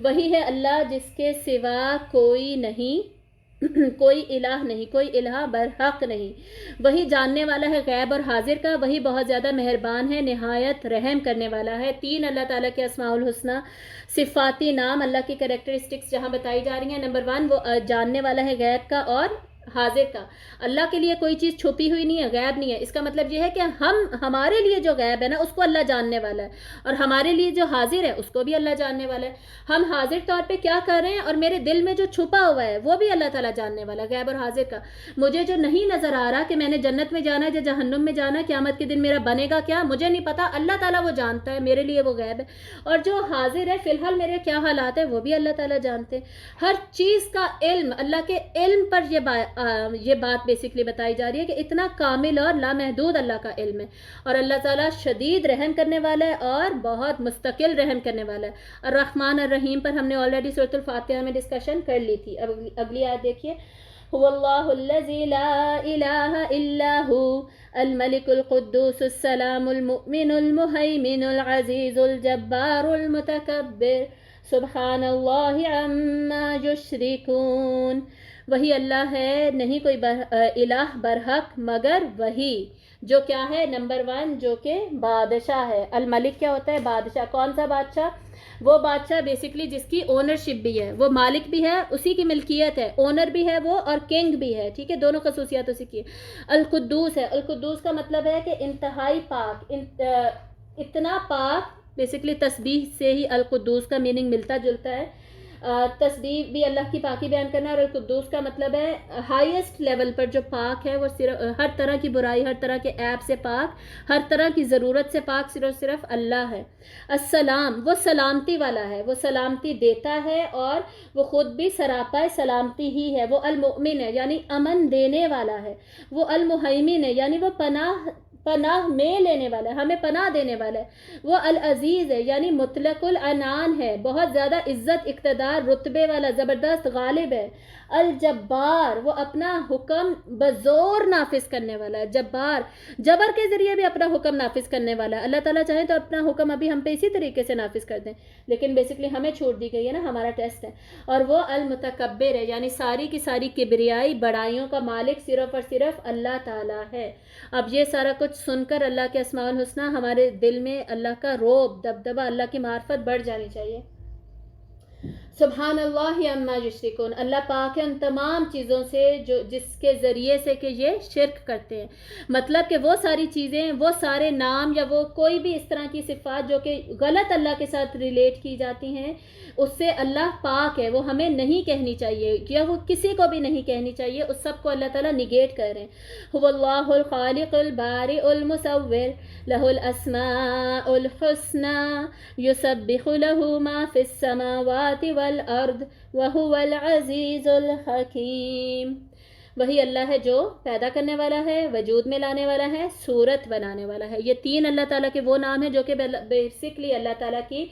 وہی ہے اللہ جس کے سوا کوئی نہیں، کوئی الہ نہیں، کوئی الہ برحق نہیں. وہی جاننے والا ہے غیب اور حاضر کا، وہی بہت زیادہ مہربان ہے، نہایت رحم کرنے والا ہے. 3 اللہ تعالیٰ کے اسماء الحسنہ صفاتی نام، اللہ کی کریکٹرسٹکس جہاں بتائی جا رہی ہیں. نمبر 1 وہ جاننے والا ہے غیب کا اور حاضر کا. اللہ کے لیے کوئی چیز چھپی ہوئی نہیں ہے، غیب نہیں ہے. اس کا مطلب یہ ہے کہ ہمارے لیے جو غیب ہے نا اس کو اللہ جاننے والا ہے، اور ہمارے لیے جو حاضر ہے اس کو بھی اللہ جاننے والا ہے. ہم حاضر طور پہ کیا کر رہے ہیں اور میرے دل میں جو چھپا ہوا ہے وہ بھی اللہ تعالیٰ جاننے والا ہے، غیب اور حاضر کا. مجھے جو نہیں نظر آ رہا کہ میں نے جنت میں جانا ہے یا جہنم میں جانا ہے، قیامت کے دن میرا بنے گا کیا، مجھے نہیں پتا، اللہ تعالیٰ وہ جانتا ہے، میرے لیے وہ غیب ہے. اور جو حاضر ہے فی الحال میرے کیا حالات ہے وہ بھی اللہ تعالیٰ جانتے ہیں. ہر چیز کا علم، اللہ کے علم پر یہ بات بیسکلی بتائی جا رہی ہے کہ اتنا کامل اور لامحدود اللہ کا علم ہے. اور اللہ تعالیٰ شدید رحم کرنے والا ہے اور بہت مستقل رحم کرنے والا ہے. الرحمن الرحیم پر ہم نے آلریڈی سورۃ الفاتحہ میں ڈسکشن کر لی تھی. اب اگلی آیت دیکھیے. هو اللہ الذی لا الہ الا هو الملک القدوس السلام المؤمن المہیمن العزیز الجبار المتکبر سبحان اللہ عما یشرکون. وہی اللہ ہے، نہیں کوئی الہ برحق مگر وہی جو کیا ہے. نمبر 1 جو کہ بادشاہ ہے. الملک کیا ہوتا ہے؟ بادشاہ. کون سا بادشاہ؟ وہ بادشاہ بیسکلی جس کی اونرشپ بھی ہے، وہ مالک بھی ہے، اسی کی ملکیت ہے، اونر بھی ہے وہ اور کنگ بھی ہے. ٹھیک ہے، دونوں خصوصیات اسی کی. القدوس ہے. القدوس کا مطلب ہے کہ انتہائی پاک، اتنا پاک. بیسکلی تسبیح سے ہی القدوس کا میننگ ملتا جلتا ہے. تسبیح بھی اللہ کی پاکی بیان کرنا، اور القدوس کا مطلب ہے ہائیسٹ لیول پر جو پاک ہے، وہ صرف ہر طرح کی برائی، ہر طرح کے عیب سے پاک، ہر طرح کی ضرورت سے پاک صرف اللہ ہے. السلام وہ سلامتی والا ہے، وہ سلامتی دیتا ہے اور وہ خود بھی سراپا سلامتی ہی ہے. وہ المؤمن ہے یعنی امن دینے والا ہے. وہ المہیمن ہے یعنی وہ پناہ میں لینے والا ہے، ہمیں پناہ دینے والا ہے. وہ العزیز ہے یعنی مطلق العنان ہے، بہت زیادہ عزت اقتدار رتبے والا، زبردست غالب ہے. الجبار وہ اپنا حکم بزور نافذ کرنے والا ہے. جبار جبر کے ذریعے بھی اپنا حکم نافذ کرنے والا ہے. اللہ تعالیٰ چاہیں تو اپنا حکم ابھی ہم پہ اسی طریقے سے نافذ کر دیں، لیکن بیسکلی ہمیں چھوڑ دی گئی ہے نا، ہمارا ٹیسٹ ہے. اور وہ المتکبر ہے یعنی ساری کی ساری کبریائی بڑائیوں کا مالک صرف اور صرف اللہ تعالیٰ ہے. اب یہ سارا کچھ سن کر اللہ کے اسماء الحسنہ ہمارے دل میں اللہ کا روب، دبدبہ، اللہ کی معرفت بڑھ جانی چاہیے. سبحان اللہ عما یشرکون. اللہ پاک ہے ان تمام چیزوں سے جس کے ذریعے سے کہ یہ شرک کرتے ہیں. مطلب کہ وہ ساری چیزیں، وہ سارے نام یا وہ کوئی بھی اس طرح کی صفات جو کہ غلط اللہ کے ساتھ ریلیٹ کی جاتی ہیں، اس سے اللہ پاک ہے، وہ ہمیں نہیں کہنی چاہیے یا وہ کسی کو بھی نہیں کہنی چاہیے. اس سب کو اللہ تعالیٰ نگیٹ کر رہے ہیں. هو اللہ الخالق البارئ المصور له الاسماء الحسنى يسبح له ما في السماوات والارض وهو العزيز الحكيم. وہی اللہ ہے جو پیدا کرنے والا ہے، وجود میں لانے والا ہے، صورت بنانے والا ہے. یہ 3 اللہ تعالیٰ کے وہ نام ہیں جو کہ بیسکلی اللہ تعالیٰ کی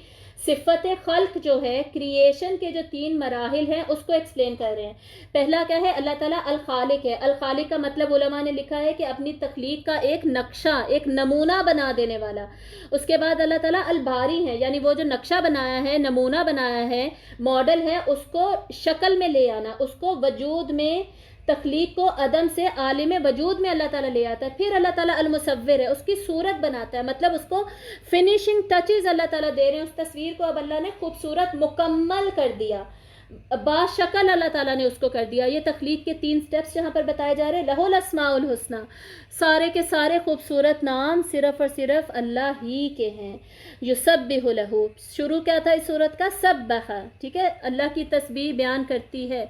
صفت خلق جو ہے، کریشن کے جو 3 مراحل ہیں اس کو ایکسپلین کر رہے ہیں۔ پہلا کیا ہے؟ اللہ تعالیٰ الخالق ہے۔ الخالق کا مطلب علماء نے لکھا ہے کہ اپنی تخلیق کا ایک نقشہ، ایک نمونہ بنا دینے والا۔ اس کے بعد اللہ تعالیٰ الباری ہے، یعنی وہ جو نقشہ بنایا ہے، نمونہ بنایا ہے، ماڈل ہے، اس کو شکل میں لے آنا، اس کو وجود میں، تخلیق کو عدم سے عالم وجود میں اللہ تعالیٰ لے آتا ہے۔ پھر اللہ تعالیٰ المصور ہے، اس کی صورت بناتا ہے، مطلب اس کو فنیشنگ ٹچز اللہ تعالیٰ دے رہے ہیں، اس تصویر کو اب اللہ نے خوبصورت مکمل کر دیا، باشکل اللہ تعالیٰ نے اس کو کر دیا۔ یہ تخلیق کے 3 سٹیپس جہاں پر بتائے جا رہے ہیں، لہ الاسماء الحسنی، سارے کے سارے خوبصورت نام صرف اور صرف اللہ ہی کے ہیں۔ یسبح لہ، شروع کیا تھا اس صورت کا؟ سبح، ٹھیک ہے، اللہ کی تسبیح بیان کرتی ہے۔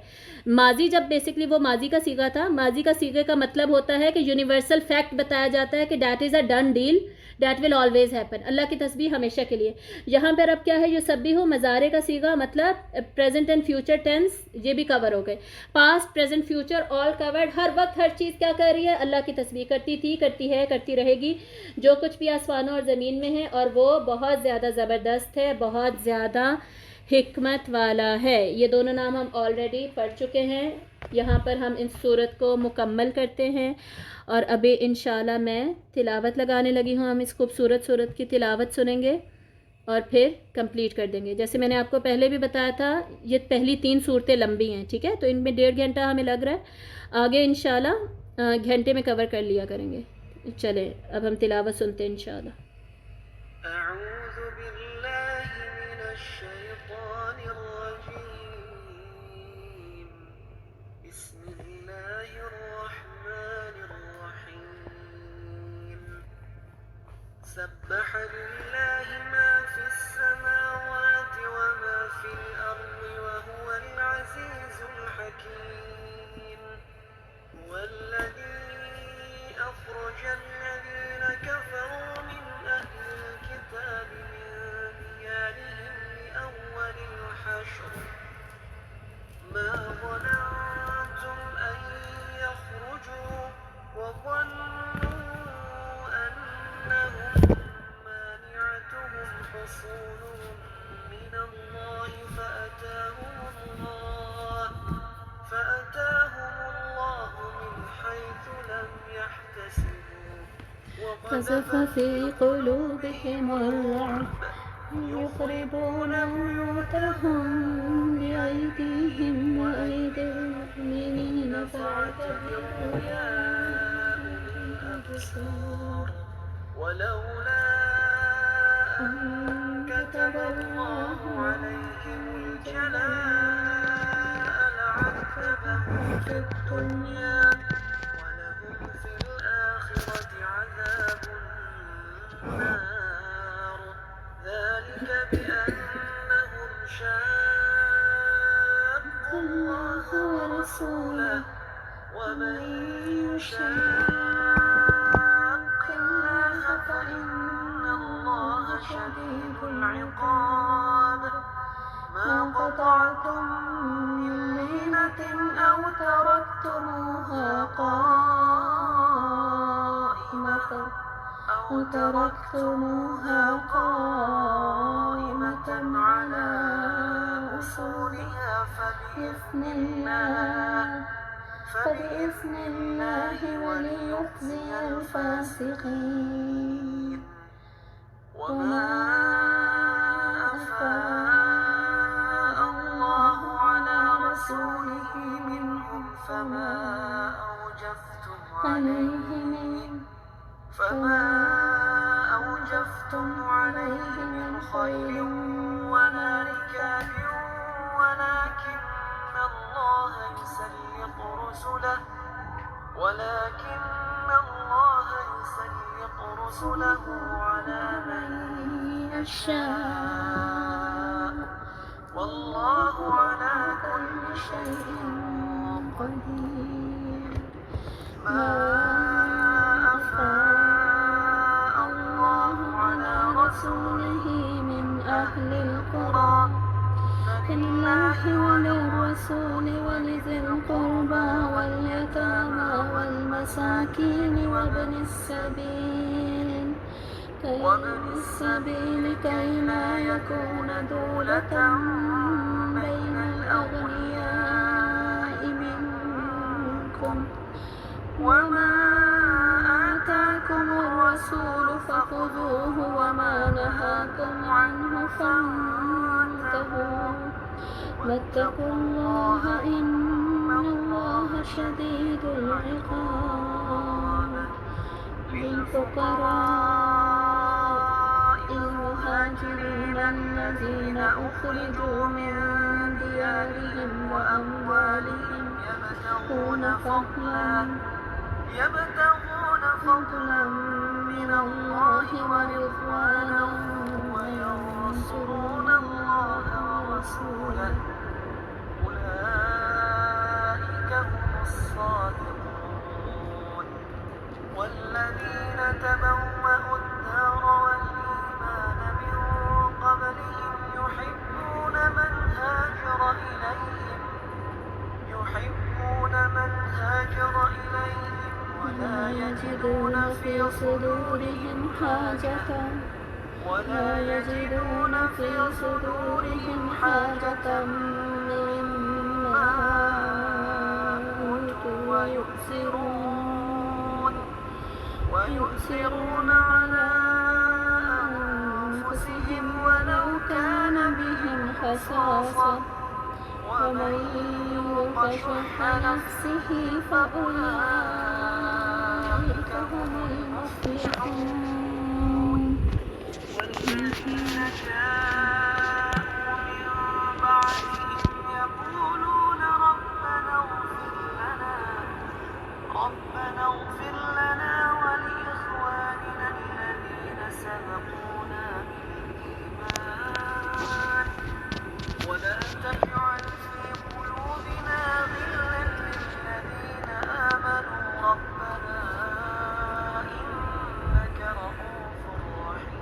ماضی جب بیسکلی وہ ماضی کا صیغہ تھا، ماضی کا صیغے کا مطلب ہوتا ہے کہ یونیورسل فیکٹ بتایا جاتا ہے کہ that is a done deal, that will always happen, اللہ کی تسبیح ہمیشہ کے لیے۔ یہاں پر اب کیا ہے؟ یسبح مضارع کا صیغہ، مطلب پریزنٹ اینڈ فیوچر ٹینس، یہ بھی کور ہو گئے، پاسٹ پریزنٹ فیوچر آل کورڈ، ہر وقت ہر چیز کیا کر رہی ہے؟ اللہ کی تسبیح کرتی تھی، کرتی ہے، کرتی رہے گی، جو کچھ بھی آسمانوں اور زمین میں ہے، اور وہ بہت زیادہ زبردست ہے، بہت زیادہ حکمت والا ہے۔ یہ دونوں نام ہم آلریڈی پڑھ چکے ہیں، یہاں پر ہم اس صورت کو مکمل کرتے ہیں، اور ابھی انشاءاللہ میں تلاوت لگانے لگی ہوں، ہم اس خوبصورت صورت کی تلاوت سنیں گے اور پھر کمپلیٹ کر دیں گے۔ جیسے میں نے آپ کو پہلے بھی بتایا تھا، یہ پہلی 3 صورتیں لمبی ہیں، ٹھیک ہے، تو ان میں 1.5 گھنٹہ ہمیں لگ رہا ہے، آگے انشاءاللہ گھنٹے میں کور کر لیا کریں گے۔ چلیں اب ہم تلاوت سنتے ہیں انشاءاللہ۔ اعوذ باللہ من الشیطان الرجیم، بسم اللہ الرحمن الرحیم، سبح للہ ما فی السماوات وما فی الارض وهو العزیز الحکیم، هو الذی اخرج الذین کفروا من اہل الكتاب من ديارهم لأول الحشر ما ظننتم أن يخرجوا وظنوا أنهم مانعتهم حصونهم من الله فأتاهم الله من حيث لم يحتسبوا قذف في قلوبهم الرعب يخربون بيوتهم بأيديهم وأيدي المؤمنين فاعتبروا يا أولي الأبصار ولولا أن كتب الله عليهم الجلاء لعذبهم في الدنيا ولهم في الآخرة عذاب النار، ذلك بأنهم شاقوا الله ورسوله ومن يشاق الله فإن الله شديد العقاب، ما قطعتم من لينة أو تركتموها قائمة على أصولها فبإذن الله وليخزي الفاسقين، وما أفاء الله على رسوله منهم فما أوجفتم عليه من خيل ولا ركاب ولكن الله يسلط رسله على من يشاء والله على كل شيء قدير، ما أفاء الله على رسوله من أهل القرى فلله وللرسول ولذي القربى واليتامى والمساكين وابن السبيل وابن السبيل كي لا يكون دولة بين الأغنياء منكم وما آتاكم الرسول فخذوه وما نهاكم عنه فانتهوا واتقوا الله إن الله شديد العقاب للفقراء المهاجرين الذين أخرجوا من ديارهم وأموالهم يبتغون فضلا من الله ورضوانا وينصرون الله ورسوله أولئك هم الصادقون والذين تبوأوا الدار والإيمان من قبلهم يحبون من هاجر إليهم ولا يجدون في صدورهم حاجة مما أوتوا ويؤثرون على أنفسهم ولو كان بهم خصاصة ومن يوق شح نفسه فأولئك هم المفلحون والذين جاءوا من بعدهم يقولون ربنا اغفر لنا ولإخواننا الذين سبقونا بالإيمان ولا تجعل في قلوبنا غلا للذين آمنوا ربنا إنك رؤوف رحيم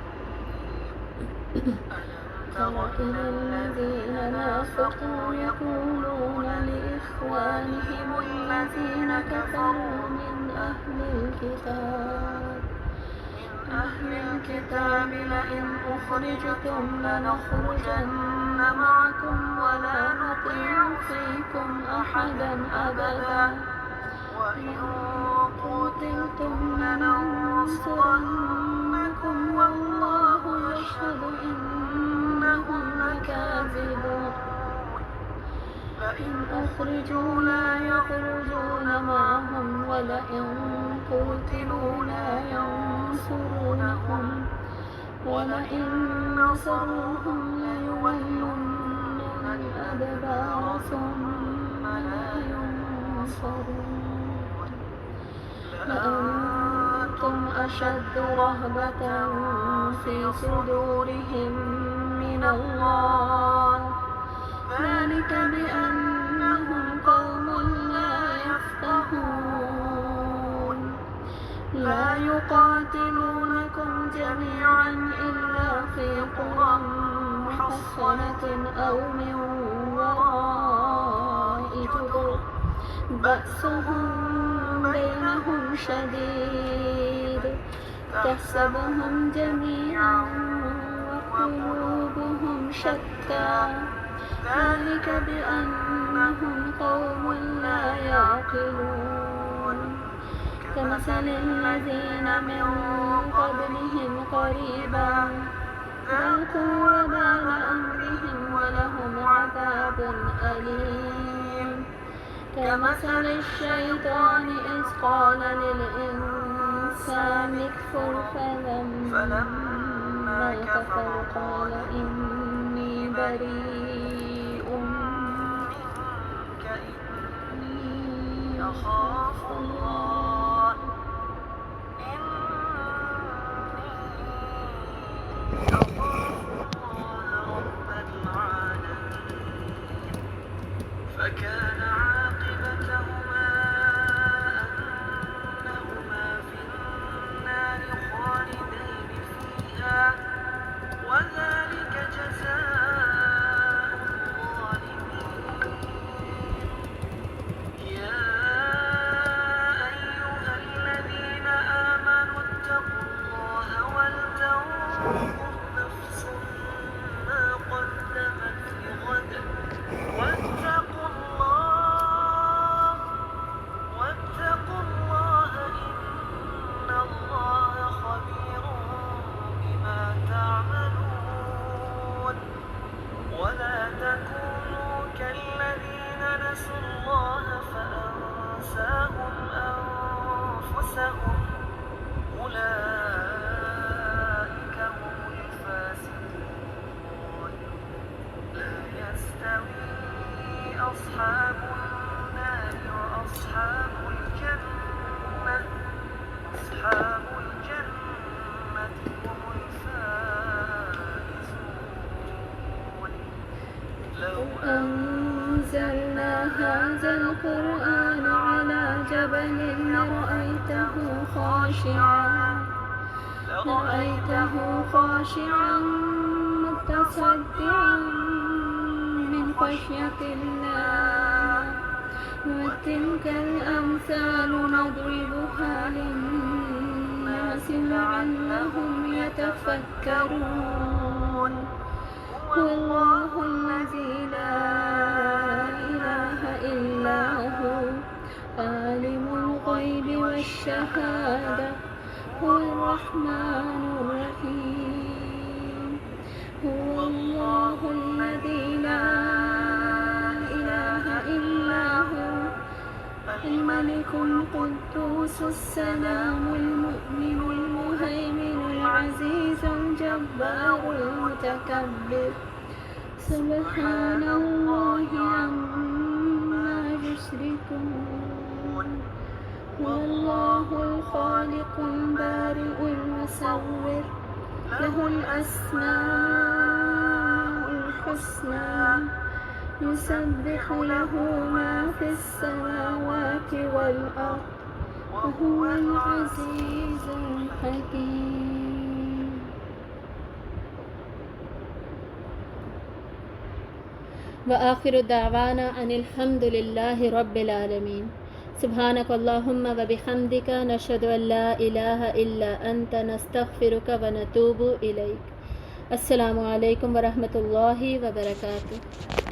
ألم تر إلى الذين نافقوا يقولون لإخوانهم الذين كفروا من أهل الكتاب لئن أخرجتم لنخرجن معكم ولا نطيع فيكم أحدا أبدا وإن قتلتم لننصرنكم والله يشهد إنهم لكاذبون لئن أخرجوا لا يخرجون معهم ولئن قتلوا لا ينصرونهم ولئن نصروهم ليولن الأدبار ثم لا ينصرون لأنتم أشد رهبة في صدورهم من الله ذلك بأنهم قوم لا يفقهون لا يقاتلونكم جميعا إلا في قرى محصنة أو من وراء جدر بأسهم بينهم شديد تحسبهم جميعا وقلوبهم شتى ذلك بأنهم قوم لا يعقلون كمثل الذين من قبلهم قريبا ذاقوا وبال أمرهم ولهم عذاب أليم كمثل الشيطان إذ قال للإنسان اكفر فلما كفر قال إني بريء منك إني أخاف الله رب العالمين فكان عاقبتهما أنهما في النار خالدين فيها وذلك جزاء الظالمين يا أيها الذين آمنوا اتقوا الله ولتنظر أنزلنا هذا القرآن على جبل لرأيته خاشعا متصدعا من خشية الله وتلك الأمثال نضربها للناس لعلهم يتفكرون هو الله الذي لا إله إلا هو عالم الغيب والشهادة هو الرحمن الرحيم هو الله الذي لا إله إلا هو الملك القدوس السلام المؤمن المهيمن العزيز الجبار المتكبر سبحان الله عما يشركون والله الخالق البارئ المصور له الأسماء الحسنى يسبح له ما في السماوات والأرض وهو العزيز الحكيم. وآخر دعوانا أن الحمد لله رب العالمين. سبحانك اللهم وبحمدك نشهد أن لا إله إلا أنت نستغفرك ونتوب إليك. السلام علیکم ورحمۃ اللہ وبرکاتہ.